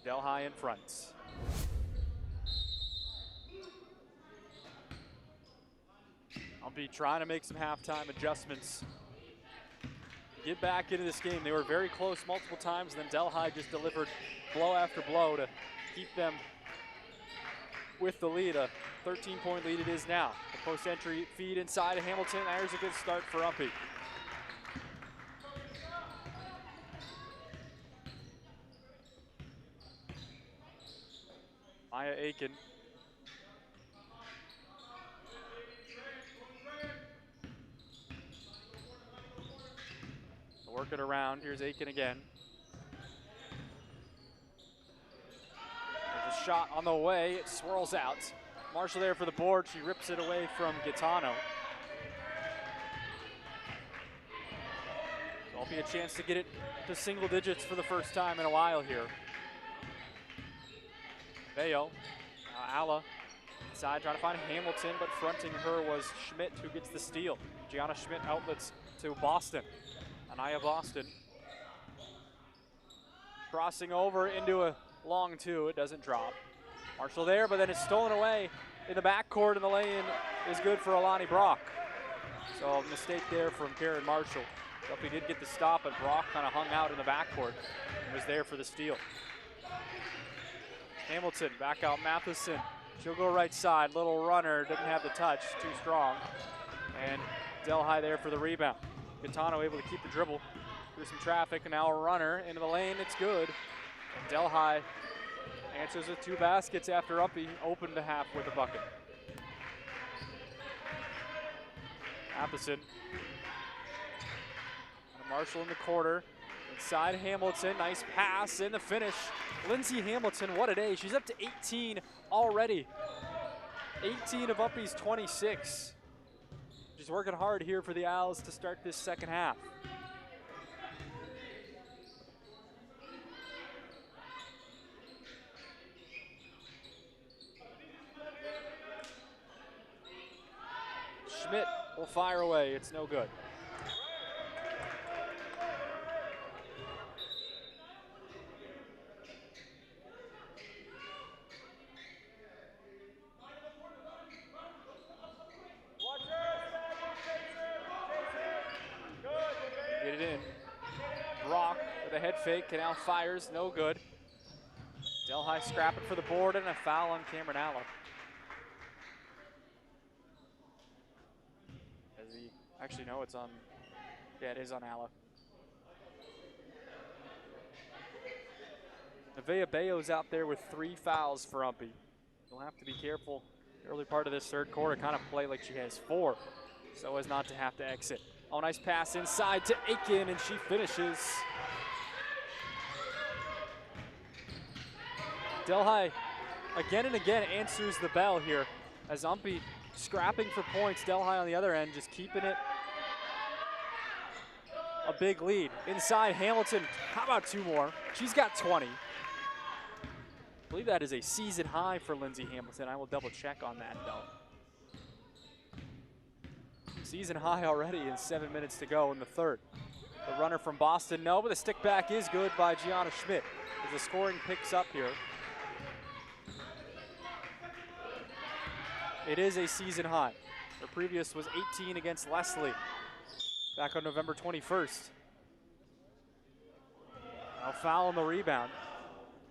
Delhi in front. UMPI trying to make some halftime adjustments. Get back into this game. They were very close multiple times, and then Delhi just delivered blow after blow to keep them with the lead. A 13-point lead it is now. The post-entry feed inside of Hamilton. There's a good start for UMPI. Maya Aiken. Work it around. Here's Aiken again. There's a shot on the way. It swirls out. Marshall there for the board. She rips it away from Gitano. So it'll be a chance to get it to single digits for the first time in a while here. Bayo. Now Alla inside trying to find Hamilton, but fronting her was Schmidt, who gets the steal. Gianna Schmidt outlets to Boston. Anaya Boston crossing over into a long two. It doesn't drop. Marshall there, but then it's stolen away in the backcourt, and the lay-in is good for Alani Brock. So a mistake there from Karen Marshall. Duffy did get the stop, but Brock kind of hung out in the backcourt and was there for the steal. Hamilton back out Matheson. She'll go right side. Little runner, doesn't have the touch, too strong. And Delhi there for the rebound. Gitano able to keep the dribble through some traffic, and now a runner into the lane. It's good. And Delhi answers with 2 baskets after UMPI opened the half with a bucket. Matheson. And Marshall in the corner. Inside Hamilton. Nice pass in the finish. Lindsay Hamilton, what a day. She's up to 18 already. 18 of UMPI's 26. She's working hard here for the Owls to start this second half. Schmidt will fire away. It's no good. Get it in. Brock with a head fake, and now fires, no good. Delhi scrapping for the board, and a foul on Cameron Alla. As he, actually no, it's on, yeah, it is on Alla. Nevaeh Bayo's out there with 3 fouls for UMPI. You'll have to be careful the early part of this third quarter, kind of play like she has 4, so as not to have to exit. Oh, nice pass inside to Aiken, and she finishes. Delhi again and again answers the bell here as UMPI scrapping for points. Delhi on the other end just keeping it a big lead. Inside Hamilton, how about 2 more? She's got 20. I believe that is a season high for Lindsay Hamilton. I will double check on that though. Season high already in 7 minutes to go in the third. The runner from Boston, no, but the stick back is good by Gianna Schmidt as the scoring picks up here. It is a season high. Her previous was 18 against Leslie back on November 21st. Now foul on the rebound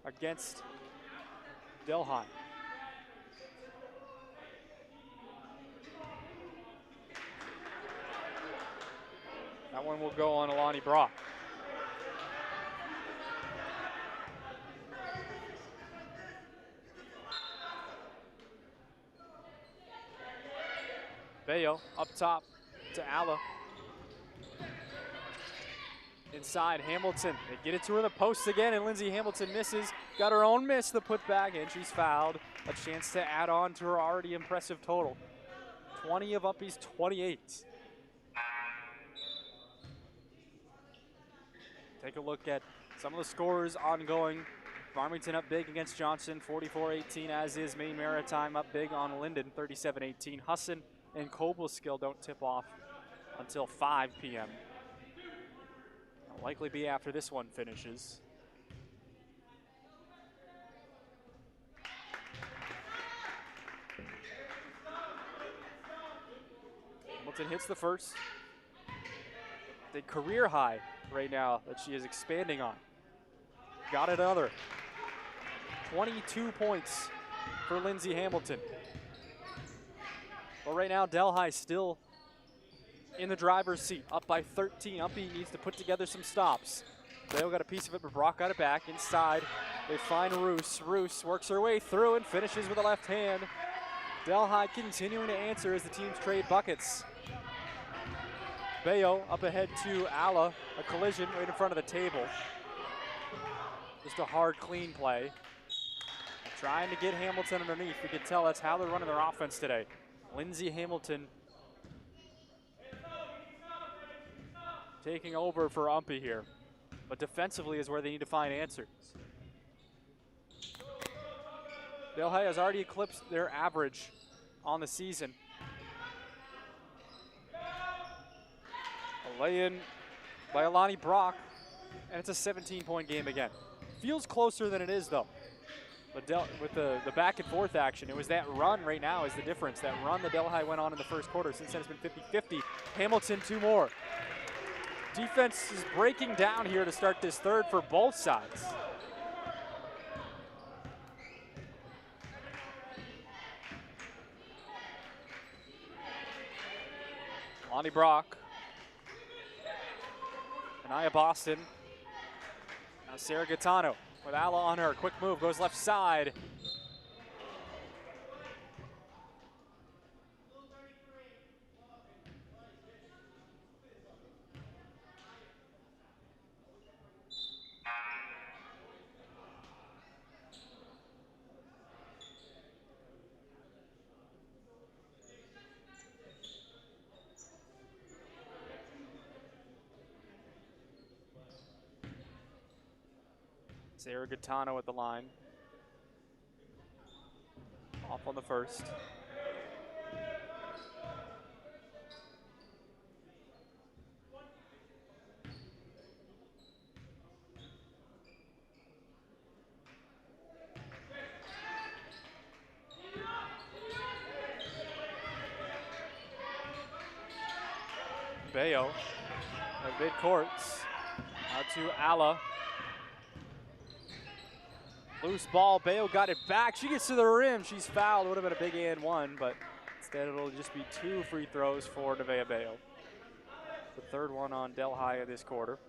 against Delhi. That one will go on Alani Brock. Bayo up top to Alla. Inside Hamilton. They get it to her in the post again, and Lindsay Hamilton misses. Got her own miss, the putback, and she's fouled. A chance to add on to her already impressive total. 20 of UMPI's 28. Take a look at some of the scores ongoing. Farmington up big against Johnson, 44-18, as is Maine Maritime up big on Linden, 37-18. Husson and Cobleskill don't tip off until 5 p.m. It'll likely be after this one finishes. Hamilton hits the first. The career high right now that she is expanding on. Got another. 22 points for Lindsay Hamilton. But right now, Delhi still in the driver's seat, up by 13. UMPI needs to put together some stops. Dale got a piece of it, but Brock got it back. Inside, they find Roos. Roos works her way through and finishes with a left hand. Delhi continuing to answer as the teams trade buckets. Bayo up ahead to Alla, a collision right in front of the table. Just a hard, clean play. Trying to get Hamilton underneath. We can tell that's how they're running their offense today. Lindsay Hamilton taking over for UMPI here. But defensively is where they need to find answers. Delhi has already eclipsed their average on the season. A lay-in by Alani Brock, and it's a 17-point game again. Feels closer than it is, though. But with the back and forth action, it was that run right now is the difference. That run that Delhi went on in the first quarter. Since then, it's been 50-50. Hamilton, 2 more. Defense is breaking down here to start this third for both sides. Lonnie Brock. Anaya Boston. Now Sarah Gaetano with Alla on her. Quick move, goes left side. Sarah Gaetano at the line. Off on the first. Bayo at mid-courts. Out to Alla. Loose ball, Bayo got it back. She gets to the rim, she's fouled. Would have been a big and one, but instead it'll just be 2 free throws for Nevaeh Bayo. The third one on Delhi of this quarter.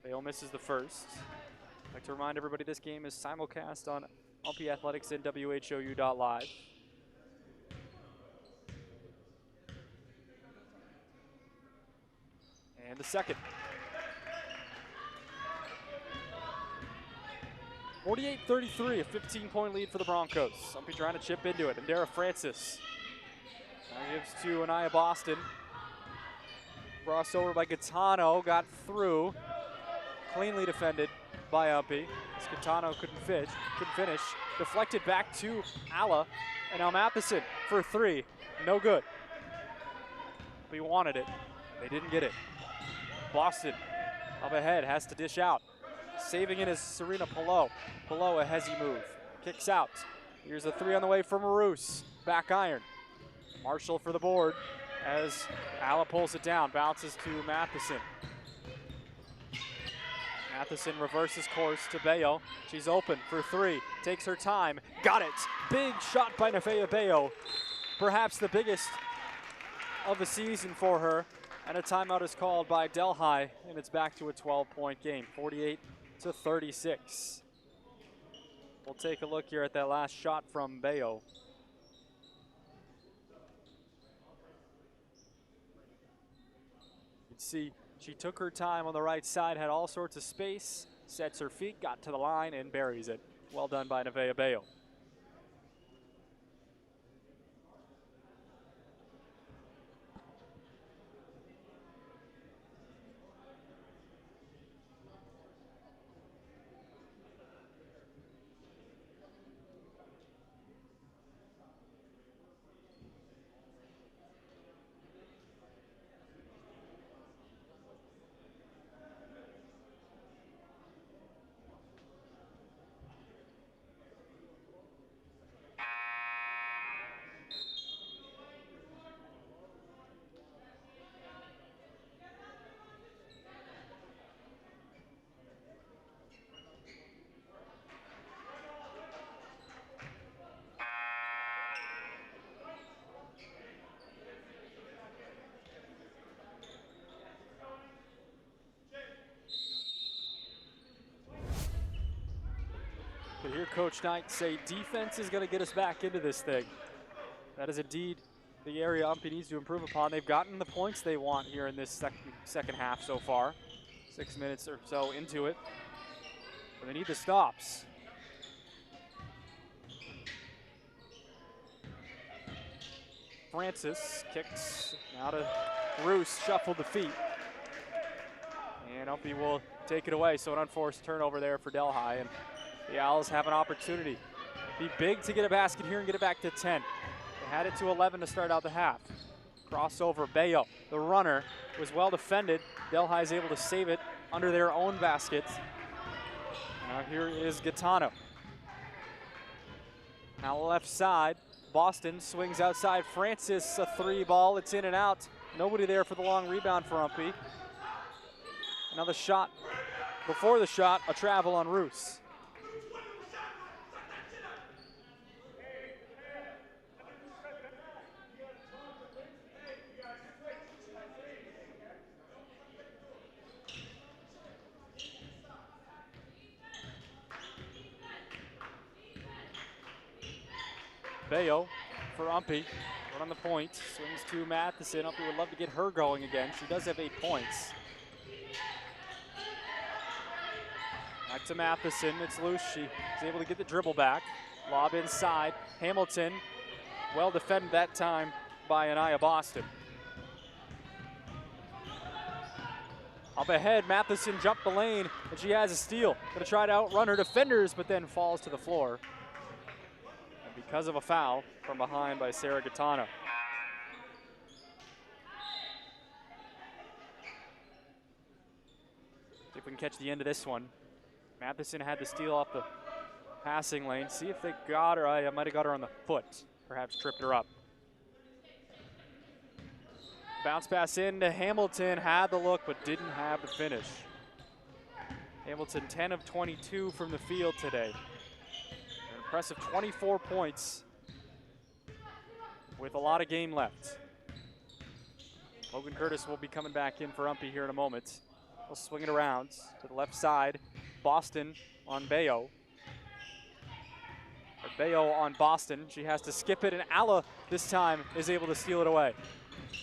Bayo misses the first. I'd like to remind everybody this game is simulcast on UMPI Athletics and WHOU.live. And the second. 48-33, a 15-point lead for the Broncos. UMPI trying to chip into it. And Dara Francis now gives to Anaya Boston. Crossed over by Gaetano, got through. Cleanly defended by UMPI. Gaetano couldn't finish. Deflected back to Alla. And now Matheson for 3. No good. We wanted it. They didn't get it. Boston up ahead, has to dish out. Saving it is Serena Pillow. Pillow, a hezzy move. Kicks out. Here's a 3 on the way from Roos. Back iron. Marshall for the board as Alla pulls it down. Bounces to Matheson. Matheson reverses course to Bayo. She's open for 3. Takes her time. Got it. Big shot by Nevaeh Bayo. Perhaps the biggest of the season for her. And a timeout is called by Delhi, and it's back to a 12-point game, 48-36. We'll take a look here at that last shot from Bayo. You can see she took her time on the right side, had all sorts of space, sets her feet, got to the line, and buries it. Well done by Nevaeh Bayo. hear Coach Knight say defense is going to get us back into this thing. That is indeed the area UMPI needs to improve upon. They've gotten the points they want here in this second half so far. 6 minutes or so into it. But they need the stops. Francis kicks out of Roos, shuffled the feet. And UMPI will take it away. So an unforced turnover there for Delhi. And the Owls have an opportunity. Be big to get a basket here and get it back to 10. They had it to 11 to start out the half. Crossover, Bayo, the runner, was well defended. Delhi is able to save it under their own basket. Now here is Gaetano. Now left side, Boston swings outside. Francis, a three ball, it's in and out. Nobody there for the long rebound for UMPI. Another shot. Before the shot, a travel on Roos. Bayo for UMPI, right on the point, swings to Matheson. UMPI would love to get her going again. She does have 8 points. Back to Matheson, it's loose. She is able to get the dribble back. Lob inside, Hamilton, well defended that time by Anaya Boston. Up ahead, Matheson jumped the lane, and she has a steal. Gonna try to outrun her defenders, but then falls to the floor. Because of a foul from behind by Sarah Gaetano. See if we can catch the end of this one. Matheson had the steal off the passing lane. See if they got her. I might have got her on the foot. Perhaps tripped her up. Bounce pass into Hamilton. Had the look, but didn't have the finish. Hamilton 10 of 22 from the field today. Impressive 24 points with a lot of game left. Logan Curtis will be coming back in for UMPI here in a moment. We'll swing it around to the left side. Boston on Bayo. Or Bayo on Boston. She has to skip it, and Alla this time is able to steal it away.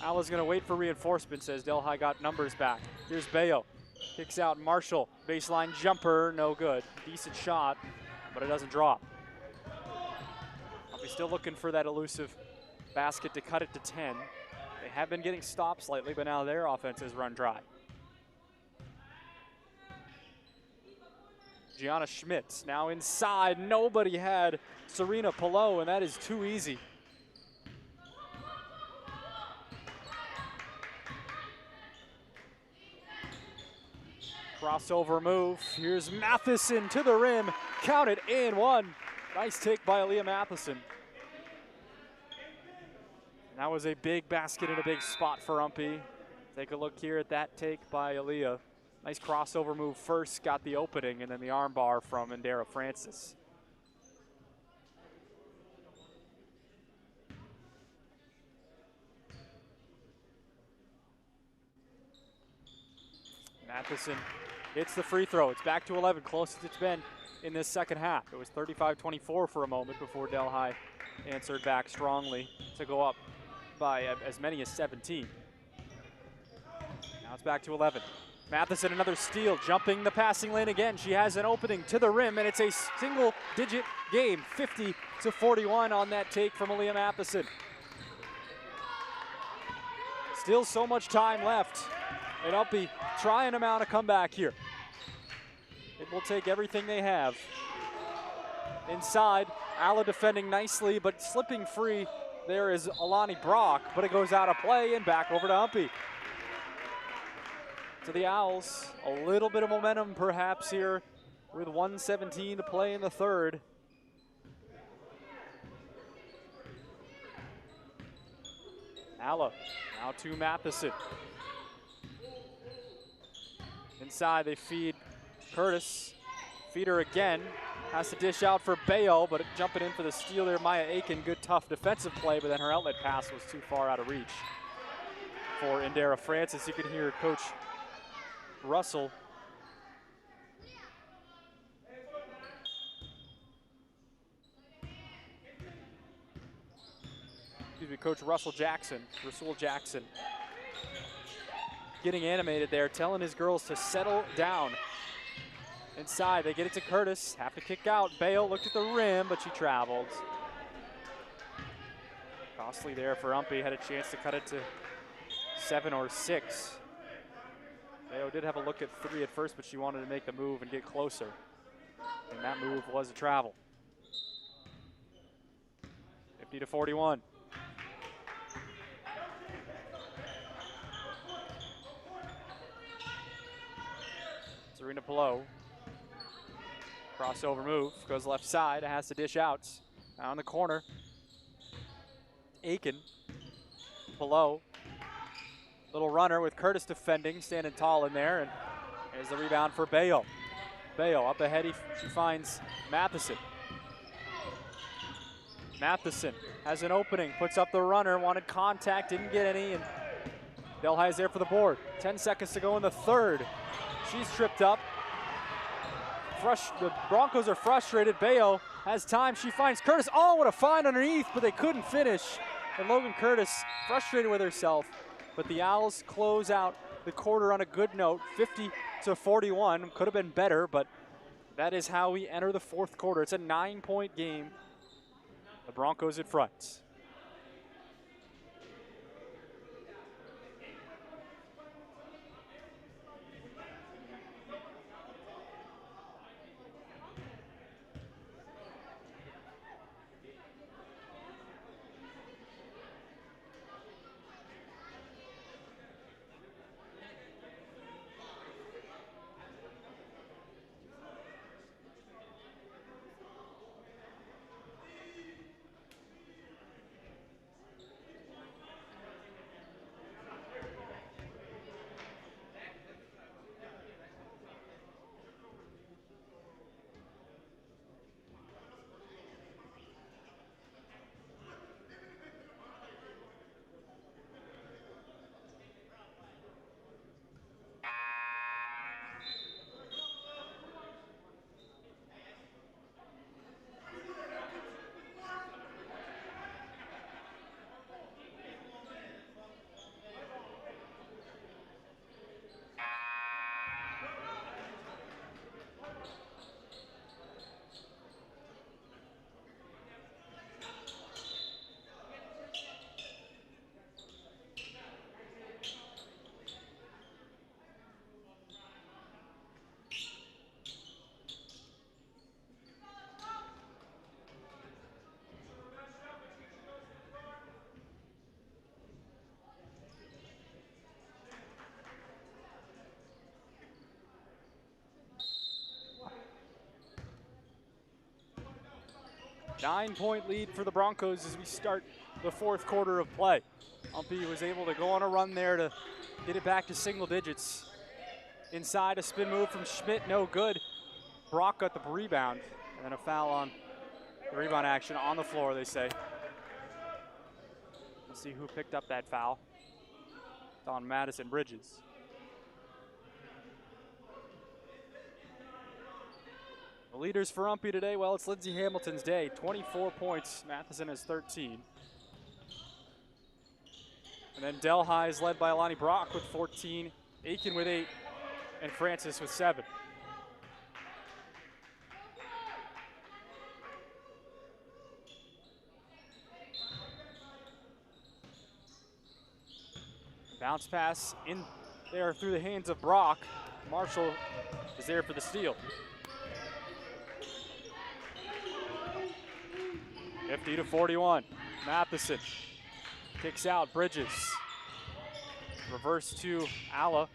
Alla's gonna wait for reinforcements as Delhi got numbers back. Here's Bayo. Kicks out Marshall. Baseline jumper, no good. Decent shot, but it doesn't drop. UMPI still looking for that elusive basket to cut it to 10. They have been getting stops lately, but now their offense has run dry. Gianna Schmidt now inside. Nobody had Serena Pillow, and that is too easy. Crossover move. Here's Matheson to the rim. Count it in one. Nice take by Aaliyah Matheson. That was a big basket and a big spot for UMPI. Take a look here at that take by Aaliyah. Nice crossover move first, got the opening, and then the arm bar from Indira Francis. Matheson hits the free throw. It's back to 11, closest it's been in this second half. It was 35-24 for a moment before Delhi answered back strongly to go up by as many as 17. Now it's back to 11. Matheson, another steal, jumping the passing lane again. She has an opening to the rim, and it's a single-digit game, 50-41 on that take from Aaliyah Matheson. Still so much time left, and UMPI trying to mount a comeback here. It will take everything they have. Inside, Alla defending nicely, but slipping free. There is Alani Brock, but it goes out of play and back over to UMPI. To the Owls, a little bit of momentum perhaps here with 1:17 to play in the third. Alla now to Matheson. Inside they feed Curtis. Feed her again. Has to dish out for Bayo, but jumping in for the steal there, Maya Aiken. Good, tough defensive play, but then her outlet pass was too far out of reach for Indira Francis. You can hear Coach Russell Coach Russell Jackson, getting animated there, telling his girls to settle down. Inside, they get it to Curtis, have to kick out. Bale looked at the rim, but she traveled. Costly there for UMPI, had a chance to cut it to 7 or 6. Bale did have a look at 3 at first, but she wanted to make the move and get closer. And that move was a travel. 50-41. Serena Pillow. Crossover move, goes left side, has to dish out. Now in the corner. Aiken. Pillow. Little runner with Curtis defending, standing tall in there, and there's the rebound for Bale. Bale up ahead, she finds Matheson. Matheson has an opening, puts up the runner, wanted contact, didn't get any, and Delhi is there for the board. 10 seconds to go in the third. She's tripped up. The Broncos are frustrated. Bayo has time. She finds Curtis. Oh, what a find underneath, but they couldn't finish. And Logan Curtis frustrated with herself. But the Owls close out the quarter on a good note, 50-41. Could have been better, but that is how we enter the fourth quarter. It's a 9-point game. The Broncos in front. Nine-point lead for the Broncos as we start the fourth quarter of play. UMPI was able to go on a run there to get it back to single digits. Inside, a spin move from Schmidt, no good. Brock got the rebound, and then a foul on the rebound action on the floor, they say. Let's see who picked up that foul. It's on Madison Bridges. The leaders for UMPI today, well, it's Lindsay Hamilton's day. 24 points, Matheson has 13. And then Delhi is led by Alani Brock with 14, Aiken with 8, and Francis with 7. Bounce pass in there through the hands of Brock. Marshall is there for the steal. 50-41. Matheson kicks out. Bridges. Reverse to Alla.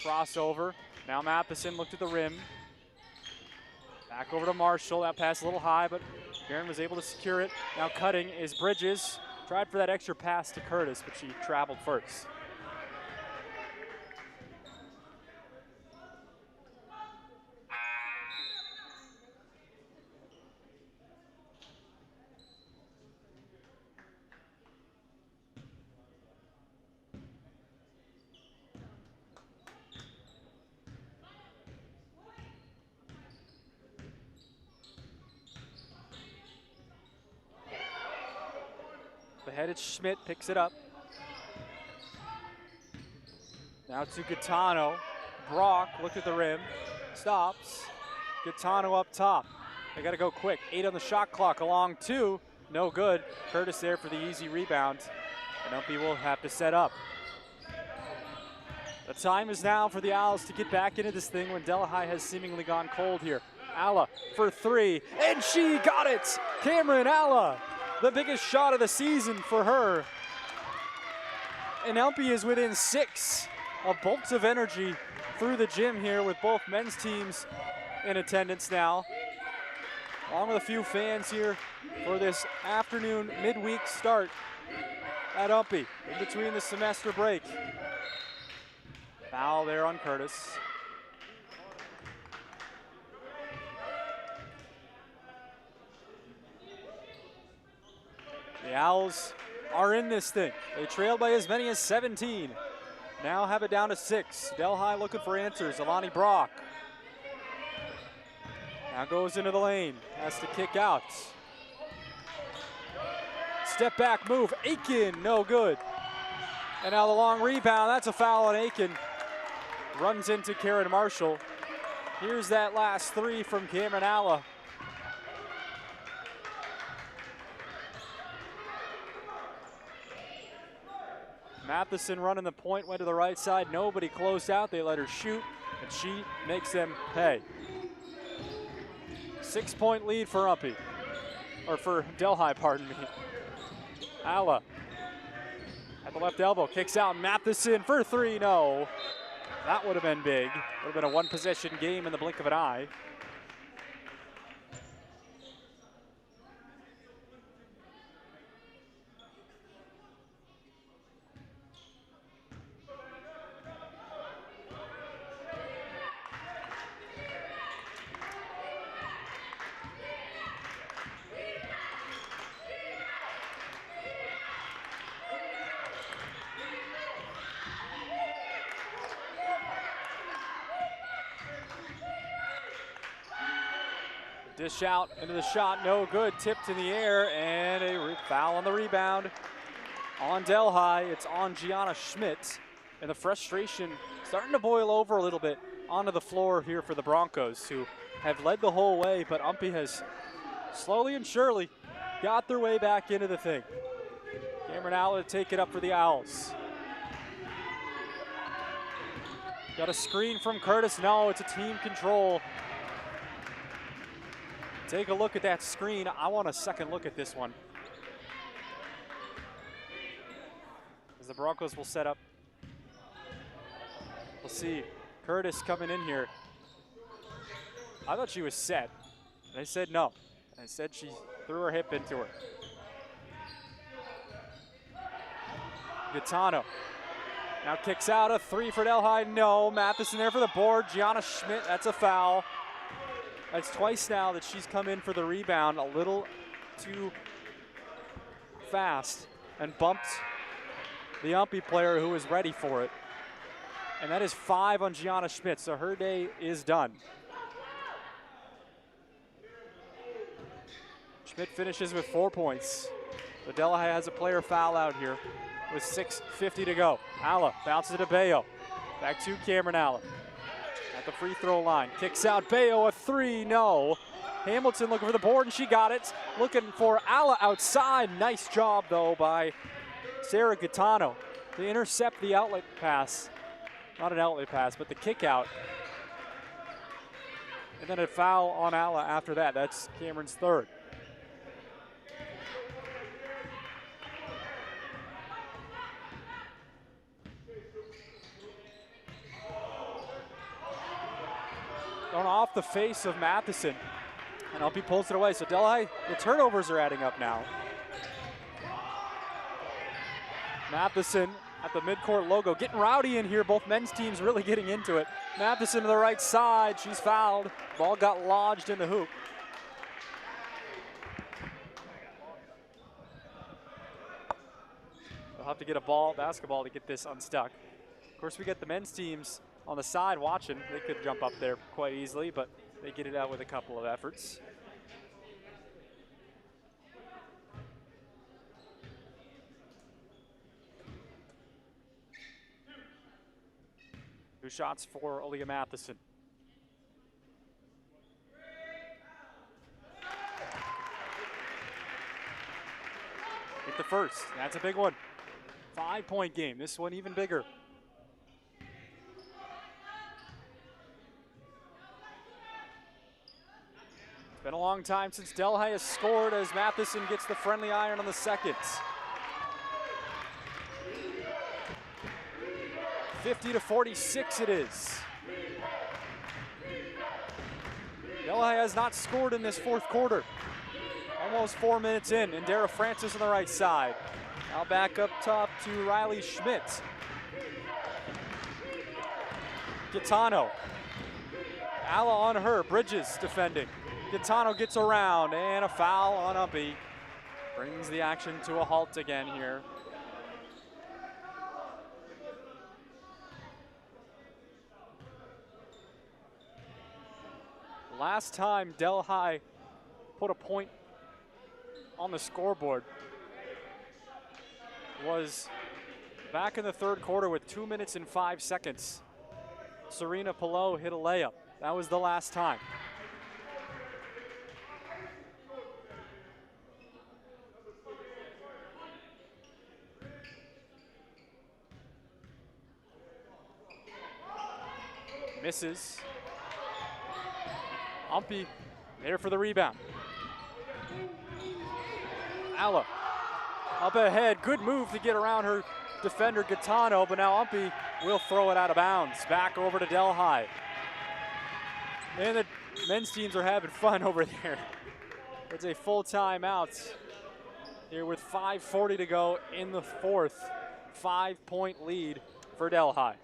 Crossover. Now Matheson looked at the rim. Back over to Marshall. That pass a little high, but Barron was able to secure it. Now cutting is Bridges. Tried for that extra pass to Curtis, but she traveled first. Ahead it's Schmidt, picks it up. Now to Gaetano. Brock, look at the rim, stops. Gaetano up top. They gotta go quick. 8 on the shot clock, along 2. No good. Curtis there for the easy rebound. And UMPI will have to set up. The time is now for the Owls to get back into this thing when Delhi has seemingly gone cold here. Alla for 3, and she got it! Cameron Alla, the biggest shot of the season for her. And UMPI is within 6. A bolt of energy through the gym here with both men's teams in attendance now. Along with a few fans here for this afternoon midweek start at UMPI in between the semester break. Foul there on Curtis. The Owls are in this thing. They trailed by as many as 17. Now have it down to 6. Delhi looking for answers. Alani Brock. Now goes into the lane. Has to kick out. Step back move. Aiken, no good. And now the long rebound. That's a foul on Aiken. Runs into Karen Marshall. Here's that last 3 from Cameron Alla. Matheson running the point, went to the right side. Nobody closed out. They let her shoot, and she makes them pay. 6-point lead for UMPI, or for Delhi, pardon me. Alla at the left elbow, kicks out. Matheson for 3, no. That would have been big. Would have been a one-possession game in the blink of an eye. Dish out into the shot, no good. Tipped in the air, and a foul on the rebound on Delhi. It's on Gianna Schmidt, and the frustration starting to boil over a little bit onto the floor here for the Broncos, who have led the whole way, but UMPI has slowly and surely got their way back into the thing. Cameron Alla to take it up for the Owls. Got a screen from Curtis. No, it's a team control. Take a look at that screen. I want a second look at this one. As the Broncos will set up. We'll see Curtis coming in here. I thought she was set. They said no. They said she threw her hip into her. Gaetano now kicks out a 3 for Delhi. No, Matheson there for the board. Gianna Schmidt, that's a foul. That's twice now that she's come in for the rebound a little too fast and bumped the UMPI player who was ready for it. And that is 5 on Gianna Schmidt, so her day is done. Schmidt finishes with 4 points. So Delhi has a player foul out here with 6:50 to go. Alla bounces to Bayo. Back to Cameron Alla. At the free throw line, kicks out Bayo, a 3, no. Hamilton looking for the board, and she got it. Looking for Alla outside. Nice job, though, by Sarah Gaetano to intercept the outlet pass. Not an outlet pass, but the kick out. And then a foul on Alla after that. That's Cameron's 3rd. Going off the face of Matheson, and UMPI pulls it away. So Delhi, the turnovers are adding up now. Matheson at the midcourt logo, getting rowdy in here. Both men's teams really getting into it. Matheson to the right side, she's fouled. Ball got lodged in the hoop. They'll have to get a basketball to get this unstuck. Of course, we get the men's teams on the side watching. They could jump up there quite easily, but they get it out with a couple of efforts. 2 shots for Aaliyah Matheson. Hit the first. That's a big one. 5-point game. This one even bigger. It's been a long time since Delhi has scored as Matheson gets the friendly iron on the second. 50-46 it is. Delhi has not scored in this 4th quarter. Almost 4 minutes in, and Dara Francis on the right side. Now back up top to Riley Schmidt. Gitano. Alla on her, Bridges defending. Gitano gets around, and a foul on UMPI. Brings the action to a halt again here. Last time Delhi put a point on the scoreboard was back in the 3rd quarter with 2 minutes and 5 seconds. Serena Pillow hit a layup. That was the last time. Misses. UMPI there for the rebound. Alla up ahead. Good move to get around her defender Gitano, but now UMPI will throw it out of bounds. Back over to Delhi. And the men's teams are having fun over there. It's a full timeout here with 5:40 to go in the 4th. 5-point lead for Delhi.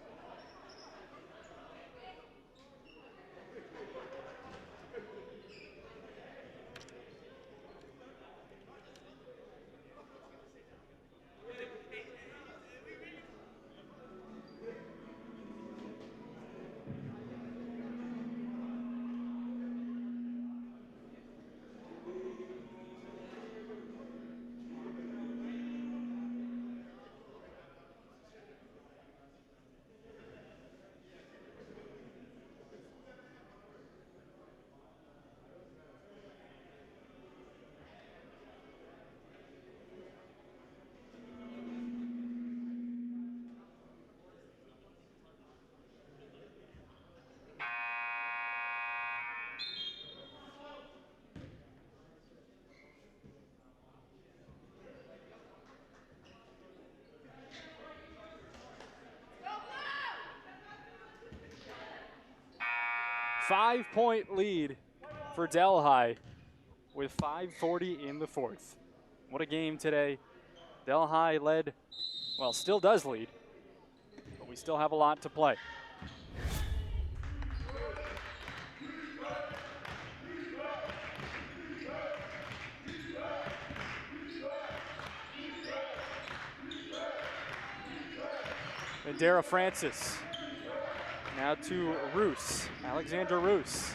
Five-point lead for Delhi with 5:40 in the 4th. What a game today. Delhi led, well, still does lead, but we still have a lot to play. And Dara Francis. Now to Roos, Alexandra Roos.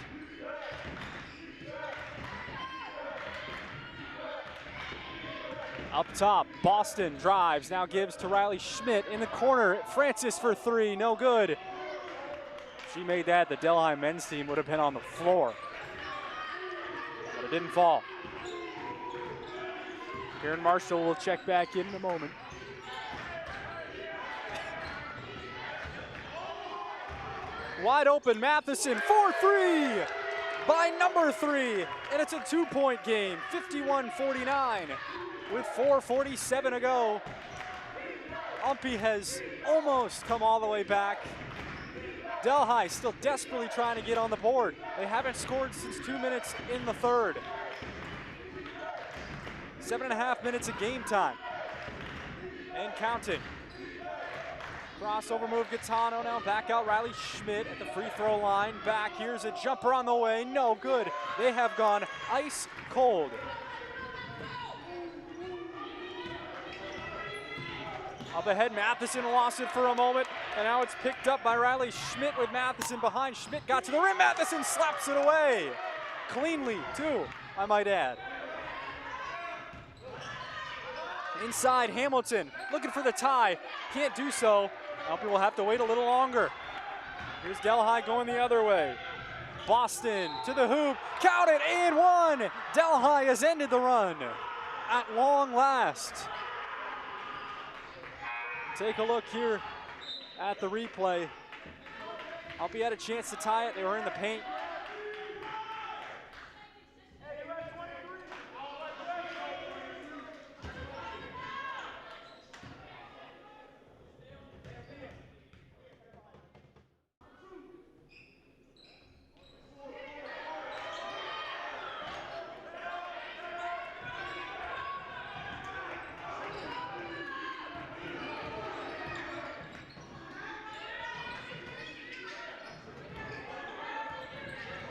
Up top, Boston drives, now gives to Riley Schmidt in the corner. Francis for 3, no good. If she made that, the Delhi men's team would have been on the floor. But it didn't fall. Karen Marshall will check back in a moment. Wide open, Matheson, 4-3 by number 3, and it's a 2-point game, 51-49 with 4:47 to go. UMPI has almost come all the way back. Delhi still desperately trying to get on the board. They haven't scored since 2 minutes in the 3rd. 7.5 minutes of game time and counting. Crossover move, Gitano now back out Riley Schmidt at the free throw line. Back, here's a jumper on the way, no good. They have gone ice cold. Up ahead, Matheson lost it for a moment, and now it's picked up by Riley Schmidt with Matheson behind. Schmidt got to the rim, Matheson slaps it away. Cleanly, too, I might add. Inside, Hamilton looking for the tie, can't do so. UMPI will have to wait a little longer. Here's Delhi going the other way. Boston to the hoop, count it, and one! Delhi has ended the run at long last. Take a look here at the replay. UMPI had a chance to tie it, they were in the paint.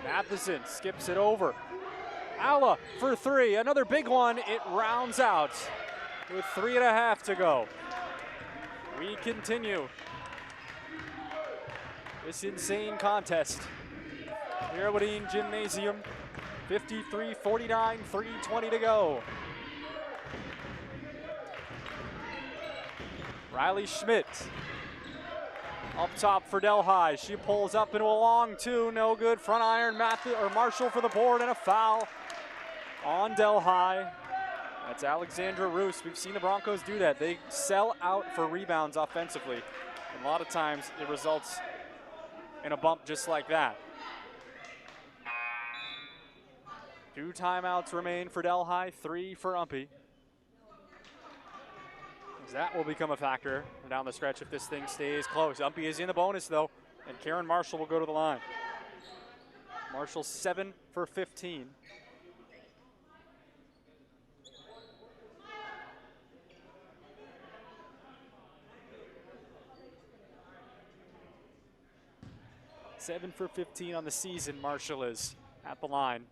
Matheson skips it over. Alla for three, another big one. It rounds out with 3.5 to go. We continue this insane contest here at Aberdeen Gymnasium. 53-49, 3:20 to go. Riley Schmidt up top for Delhi. She pulls up into a long two, no good. Front iron, Marshall for the board, and a foul on Delhi. That's Alexandra Roos. We've seen the Broncos do that. They sell out for rebounds offensively. And a lot of times it results in a bump just like that. 2 timeouts remain for Delhi, 3 for UMPI. That will become a factor down the stretch if this thing stays close. UMPI is in the bonus though, and Karen Marshall will go to the line. Marshall 7 for 15. Seven for 15 on the season, Marshall is at the line.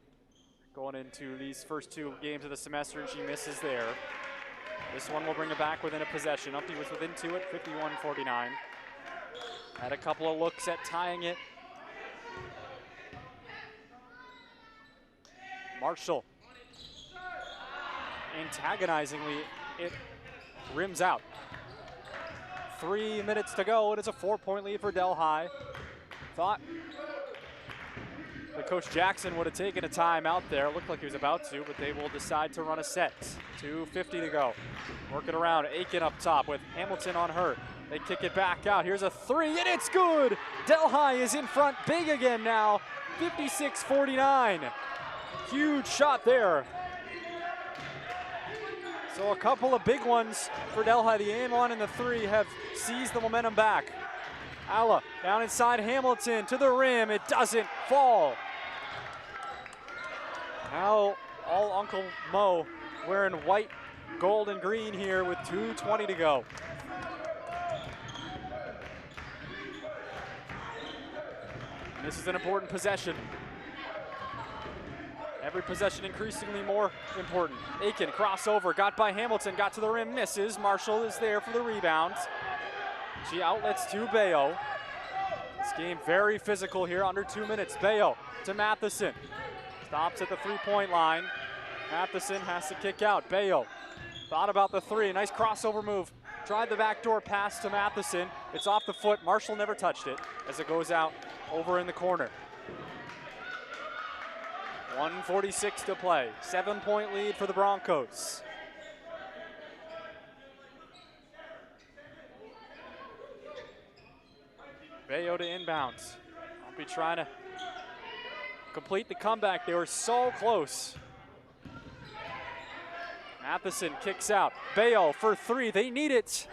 Going into these first 2 games of the semester, and she misses there. This one will bring it back within a possession. UMPI was within 2 at 51-49. Had a couple of looks at tying it. Marshall, antagonizingly, it rims out. 3 minutes to go, and it's a 4-point lead for Delhi. Thought that Coach Jackson would have taken a timeout there. Looked like he was about to, but they will decide to run a set. 2:50 to go. Working around, Aiken up top with Hamilton on her. They kick it back out. Here's a 3, and it's good! Delhi is in front big again now. 56-49. Huge shot there. So a couple of big ones for Delhi. The and 1 and the 3 have seized the momentum back. Alla down inside Hamilton to the rim. It doesn't fall. Now all Uncle Mo wearing white, gold, and green here with 2:20 to go. And this is an important possession. Every possession increasingly more important. Aiken crossover, got by Hamilton, got to the rim, misses. Marshall is there for the rebound. She outlets to Bayo. This game very physical here, under 2 minutes. Bayo to Matheson. Stops at the 3-point line. Matheson has to kick out. Bayo thought about the 3. Nice crossover move. Tried the backdoor pass to Matheson. It's off the foot. Marshall never touched it as it goes out over in the corner. 1:46 to play. 7-point lead for the Broncos. Bayo to inbounds. UMPI trying to complete the comeback. They were so close. Matheson kicks out. Bayo for 3. They need it.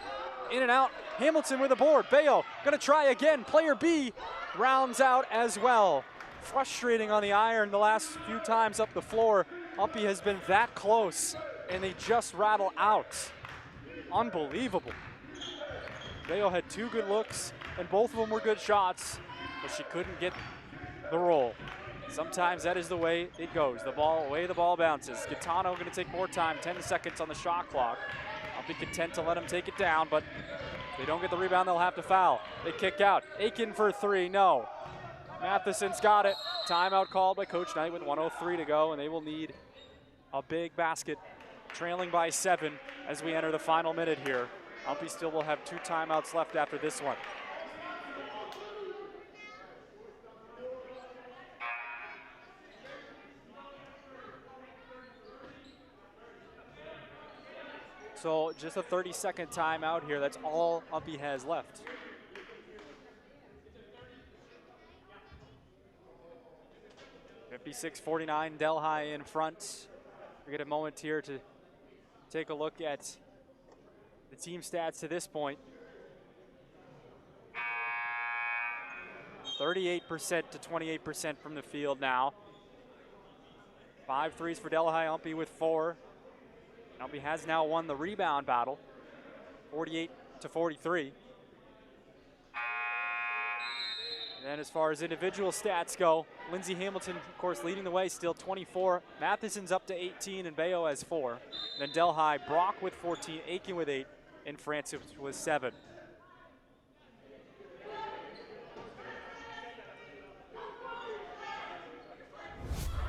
In and out. Hamilton with a board. Bayo gonna try again. Player B rounds out as well. Frustrating on the iron the last few times up the floor. UMPI has been that close, and they just rattle out. Unbelievable. Bayo had 2 good looks, and both of them were good shots, but she couldn't get the roll. Sometimes that is the way it goes. The way the ball bounces. Gitano going to take more time, 10 seconds on the shot clock. I'll be content to let him take it down, but if they don't get the rebound, they'll have to foul. They kick out. Aiken for 3, no. Matheson's got it. Timeout called by Coach Knight with 1:03 to go, and they will need a big basket, trailing by 7 as we enter the final minute here. UMPI still will have 2 timeouts left after this one. So just a 30-second timeout here. That's all UMPI has left. (56-49) Delhi in front. We get a moment here to take a look at the team stats to this point. 38% to 28% from the field now. 5 threes for Delhi, UMPI with 4. UMPI has now won the rebound battle, 48 to 43. And then as far as individual stats go, Lindsey Hamilton, of course, leading the way, still 24. Matheson's up to 18, and Bayo has 4. And then Delhi, Brock with 14, Aiken with 8, and Francis with 7.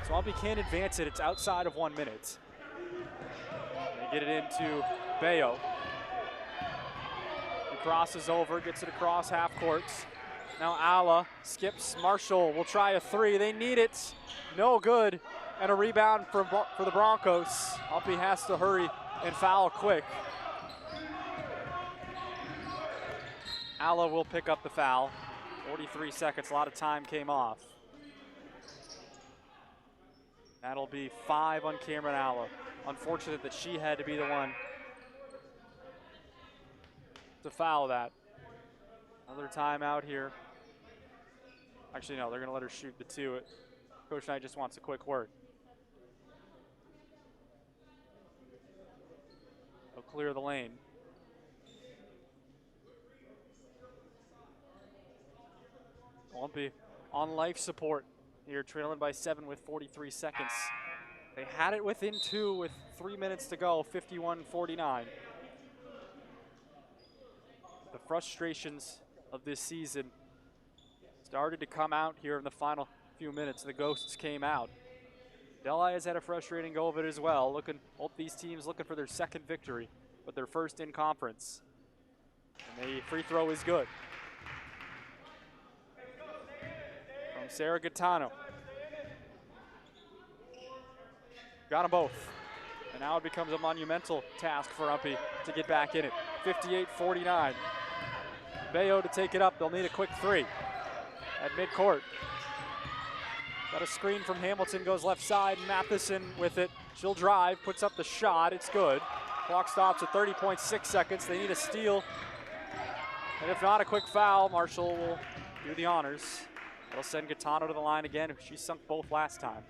So UMPI can't advance it. It's outside of 1 minute. They get it into Bayo. He crosses over, gets it across half court. Now Alla skips. Marshall will try a 3. They need it. No good. And a rebound for the Broncos. UMPI has to hurry and foul quick. Alla will pick up the foul. 43 seconds. A lot of time came off. That'll be 5 on Cameron Alla. Unfortunate that she had to be the one to foul that. Another timeout here. Actually, no, they're going to let her shoot the 2. Coach Knight just wants a quick word. They'll clear the lane. UMPI on life support here, trailing by 7 with 43 seconds. They had it within 2 with 3 minutes to go, 51-49. The frustrations of this season started to come out here in the final few minutes. The Ghosts came out. Delhi has had a frustrating go of it as well. Both these teams looking for their second victory, but their first in conference. And the free throw is good. From Sarah Gaetano. Got them both. And now it becomes a monumental task for UMPI to get back in it. 58-49. Bayo to take it up. They'll need a quick 3 at midcourt. Got a screen from Hamilton, goes left side. Matheson with it. She'll drive, puts up the shot. It's good. Clock stops at 30.6 seconds. They need a steal. And if not, a quick foul. Marshall will do the honors. That'll send Gaetano to the line again. She sunk both last time.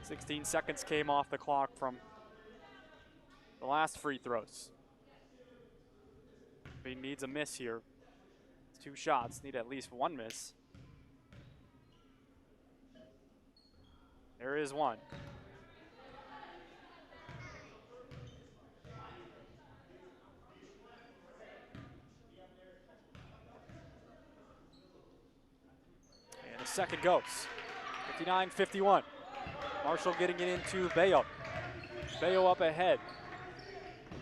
16 seconds came off the clock from the last free throws. He needs a miss here. It's 2 shots, need at least 1 miss. There is 1. And the second goes. 59-51. Marshall getting it into Bayo. Bayo up ahead.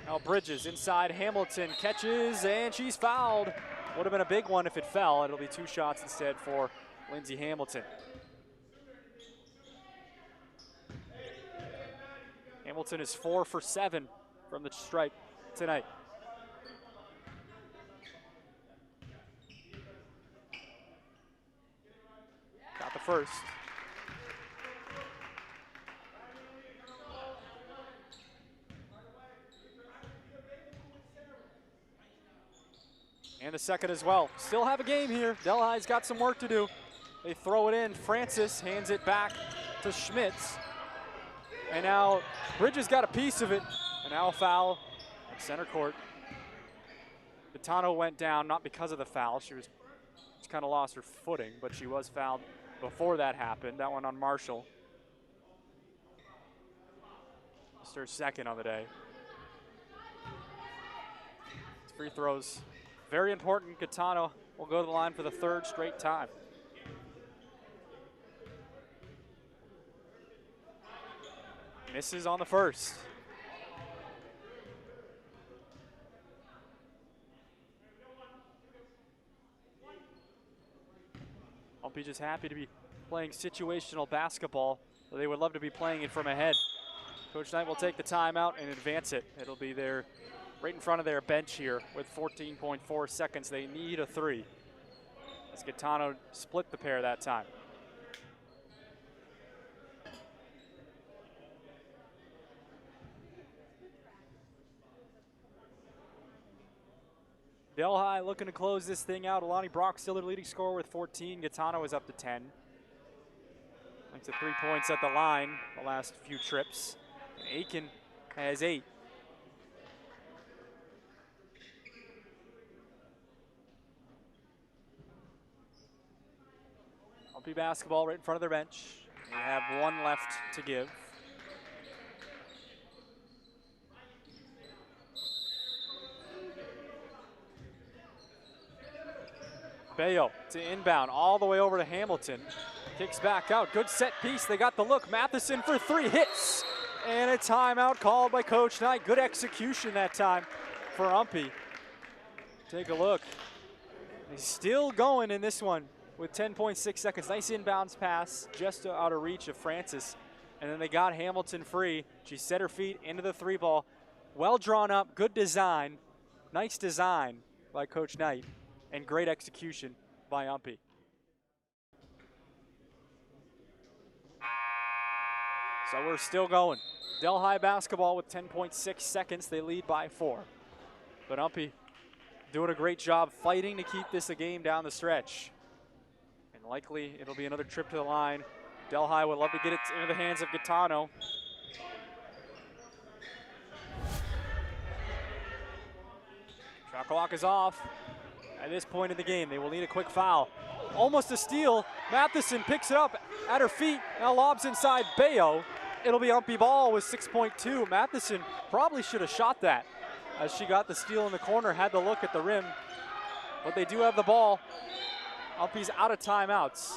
Now Bridges inside. Hamilton catches, and she's fouled. Would have been a big one if it fell. It'll be 2 shots instead for Lindsey Hamilton. Hamilton is 4 for 7 from the stripe tonight. Got the first. And the second as well. Still have a game here. Delhi's got some work to do. They throw it in. Francis hands it back to Schmitz. And now Bridges got a piece of it. And now a foul at center court. Gaetano went down, not because of the foul. She kind of lost her footing, but she was fouled before that happened. That one on Marshall. Just her second on the day. Free throws. Very important. Gaetano will go to the line for the 3rd straight time. Misses on the first. UMPI just happy to be playing situational basketball. They would love to be playing it from ahead. Coach Knight will take the timeout and advance it. It'll be there right in front of their bench here with 14.4 seconds. They need a 3. As Gaetano split the pair that time. Delhi looking to close this thing out. Alani Brock still their leading scorer with 14. Gaetano is up to 10. Thanks to 3 points at the line the last few trips. And Aiken has 8. UMPI basketball right in front of their bench. They have 1 left to give. Bayo to inbound all the way over to Hamilton. Kicks back out, good set piece. They got the look. Matheson for 3 hits. And a timeout called by Coach Knight. Good execution that time for UMPI. Take a look. He's still going in this one with 10.6 seconds. Nice inbounds pass just out of reach of Francis. And then they got Hamilton free. She set her feet into the 3 ball. Well drawn up, good design. Nice design by Coach Knight. And great execution by UMPI. So we're still going. Delhi basketball with 10.6 seconds. They lead by 4. But UMPI doing a great job fighting to keep this a game down the stretch. And likely it'll be another trip to the line. Delhi would love to get it into the hands of Gaetano. Shot clock is off. At this point in the game, they will need a quick foul. Almost a steal. Matheson picks it up at her feet. Now lobs inside Bayo. It'll be UMPI ball with 6.2. Matheson probably should have shot that as she got the steal in the corner, had the look at the rim. But they do have the ball. UMPI's out of timeouts.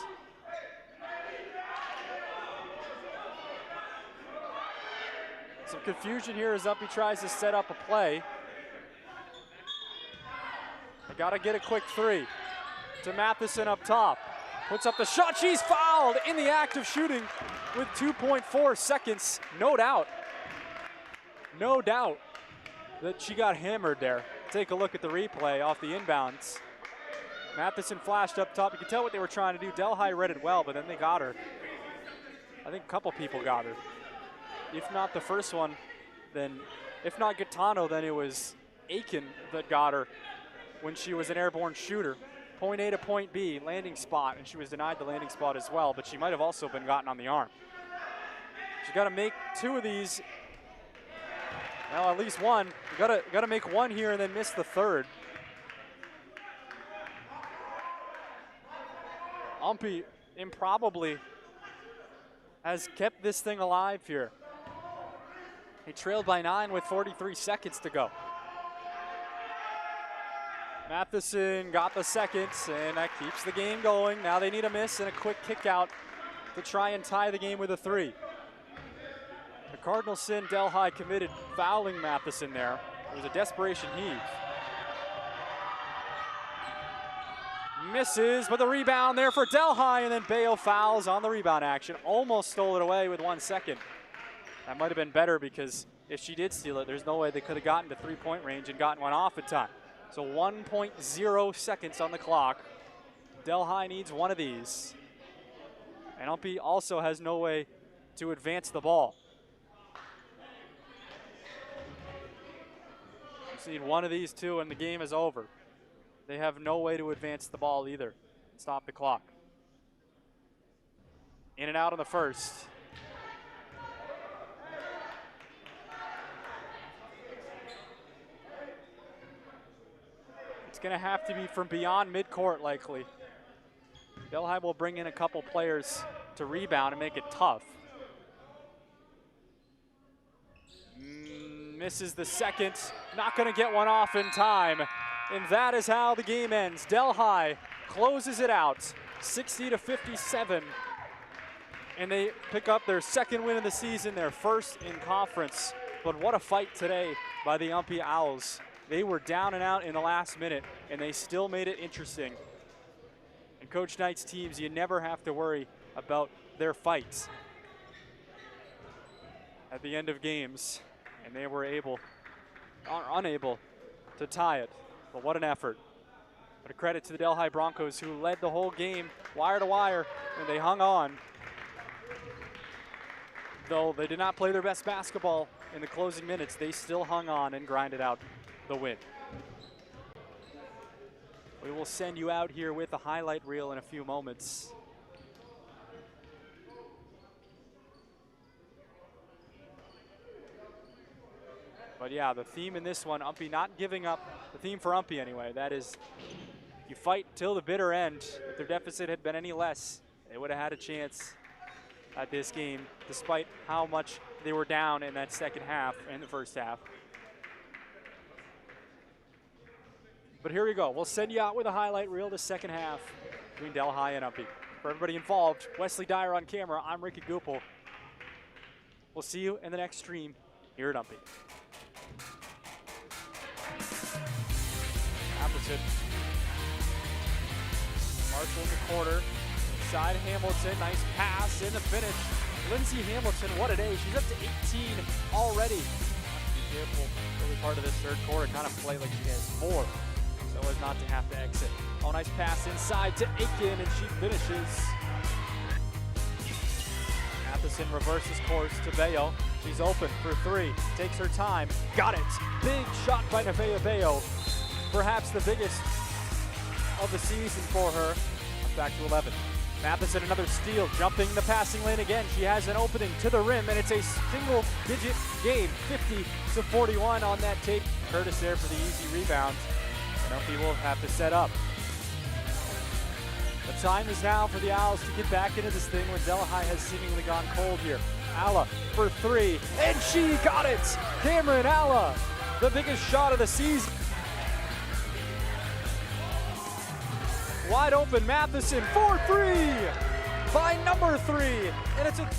Some confusion here as UMPI tries to set up a play. They gotta get a quick 3 to Matheson up top. Puts up the shot, she's fouled in the act of shooting with 2.4 seconds. No doubt that she got hammered there. Take a look at the replay off the inbounds. Matheson flashed up top. You can tell what they were trying to do. Delhi read it well, but then they got her. I think a couple people got her. If not the first one, then if not Gaetano, then it was Aiken that got her when she was an airborne shooter. Point A to point B, landing spot, and she was denied the landing spot as well, but she might have also been gotten on the arm. She's got to make 2 of these. Well, at least one. You gotta make 1 here and then miss the 3rd. UMPI improbably has kept this thing alive here. He trailed by 9 with 43 seconds to go. Matheson got the seconds, and that keeps the game going. Now they need a miss and a quick kick out to try and tie the game with a 3. The Cardinals sin Delhi committed fouling Matheson there. It was a desperation heave. Misses, but the rebound there for Delhi, and then Bayo fouls on the rebound action. Almost stole it away with 1 second. That might have been better because if she did steal it, there's no way they could have gotten to 3-point range and gotten one off in time. So 1.0 seconds on the clock. Delhi needs 1 of these. And UMPI also has no way to advance the ball. Just need 1 of these 2 and the game is over. They have no way to advance the ball either. Stop the clock. In and out on the first. It's going to have to be from beyond midcourt likely. Delhi will bring in a couple players to rebound and make it tough. Misses the second, not going to get one off in time. And that is how the game ends. Delhi closes it out, 60-57. And they pick up their 2nd win of the season, their 1st in conference. But what a fight today by the UMPI Owls. They were down and out in the last minute, and they still made it interesting. And Coach Knight's teams, you never have to worry about their fights. at the end of games, and they were unable to tie it. But what an effort. But a credit to the Delhi Broncos, who led the whole game wire to wire, and they hung on. Though they did not play their best basketball in the closing minutes, they still hung on and grinded out the win. We will send you out here with a highlight reel in a few moments. But yeah, the theme in this one, UMPI not giving up. The theme for UMPI anyway, that is you fight till the bitter end. If their deficit had been any less, they would have had a chance at this game, despite how much they were down in that second half, in the first half. But here we go. We'll send you out with a highlight reel the second half between Delhi and UMPI. For everybody involved, Wesley Dyer on camera, I'm Ricky Goupel. We'll see you in the next stream here at UMPI. Appleton. Marshall in the corner. Inside Hamilton. Nice pass in the finish. Lindsay Hamilton, what a day. She's up to 18 already. Be careful early part of this third quarter. Kind of play like she has 4, so as not to have to exit. Oh, nice pass inside to Aiken, and she finishes. Matheson reverses course to Bayo. She's open for 3. Takes her time. Got it. Big shot by Nevaeh Bayo. Perhaps the biggest of the season for her. Back to 11. Matheson, another steal, jumping the passing lane again. She has an opening to the rim, and it's a single-digit game, 50-41 on that tape. Curtis there for the easy rebound. And UMPI will have to set up. The time is now for the Owls to get back into this thing when Delhi has seemingly gone cold here. Alla for 3, and she got it! Cameron Alla, the biggest shot of the season. Wide open Matheson for 3 by number 3, and it's a